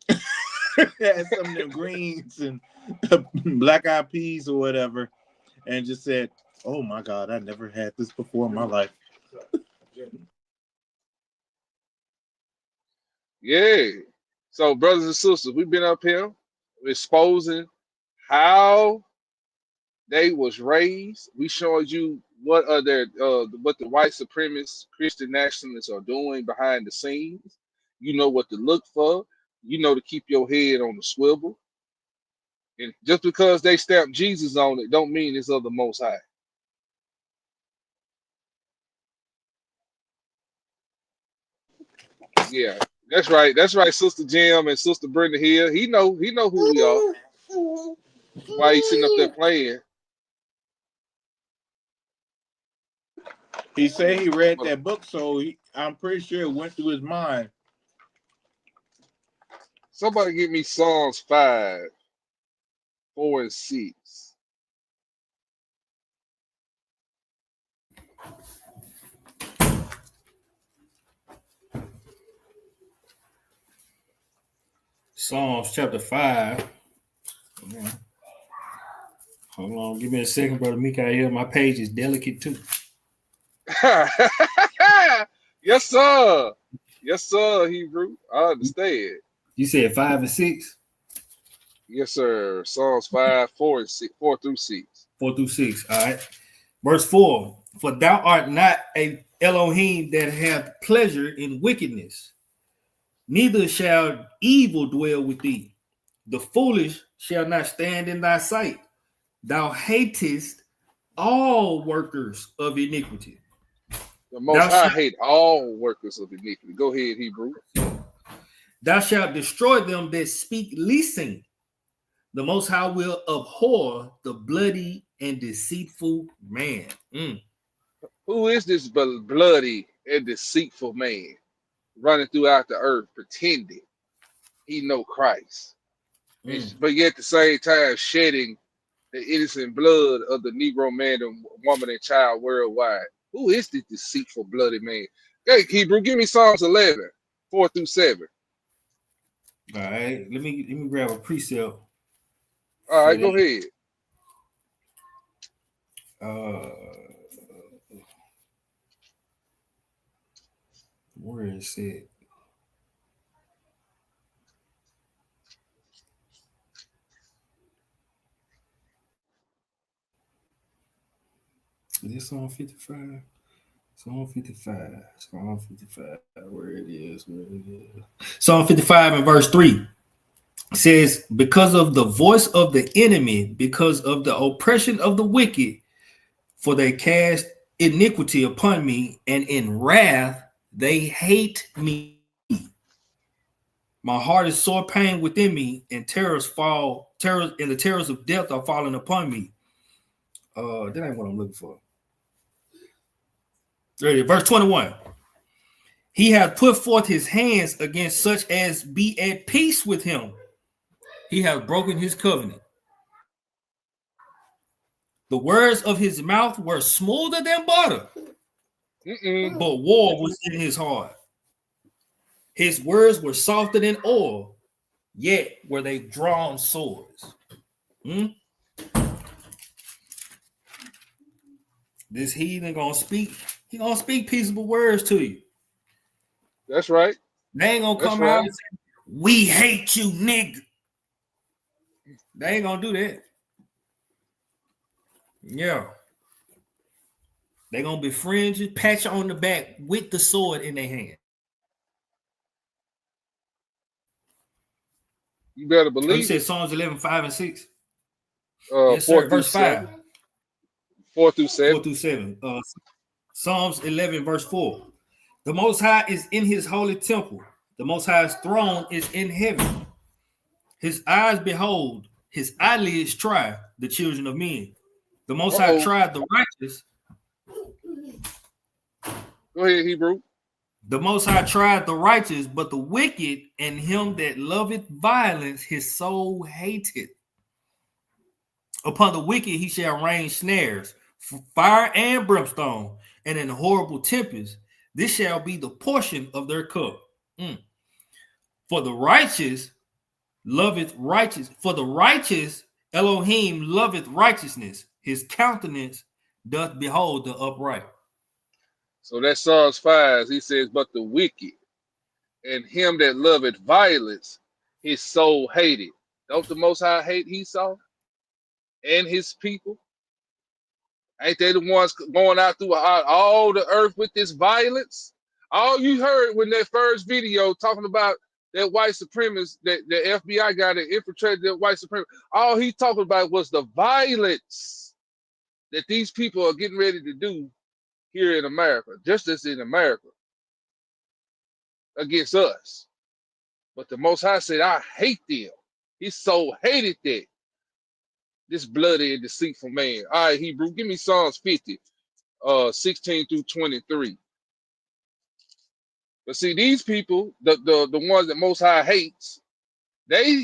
Had some of them greens and black eyed peas or whatever, and just said, "Oh my God, I never had this before in my life." Yeah. So, brothers and sisters, we've been up here exposing how they was raised. We showed you what what the white supremacist Christian nationalists are doing behind the scenes. You know what to look for. You know to keep your head on the swivel. And just because they stamp Jesus on it, don't mean it's of the Most High. Yeah, that's right. That's right, Sister Jim and Sister Brenda Hill. He know who we are. Why he sitting up there playing? He said he read that book, so I'm pretty sure it went through his mind. Somebody give me Psalms 5, 4, and 6. Psalms chapter 5. Yeah. Hold on, give me a second, brother Mikael. My page is delicate too. Yes, sir. Yes, sir, Hebrew. I understand. You said 5 and 6? Yes, sir. Psalms 5, 4, and 6, 4 through 6. 4 through 6. All right. Verse 4. For thou art not a Elohim that hath pleasure in wickedness, neither shall evil dwell with thee. The foolish shall not stand in thy sight. Thou hatest all workers of iniquity. The Most High hate all workers of iniquity. Go ahead, Hebrew. Thou shalt destroy them that speak leasing. The Most High will abhor the bloody and deceitful man. Who is this bloody and deceitful man running throughout the earth pretending he know Christ, but yet at the same time shedding the innocent blood of the Negro man and woman and child worldwide? Who is this deceitful bloody man? Hey, Hebrew, give me Psalms 11, 4 through 7. All right, let me grab a precept. All right, go ahead. Where is it? Is this Psalm 55? Psalm 55. Psalm 55. Where it is. Psalm 55 and verse 3 says, because of the voice of the enemy, because of the oppression of the wicked, for they cast iniquity upon me, and in wrath they hate me. My heart is sore pain within me, and the terrors of death are falling upon me. That ain't what I'm looking for. Ready, verse 21. He hath put forth his hands against such as be at peace with him. He hath broken his covenant. The words of his mouth were smoother than butter, but war was in his heart. His words were softer than oil, yet were they drawn swords. This heathen gonna speak. He gonna speak peaceable words to you. That's right. They ain't gonna come out and say, "We hate you, nigga." They ain't gonna do that. Yeah. They gonna befriend you, pat you on the back with the sword in their hand. You better believe. You said Psalms 11, 5 and 6. Yes, sir. Verse 5. 4 through 7. 4 through 7. Psalms 11, verse 4. The Most High is in his holy temple. The Most High's throne is in heaven. His eyes behold, his eyelids try the children of men. The Most High tried the righteous. Go ahead, Hebrew. The Most High tried the righteous, but the wicked and him that loveth violence, his soul hateth. Upon the wicked he shall rain snares, fire and brimstone, and in horrible tempest. This shall be the portion of their cup. For the righteous loveth righteous. For the righteous Elohim loveth righteousness. His countenance doth behold the upright. So that's Psalms 5. He says, but the wicked and him that loveth violence, his soul hated. Don't the Most High hate Esau and his people? Ain't they the ones going out through all the earth with this violence? All you heard when that first video talking about that white supremacist, that the FBI guy that infiltrated that white supremacist, all he talking about was the violence that these people are getting ready to do here in America, just as in America, against us. But the Most High said, I hate them. He so hated that. This bloody and deceitful man. All right, Hebrew, give me Psalms 50, 16 through 23. But see, these people, the ones that Most High hates, they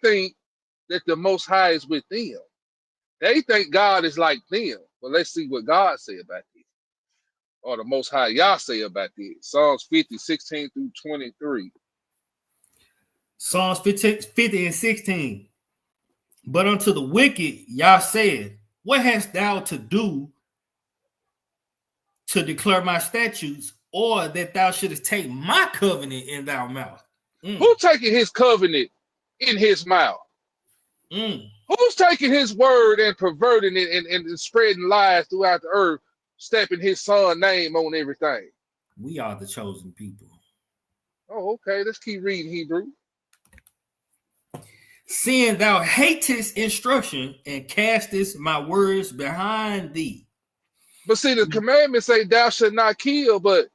think that the Most High is with them. They think God is like them. But let's see what God say about this, or the Most High Yah say about this. Psalms 50, 16 through 23. Psalms 50 and 16. But unto the wicked, Yah said, what hast thou to do to declare my statutes, or that thou shouldest take my covenant in thy mouth? Who taking his covenant in his mouth? Who's taking his word and perverting it and spreading lies throughout the earth, stamping his son name on everything? We are the chosen people. Oh, okay. Let's keep reading Hebrew. Seeing thou hatest instruction and castest my words behind thee. But see, the commandments say thou shalt not kill, but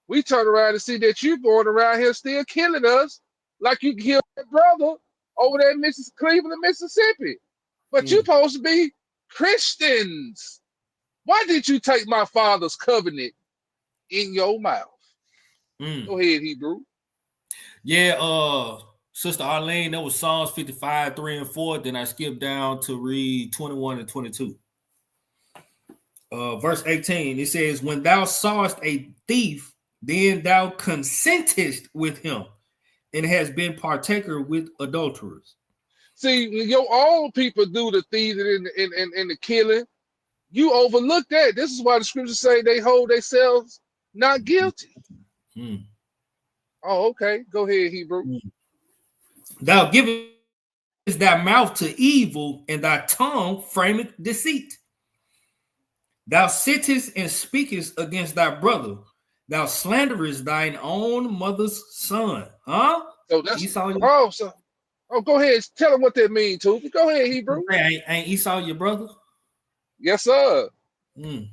we turn around and see that you're going around here still killing us like you killed that brother over there in Cleveland, Mississippi. But you're supposed to be Christians. Why did you take my father's covenant in your mouth? Go ahead, Hebrew. Yeah, Sister Arlene, that was Psalms 55, 3 and 4. Then I skipped down to read 21 and 22. Verse 18, it says, when thou sawest a thief, then thou consentest with him, and has been partaker with adulterers. See, your own people do the thieving and the killing. You overlook that. This is why the scriptures say they hold themselves not guilty. Oh, okay. Go ahead, Hebrew. Thou givest thy mouth to evil, and thy tongue frameth deceit. Thou sittest and speakest against thy brother. Thou slanderest thine own mother's son. Huh? So that's Esau. Go ahead. Tell him what that means, Tufi. Go ahead, Hebrew. Ain't Esau your brother? Yes, sir. Oh,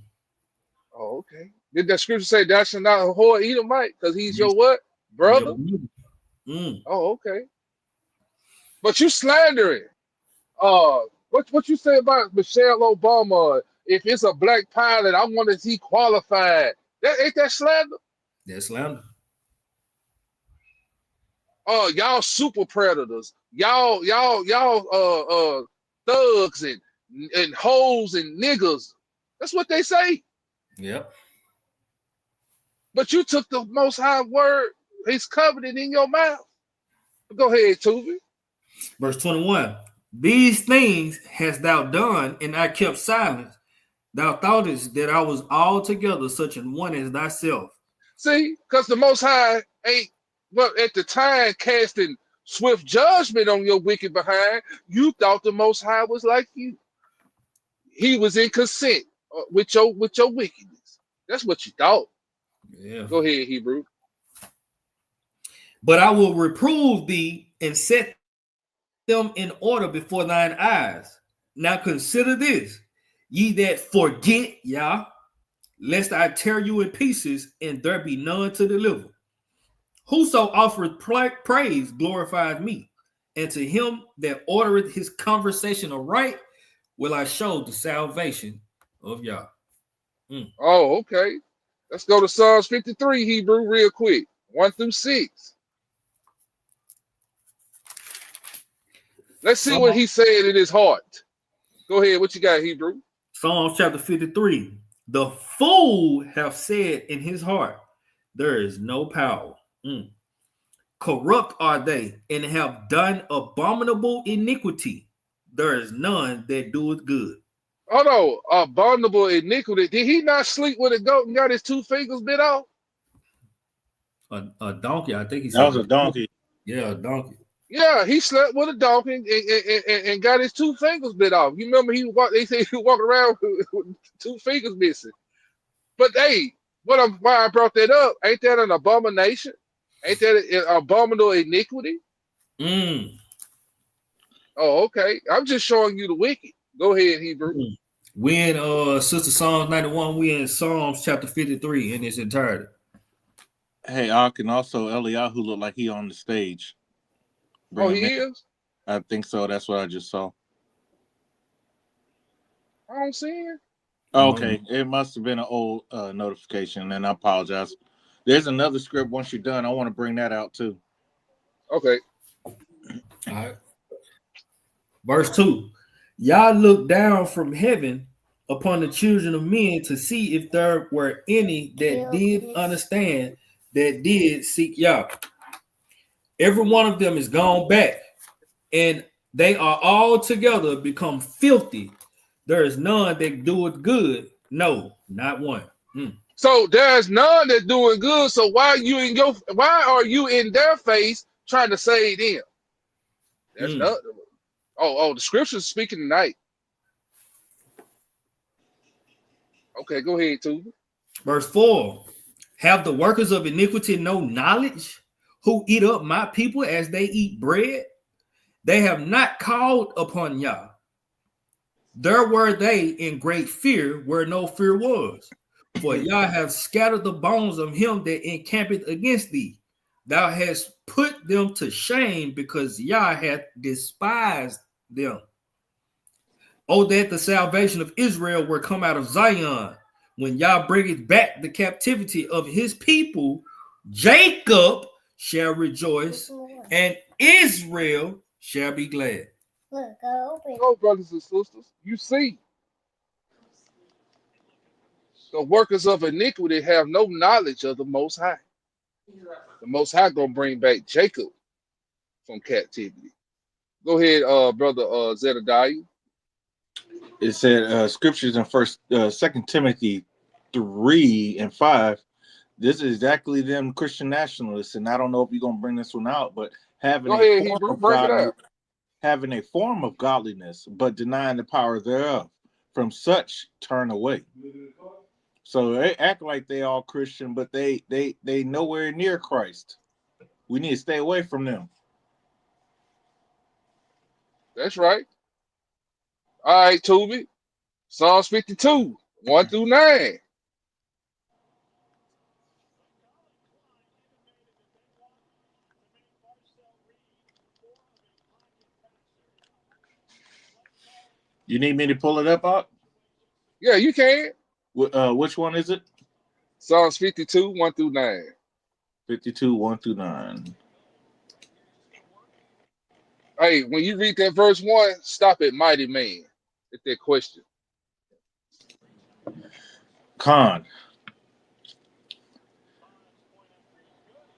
okay. Did that scripture say thou shalt not whore Edomite? Because he's your what? Brother? Oh, okay. But you slandering. What you say about Michelle Obama? If it's a black pilot, I wonder if he qualified. Ain't that slander? That's slander. Y'all super predators. Y'all thugs and hoes and niggas. That's what they say. Yep. But you took the Most High word, his covenant in your mouth. Go ahead, Tuvi. Verse 21. These things hast thou done, and I kept silence. Thou thoughtest that I was altogether such an one as thyself. See, because the Most High ain't, well, at the time, casting swift judgment on your wicked behind. You thought the Most High was like you. He was in consent with your wickedness. That's what you thought. Yeah. Go ahead, Hebrew. But I will reprove thee and set them in order before thine eyes. Now consider this, ye that forget, Yah, lest I tear you in pieces, and there be none to deliver. Whoso offereth praise glorifies me, and to him that ordereth his conversation aright will I show the salvation of Yah. Oh, okay. Let's go to Psalms 53, Hebrew, real quick. 1 through 6. Let's see what he said in his heart. Go ahead. What you got, Hebrew? Psalms chapter 53. The fool hath said in his heart, there is no power. Corrupt are they, and have done abominable iniquity. There is none that doeth good. Oh no, abominable iniquity. Did he not sleep with a goat and got his 2 fingers bit off? A donkey, I think he said. That was a donkey. Yeah, a donkey. Yeah, he slept with a donkey and got his 2 fingers bit off. You remember they say he walked around with 2 fingers missing. But hey, why I brought that up? Ain't that an abomination? Ain't that an abominable iniquity? Oh, okay. I'm just showing you the wicked. Go ahead, Hebrew. We in Sister Psalms 91. We in Psalms chapter 53 in its entirety. Hey, Ak, and also Eliyahu look like he on the stage. Oh, he is? I think so. That's what I just saw. I don't see it. Okay, it must have been an old notification, and I apologize. There's another script. Once you're done, I want to bring that out too. Okay. All right. Verse 2. Yah looked down from heaven upon the children of men to see if there were any that did understand, that did seek Yah. Every one of them is gone back, and they are all together become filthy. There is none that doeth good. No, not one. So there's none that doing good. So why are you in their face trying to save them? There's none. Oh, the scripture's speaking tonight. Okay, go ahead, Tuba. Verse 4. Have the workers of iniquity no knowledge, who eat up my people as they eat bread? They have not called upon Yah. There were they in great fear where no fear was. For Yah have scattered the bones of him that encampeth against thee. Thou hast put them to shame because Yah hath despised them. Oh, that the salvation of Israel were come out of Zion. When Yah bringeth back the captivity of his people, Jacob shall rejoice, and Israel shall be glad. Look, go open. So, brothers and sisters, you see, the workers of iniquity have no knowledge of the Most High. The Most High gonna bring back Jacob from captivity. Go ahead, brother Zedediah. It said scriptures in Second Timothy 3:5. This is exactly them Christian nationalists, and I don't know if you're gonna bring this one out, but having Go a ahead, form Hebrew, of break it out. godliness, but denying the power thereof. From such turn away. So they act like they all Christian, but they nowhere near Christ. We need to stay away from them. That's right. All right, Toby. Psalms 52, 1-9. You need me to pull it up? Yeah, you can. Which one is it? Psalms 52, 1-9. 52, 1-9. Hey, when you read that verse 1, stop at mighty man. At that question. Khan.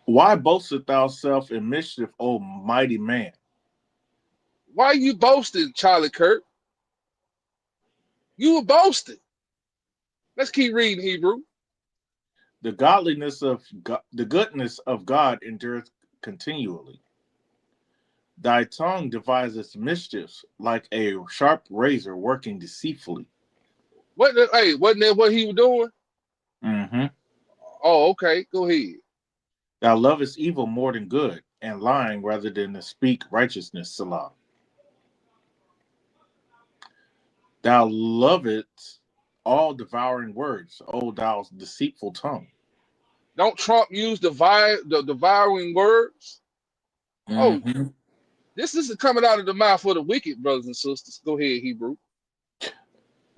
Why boastest thou self in mischief, O mighty man? Why are you boasting, Charlie Kirk? You were boasting. Let's keep reading, Hebrew. The goodness of God endureth continually. Thy tongue deviseth mischiefs like a sharp razor working deceitfully. Wasn't that what he was doing? Mm-hmm. Oh, okay. Go ahead. Thou lovest evil more than good, and lying rather than to speak righteousness, Salah. Thou lovest all devouring words, O thou deceitful tongue. Don't Trump use the devouring words? Mm-hmm. Oh, this isn't coming out of the mouth of the wicked, brothers and sisters. Go ahead, Hebrew.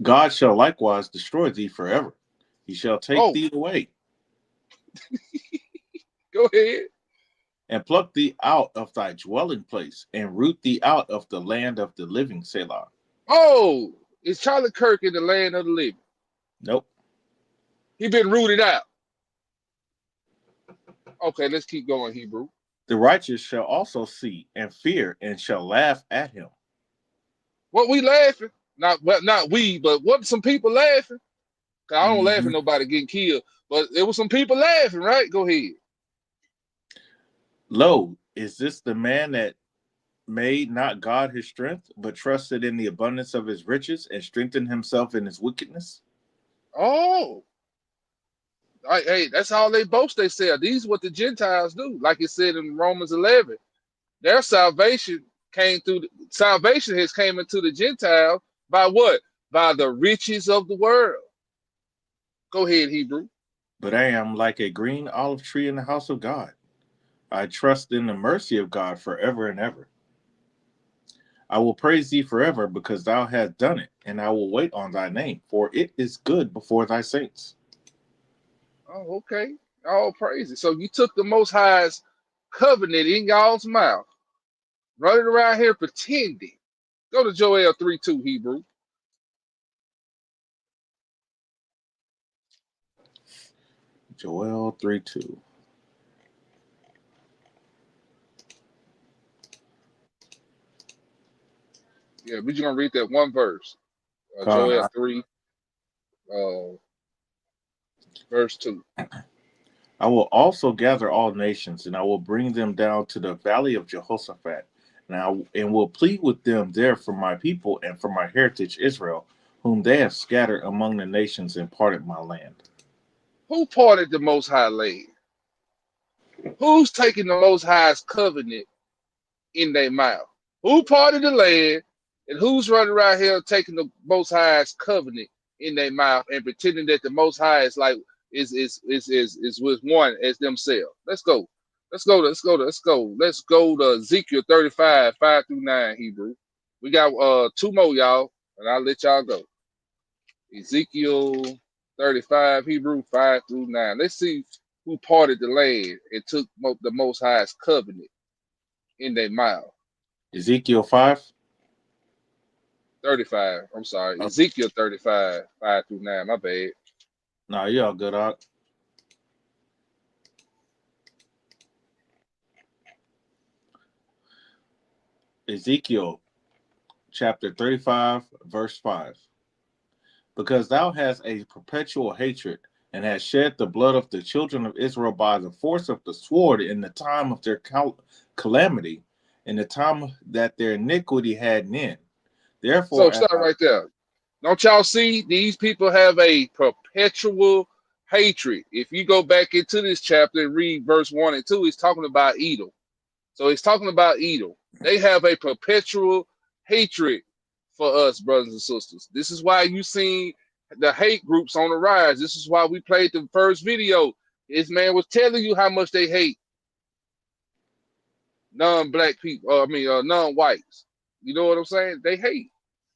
God shall likewise destroy thee forever. He shall take thee away. Go ahead. And pluck thee out of thy dwelling place, and root thee out of the land of the living, Selah. Oh, is Charlie Kirk in the land of the living? Nope. He been rooted out. Okay, let's keep going, Hebrew. The righteous shall also see and fear, and shall laugh at him. What we laughing? Not we, but what some people laughing? Cause I don't laugh at nobody getting killed, but there was some people laughing, right? Go ahead. Lo, is this the man that made not God his strength, but trusted in the abundance of his riches, and strengthened himself in his wickedness? Oh, hey, that's all they boast. They say these what the Gentiles do, like it said in Romans 11. Their salvation salvation has came into the Gentiles by what? By the riches of the world. Go ahead, Hebrew. But I am like a green olive tree in the house of God. I trust in the mercy of God forever and ever. I will praise thee forever because thou hast done it, and I will wait on thy name, for it is good before thy saints. Oh, okay. All praises. So you took the Most High's covenant in y'all's mouth, running around here pretending. Go to Joel 3:2, Hebrew. Joel 3:2. Yeah, we're just gonna read that one verse. Joel 3, verse 2. I will also gather all nations, and I will bring them down to the valley of Jehoshaphat, and will plead with them there for my people and for my heritage Israel, whom they have scattered among the nations and parted my land. Who parted the Most High land? Who's taking the Most High's covenant in their mouth? Who parted the land, and who's running around here taking the Most High's covenant in their mouth and pretending that the Most High is like is with one as themselves? Let's go. Let's go to Ezekiel 35, 5 through 9, Hebrew. We got two more, y'all, and I'll let y'all go. Ezekiel 35, Hebrew 5 through 9. Let's see who parted the land and took the Most High's covenant in their mouth. Ezekiel 5? 35. I'm sorry. Ezekiel 35, 5 through 9. My bad. No, you all good, Doc. Ezekiel chapter 35, verse 5. Because thou hast a perpetual hatred, and hast shed the blood of the children of Israel by the force of the sword in the time of their calamity, in the time that their iniquity had an end. Therefore, So stop right there. Don't y'all see these people have a perpetual hatred? If you go back into this chapter and read verse 1 and 2, he's talking about Edom. So he's talking about Edom. They have a perpetual hatred for us, brothers and sisters. This is why you seen the hate groups on the rise. This is why we played the first video. This man was telling you how much they hate non-black people. Non-whites. You know what I'm saying? They hate.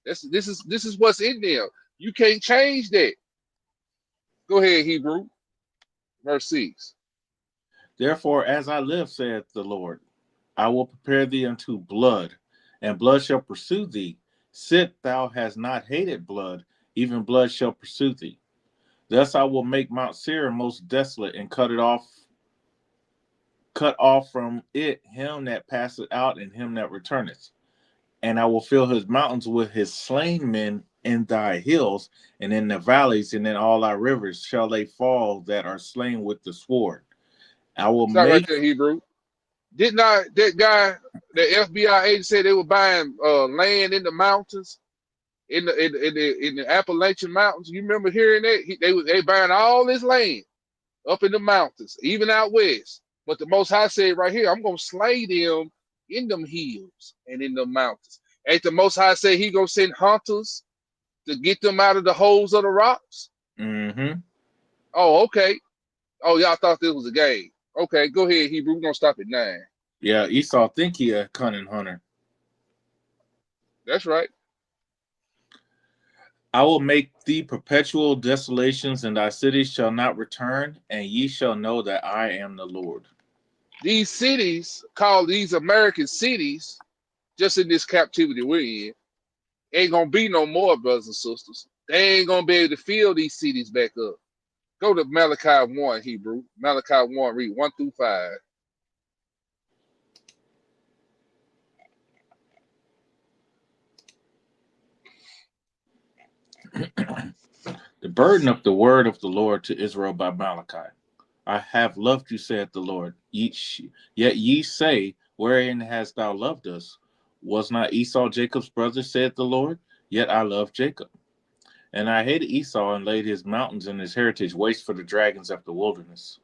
This is what's in there. You can't change that. Go ahead, Hebrew. Verse 6. Therefore, as I live, saith the Lord, I will prepare thee unto blood, and blood shall pursue thee. Sit thou hast not hated blood, even blood shall pursue thee. Thus I will make Mount Seir most desolate, and cut off from it him that passeth out, and him that returneth. And I will fill his mountains with his slain men in thy hills, and in the valleys, and in all thy rivers shall they fall that are slain with the sword. I will Stop right make there, Hebrew. Did not that guy, the FBI agent, said they were buying land in the mountains, in the Appalachian Mountains? You remember hearing that? They buying all this land up in the mountains, even out west. But the Most High said right here, I'm gonna slay them in them hills and in the mountains. Ain't the Most High say he gonna send hunters to get them out of the holes of the rocks? Mm-hmm. Oh, okay. Oh, y'all thought this was a game. Okay, go ahead, Hebrew. We're gonna stop at 9. Yeah, Esau think he a cunning hunter. That's right. I will make thee perpetual desolations, and thy cities shall not return, and ye shall know that I am the Lord. These cities, called these American cities, just in this captivity we're in, ain't gonna be no more, brothers and sisters. They ain't gonna be able to fill these cities back up. Go to Malachi 1, Hebrew. Malachi 1, read 1 through 5. The burden of the word of the Lord to Israel by Malachi. I have loved you, saith the Lord. Yet ye say, wherein hast thou loved us? Was not Esau Jacob's brother, saith the Lord? Yet I love Jacob. And I hated Esau, and laid his mountains and his heritage waste for the dragons of the wilderness.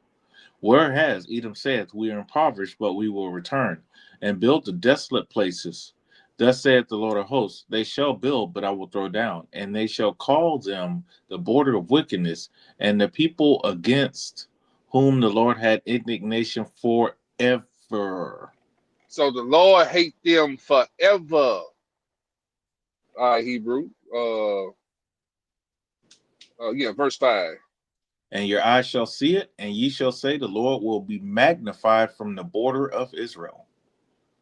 Whereas Edom saith, we are impoverished, but we will return, and build the desolate places. Thus saith the Lord of hosts, they shall build, but I will throw down, and they shall call them the border of wickedness, and the people against whom the Lord had indignation forever. So the Lord hate them forever. All right, Hebrew. Verse 5. And your eyes shall see it, and ye shall say, the Lord will be magnified from the border of Israel.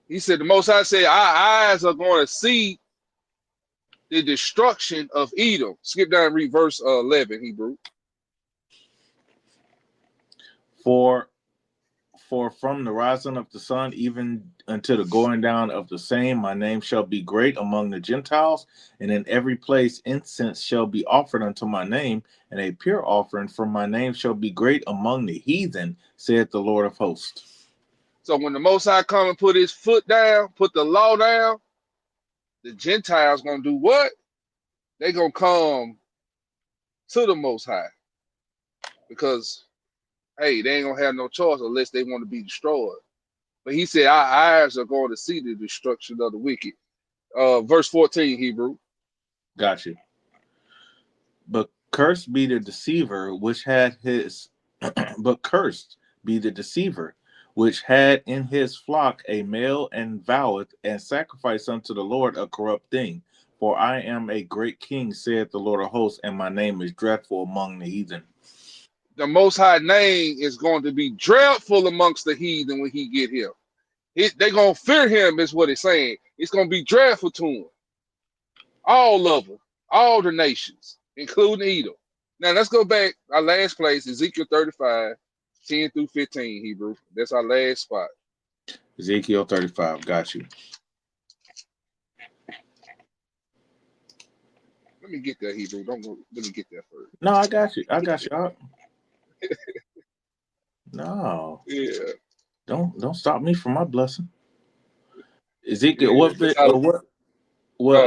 He said, the Most High said, our eyes are going to see the destruction of Edom. Skip down and read verse 11, Hebrew. For from the rising of the sun even unto the going down of the same, my name shall be great among the Gentiles, and in every place incense shall be offered unto my name, and a pure offering from my name shall be great among the heathen, saith the Lord of hosts. So when the Most High come and put his foot down, put the law down, the Gentiles gonna do what? They gonna come to the Most High because hey, they ain't gonna have no choice unless they want to be destroyed. But he said our eyes are going to see the destruction of the wicked. Verse 14, Hebrew. Got you. But cursed be the deceiver which had his but cursed be the deceiver which had in his flock a male and voweth and sacrifice unto the Lord a corrupt thing. For I am a great king, saith the Lord of hosts, and my name is dreadful among the heathen. The Most High name is going to be dreadful amongst the heathen when he get here. They gonna fear him, is what it's saying. It's gonna be dreadful to him. All of them, all the nations, including Edom. Now let's go back. Our last place, Ezekiel 35, 10 through 15, Hebrew. That's our last spot. Ezekiel 35, got you. Let me get that, Hebrew. Don't go. Let me get that first. No, I got you. I got you. No. Yeah. Don't stop me from my blessing. Ezekiel, Yeah.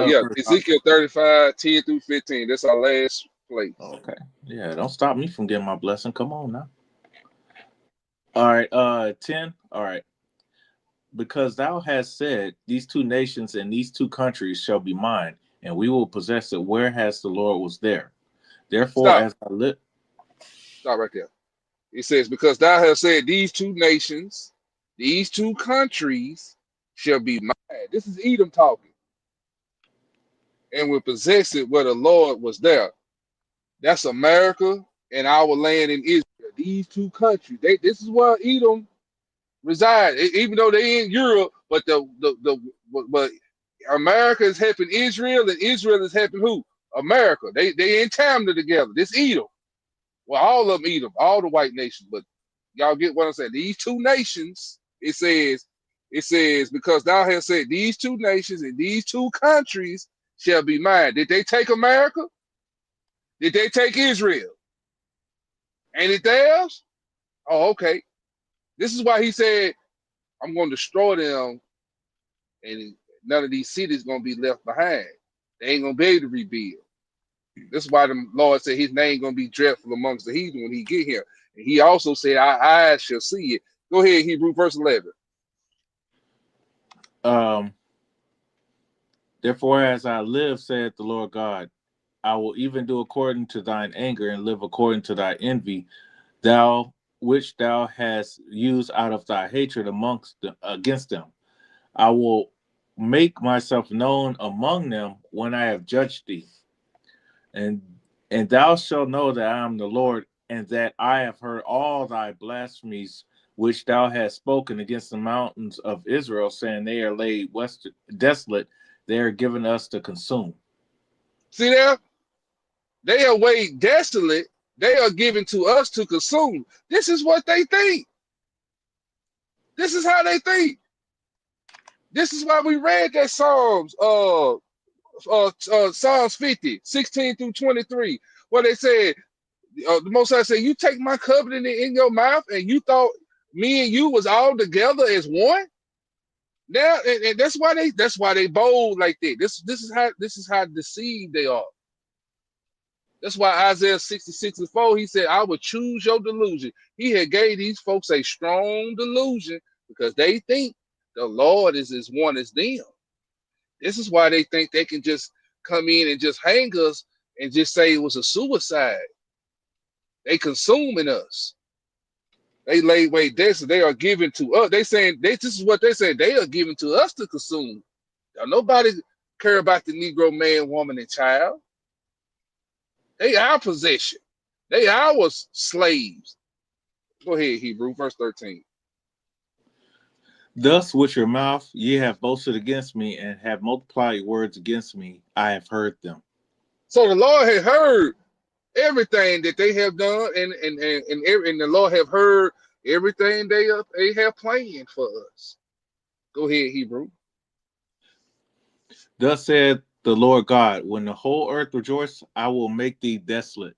Yeah, verse? Ezekiel 35, 10 through 15. That's our last place. Okay. Yeah, don't stop me from getting my blessing. Come on now. All right, 10. All right. Because thou hast said, these two nations and these two countries shall be mine, and we will possess it, whereas the Lord was there. Therefore, Stop. as I live. Stop right there. It says, because thou hast said these two nations, these two countries shall be mine. This is Edom talking. And will possess it where the Lord was there. That's America and our land in Israel. These two countries. This is where Edom reside. Even though they in Europe, but but America is helping Israel, and Israel is helping who? America. They in tandem together. This Edom. Well, all of them Edom, all the white nations, but y'all get what I'm saying. These two nations, it says, because thou hast said these two nations and these two countries shall be mine. Did they take America? Did they take Israel? Ain't it theirs? Oh, okay. This is why he said, I'm going to destroy them, and none of these cities going to be left behind. They ain't going to be able to rebuild. This is why the Lord said his name going to be dreadful amongst the heathen when he get here. And he also said, our eyes shall see it. Go ahead, Hebrew, verse 11. Therefore, as I live, saith the Lord God, I will even do according to thine anger and live according to thy envy, thou which thou hast used out of thy hatred against them. I will make myself known among them when I have judged thee. And thou shalt know that I am the Lord, and that I have heard all thy blasphemies which thou hast spoken against the mountains of Israel, saying they are laid desolate, they are given us to consume. See there? They are laid desolate, they are given to us to consume. This is what they think. This is how they think. This is why we read that Psalms, Psalms 50, 16 through 23, where they said, the Most High said, you take my covenant in your mouth, and you thought me and you was all together as one. Now, and that's why they bold like that. This is how deceived they are. That's why Isaiah 66:4, he said, I will choose your delusion. He had gave these folks a strong delusion because they think the Lord is as one as them. This is why they think they can just come in and just hang us and just say it was a suicide. They consuming us. They lay way this, they are given to us. This is what they say. They are given to us to consume. Now, nobody care about the Negro man, woman, and child. They our possession. They our slaves. Go ahead, Hebrew, verse 13. Thus with your mouth ye have boasted against me, and have multiplied your words against me. I have heard them. So the Lord had heard everything that they have done, and the Lord have heard everything they have planned for us. Go ahead, Hebrew. Thus said the Lord God, when the whole earth rejoices, I will make thee desolate.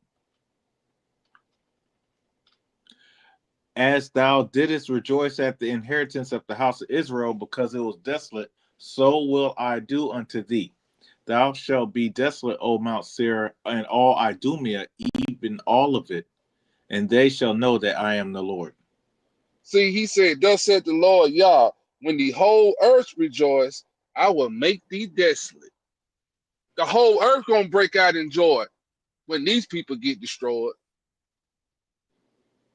As thou didst rejoice at the inheritance of the house of Israel, because it was desolate, so will I do unto thee. Thou shalt be desolate, O Mount Seir, and all Idumea, even all of it, and they shall know that I am the Lord. See, he said, thus said the Lord Yah, when the whole earth rejoice, I will make thee desolate. The whole earth gonna break out in joy when these people get destroyed.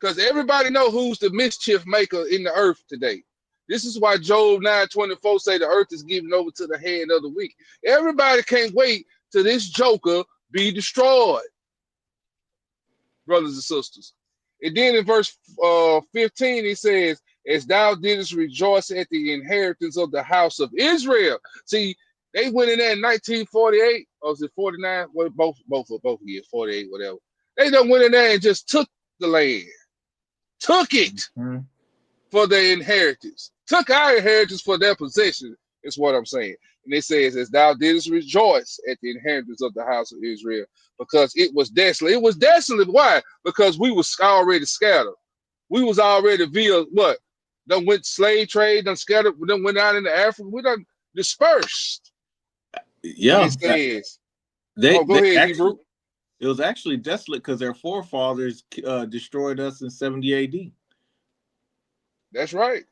Because everybody know who's the mischief maker in the earth today. This is why Job 9:24 say the earth is given over to the hand of the weak. Everybody can't wait till this joker be destroyed, brothers and sisters. And then in verse 15, he says, as thou didst rejoice at the inheritance of the house of Israel. See, they went in there in 1948, or was it 49? Well, both years, 48, whatever. They done went in there and just took the land. Took it for their inheritance. Took our inheritance for their possession, is what I'm saying. And it says, as thou didst rejoice at the inheritance of the house of Israel, because it was desolate. It was desolate. Why? Because we was already scattered. We was already via what? Done went slave trade, done scattered, done went out into Africa. We done dispersed. Yeah. And it says, They go ahead, actually, Hebrew. It was actually desolate because their forefathers destroyed us in 70 AD. That's right.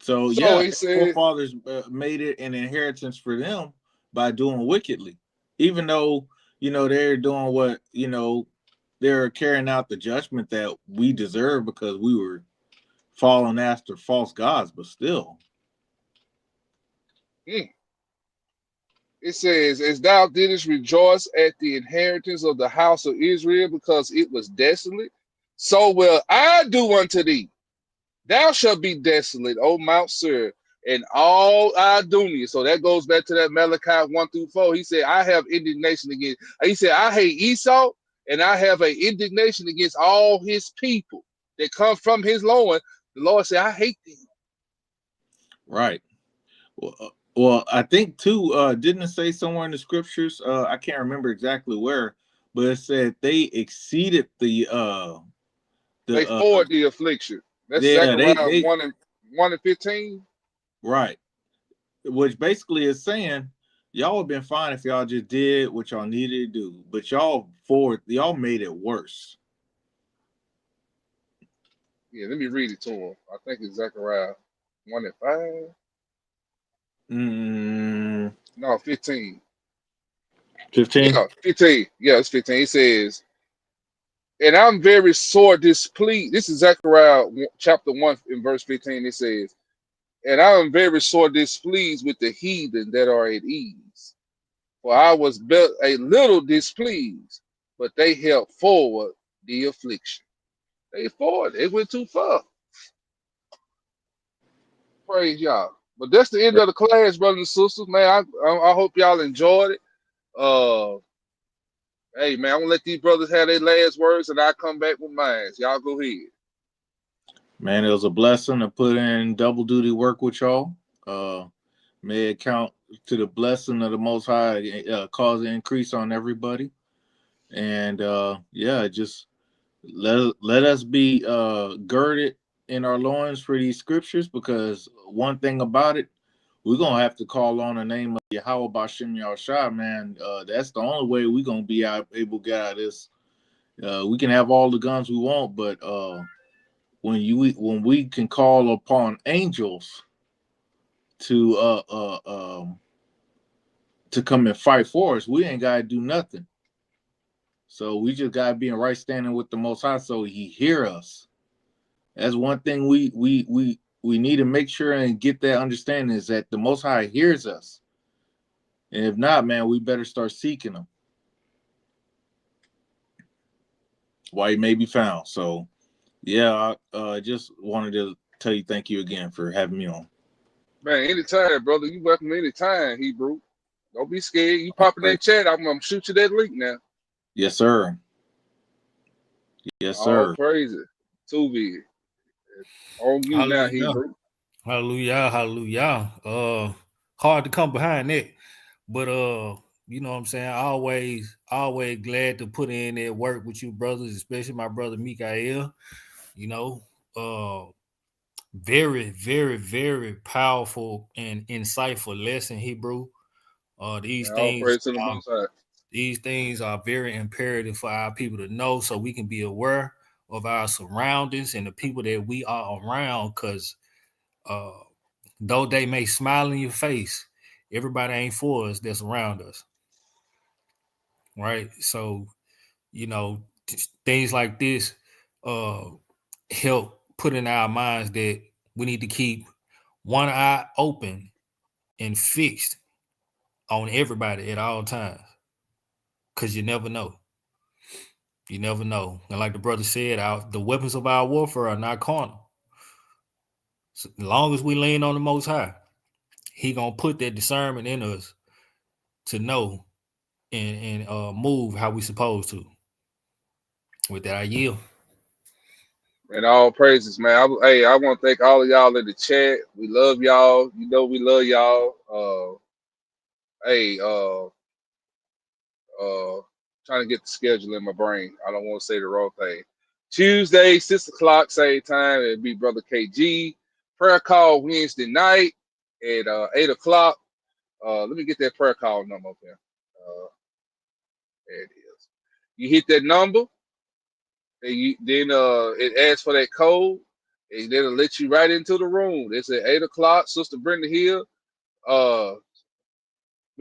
So So yeah, he said, forefathers made it an inheritance for them by doing wickedly, even though they're doing what they're carrying out the judgment that we deserve because we were following after false gods, but still. It says, as thou didst rejoice at the inheritance of the house of Israel because it was desolate, so will I do unto thee. Thou shalt be desolate, O Mount Seir, and all Idumea. So that goes back to that Malachi 1-4. He said, I have indignation against, he said, I hate Esau, and I have an indignation against all his people that come from his loin. The Lord said, I hate them. Right. Well, I think too, didn't it say somewhere in the scriptures? I can't remember exactly where, but it said they exceeded They forward the affliction. That's Zechariah 1:15. Right. Which basically is saying y'all have been fine if y'all just did what y'all needed to do, but y'all made it worse. Yeah, let me read it to him. I think it's Zechariah 1:5. No, 15. 15? Yeah, 15. Yeah, it's 15. It says, and I'm very sore displeased. This is Zechariah chapter 1 in verse 15. It says, and I am very sore displeased with the heathen that are at ease. For I was but a little displeased, but they held forward the affliction. They went too far. Praise y'all. But that's the end of the class, brothers and sisters. Man, I hope y'all enjoyed it. Hey, man, I'm going to let these brothers have their last words, and I'll come back with mine. Y'all go ahead. Man, it was a blessing to put in double duty work with y'all. May it count to the blessing of the Most High, cause an increase on everybody. And just let us be girded in our loins for these scriptures, because one thing about it, we're gonna have to call on the name of Yahweh Bashem Yahushua, man. That's the only way we're gonna be able to get out of this. We can have all the guns we want, but when we can call upon angels to come and fight for us, we ain't gotta do nothing. So we just gotta be in right standing with the Most High, so He hear us. That's one thing we need to make sure and get that understanding, is that the Most High hears us. And if not, man, we better start seeking Him while He may be found. So, yeah, I just wanted to tell you thank you again for having me on. Man, anytime, brother. You welcome anytime, Hebrew. Don't be scared. You pop in that chat, I'm going to shoot you that link now. Yes, sir. Yes, sir. All praises. Too big. On you now, Hebrew. Hallelujah, hallelujah. Hard to come behind that, but you know what I'm saying, always glad to put in that work with you brothers, especially my brother Mikael. You know, very, very, very powerful and insightful lesson, Hebrew. Man, all praise to the Most High. These things are very imperative for our people to know, so we can be aware of our surroundings and the people that we are around. Because though they may smile in your face, everybody ain't for us that's around us, right? So, you know, things like this help put in our minds that we need to keep one eye open and fixed on everybody at all times, because you never know. You never know. And like the brother said, the weapons of our warfare are not carnal. So as long as we lean on the Most High, He gonna put that discernment in us to know and move how we supposed to. With that, I yield. And all praises, man. I want to thank all of y'all in the chat. We love y'all. You know we love y'all. Trying to get the schedule in my brain. I don't want to say the wrong thing. Tuesday, 6 o'clock, same time. It'll be Brother KG. Prayer call Wednesday night at 8 o'clock. Let me get that prayer call number up here. There it is. You hit that number, and then it asks for that code, and then it'll let you right into the room. It's at 8 o'clock. Sister Brenda Hill. We're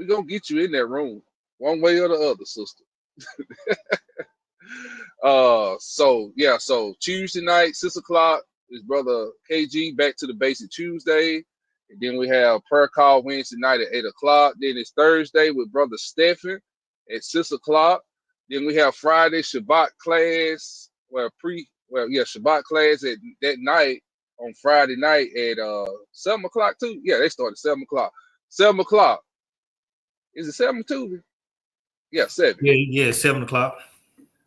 gonna get you in that room one way or the other, sister. So Tuesday night, 6 o'clock, is Brother KG Back to the Basic Tuesday. And then we have prayer call Wednesday night at 8 o'clock. Then it's Thursday with Brother Stephen at 6 o'clock. Then we have Friday Shabbat class. Shabbat class at that night on Friday night at 7 o'clock too. Yeah, they start at 7 o'clock. 7 o'clock. Is it 7 too? Yeah, 7. Yeah, 7 o'clock.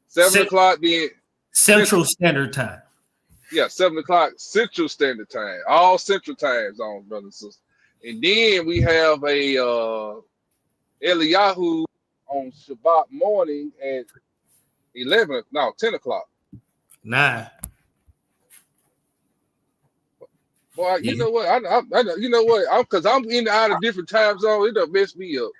7 o'clock then Central Standard Time. Yeah, 7 o'clock Central Standard Time. All Central Time zones, brothers and sisters. And then we have a Eliyahu on Shabbat morning at 10 o'clock. 9. Boy, you know what? You know what? Because I'm in and out of different time zones. It done messed me up.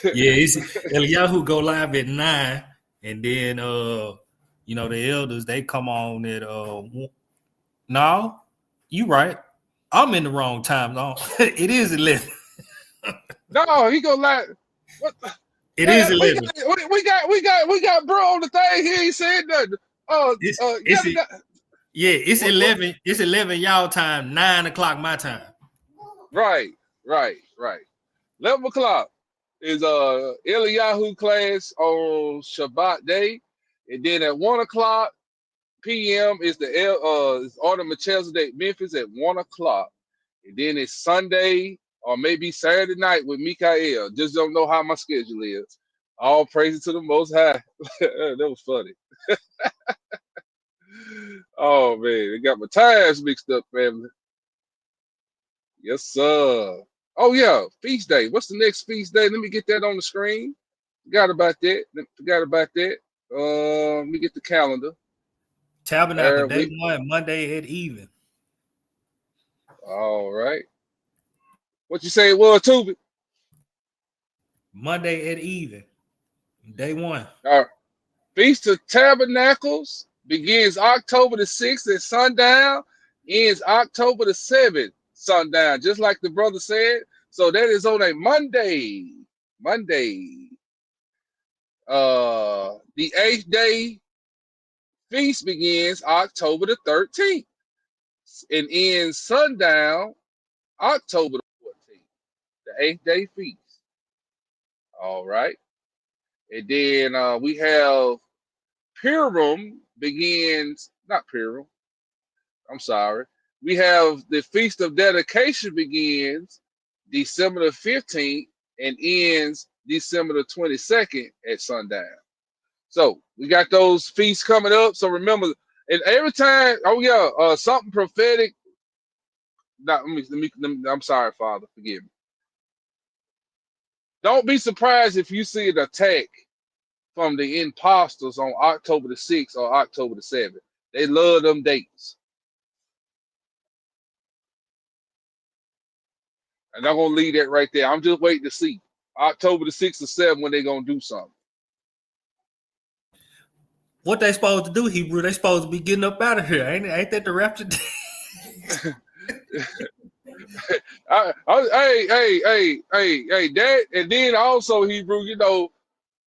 It's Eliyahu go live at 9, and then the elders, they come on at no, you right. I'm in the wrong time zone. It is 11. No, he go live. What? It is 11. We got bro on the thing. He ain't said nothing. It's 11. It's 11 y'all time, 9 o'clock my time. Right. 11 o'clock is Eliyahu class on Shabbat day, and then at 1 o'clock p.m. is the Order Melchizedek Memphis at 1 o'clock, and then it's Sunday or maybe Saturday night with Mikael. Just don't know how my schedule is. All praises to the Most High. That was funny. Oh man, they got my times mixed up, family. Yes, sir. Oh yeah, feast day. What's the next feast day? Let me get that on the screen. Forgot about that. Let me get the calendar. Tabernacle day 1, Monday at even. All right. What you say it was, Tubi? Monday at even. Day 1. All right. Feast of Tabernacles begins October the 6th at sundown, ends October the 7th sundown, just like the brother said. So that is on a Monday. The 8th day feast begins October the 13th and ends sundown October the 14th. The 8th day feast. All right. And then we have Purim begins, not Purim, I'm sorry. We have the Feast of Dedication begins December the 15th and ends December the 22nd at sundown. So we got those feasts coming up. So remember, and every time, something prophetic. I'm sorry, Father, forgive me. Don't be surprised if you see an attack from the imposters on October the 6th or October the 7th. They love them dates. And I'm gonna leave that right there. I'm just waiting to see October the 6th or 7th when they gonna do something. What they supposed to do, Hebrew? They supposed to be getting up out of here. Ain't that the rapture? Hey, that, and then also Hebrew, you know,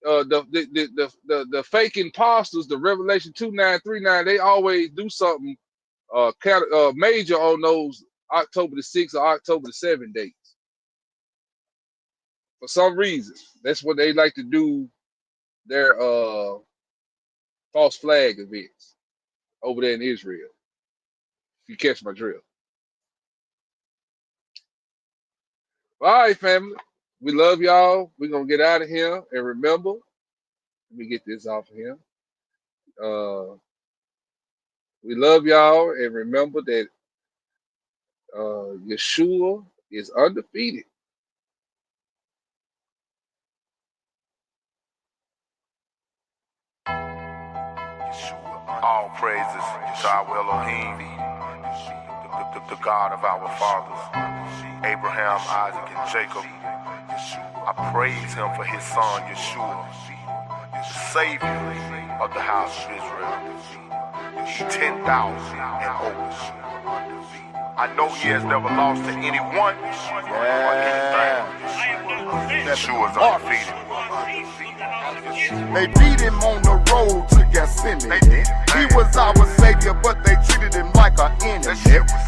the fake imposters, the Revelation 2939, they always do something major on those October the 6th or October the 7th dates. For some reason, that's what they like to do their false flag events over there in Israel. If you catch my drill. All right, family. We love y'all. We're gonna get out of here. And remember, let me get this off of here. We love y'all, and remember that Yeshua is undefeated. All praises to our Elohim, the God of our fathers, Abraham, Isaac, and Jacob. I praise him for his son Yeshua, the Savior of the house of Israel. 10,000 and over. I know he has never lost to anyone or anything. Yeshua's undefeated. They beat him on the road to Gethsemane. He was our savior, but they treated him like an enemy.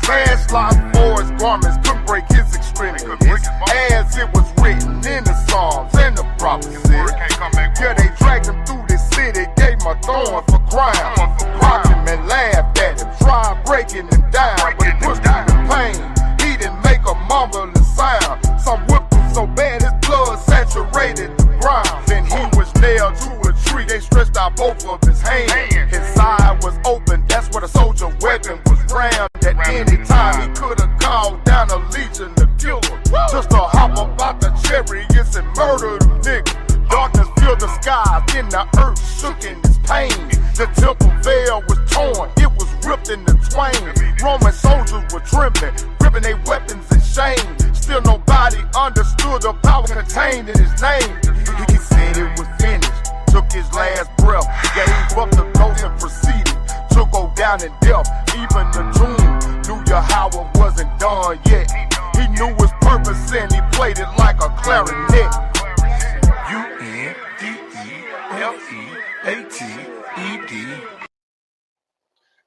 Cash locked for his garments, couldn't break his extremities. As it was written in the Psalms and the prophecies. Yeah, they dragged him through the city, gave him a thorn for crime. Mocked him and laughed at him, tried breaking him down, but he pushed him in pain. He didn't make a mumbling sound. Some whipped him so bad his blood saturated the ground. Then he was nailed to a tree, they stretched out both of his hands. His side was open, that's where the soldier weapon was rammed. At any time he could have called down a legion to kill him. Just to hop up out the chariots and murder them niggas. Darkness filled the skies, then the earth shook in its pain. The temple veil was torn, it was ripped into twain. Roman soldiers were trembling, gripping their weapons in shame. Still nobody understood the power contained in his name. He said it was finished, took his last breath, gave up the ghost and proceeded to go down in death. Even the tomb knew Yahweh wasn't done yet. He knew his purpose and he played it like a clarinet. U-N-D-E-F-E-A-T-E-D.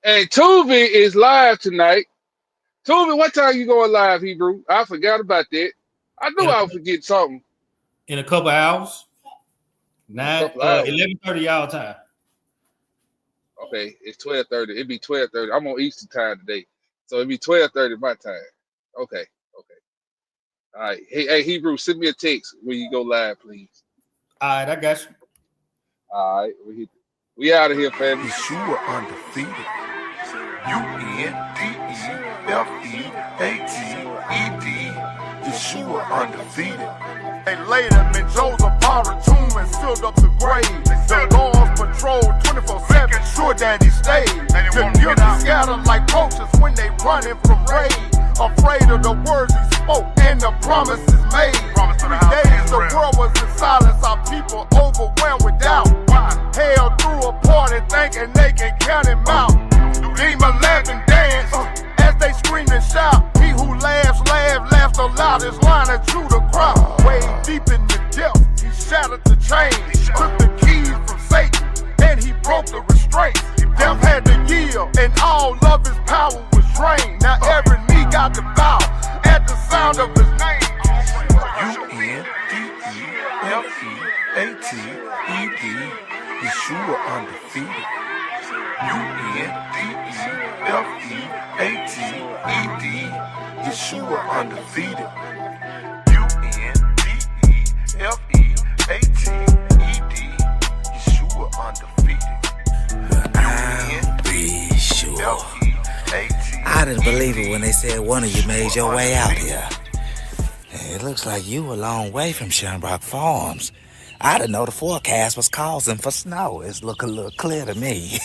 And Tuvi is live tonight. Tuvi, what time you going live, Hebrew? I forgot about that. I knew I would forget something. In a couple hours. 11:30 y'all time. Okay, it's 12:30. It'd be 12:30. I'm on Eastern time today. So it'd be 12:30 my time. Okay. All right. Hey, Hebrew, send me a text when you go live, please. All right, I got you. All right, we out of here, family. Yeshua undefeated. U-N-D-E-F-E-A-T-E-D. Yeshua undefeated. They laid him in Joseph Parra tomb and filled up the grave. The Lord's patrolled 24/7, sure that he stayed. The guilty scattered like poachers when they running from raid. Afraid of the words he spoke and the promises made. 3 days the world was in silence, our people overwhelmed with doubt. Hell threw a party thinking they can count him out. Demon laugh and dance as they scream and shout. He who laughs the loudest line and drew the crowd. Way deep in the depth, he shattered the chains, took the keys from Satan, and he broke the restraints. Death had to yield, and all of his power was drained. Now every knee got to bow at the sound of his name. U-N-D-E-F-E-A-T-E-D. Yeshua undefeated. U-N-D-E-F-E-A-T-E-D. Yeshua undefeated. U-N-D-E-F-E-A-T-E-D. Yeshua undefeated. I'll be sure. I didn't believe it when they said one of you made your way out here. It looks like you were a long way from Shamrock Farms. I didn't know the forecast was causing for snow. It's looking a little clear to me.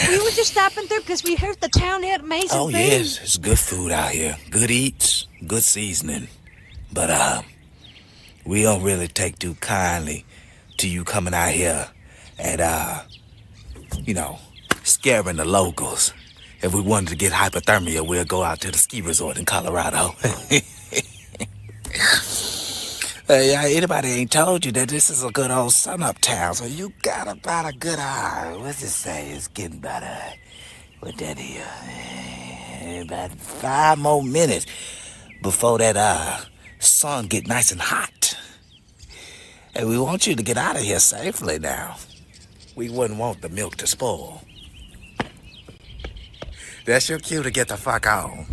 We were just stopping through because we heard the town had amazing Oh, food. yes, it's good food out here. Good eats, good seasoning. But, we don't really take too kindly to you coming out here and, scaring the locals. If we wanted to get hypothermia, we'll go out to the ski resort in Colorado. Anybody ain't told you that this is a good old sun-up town, so you got about a good hour. What's it say? It's getting better. With that here. About 5 more minutes before that sun get nice and hot. And we want you to get out of here safely now. We wouldn't want the milk to spoil. That's your cue to get the fuck on.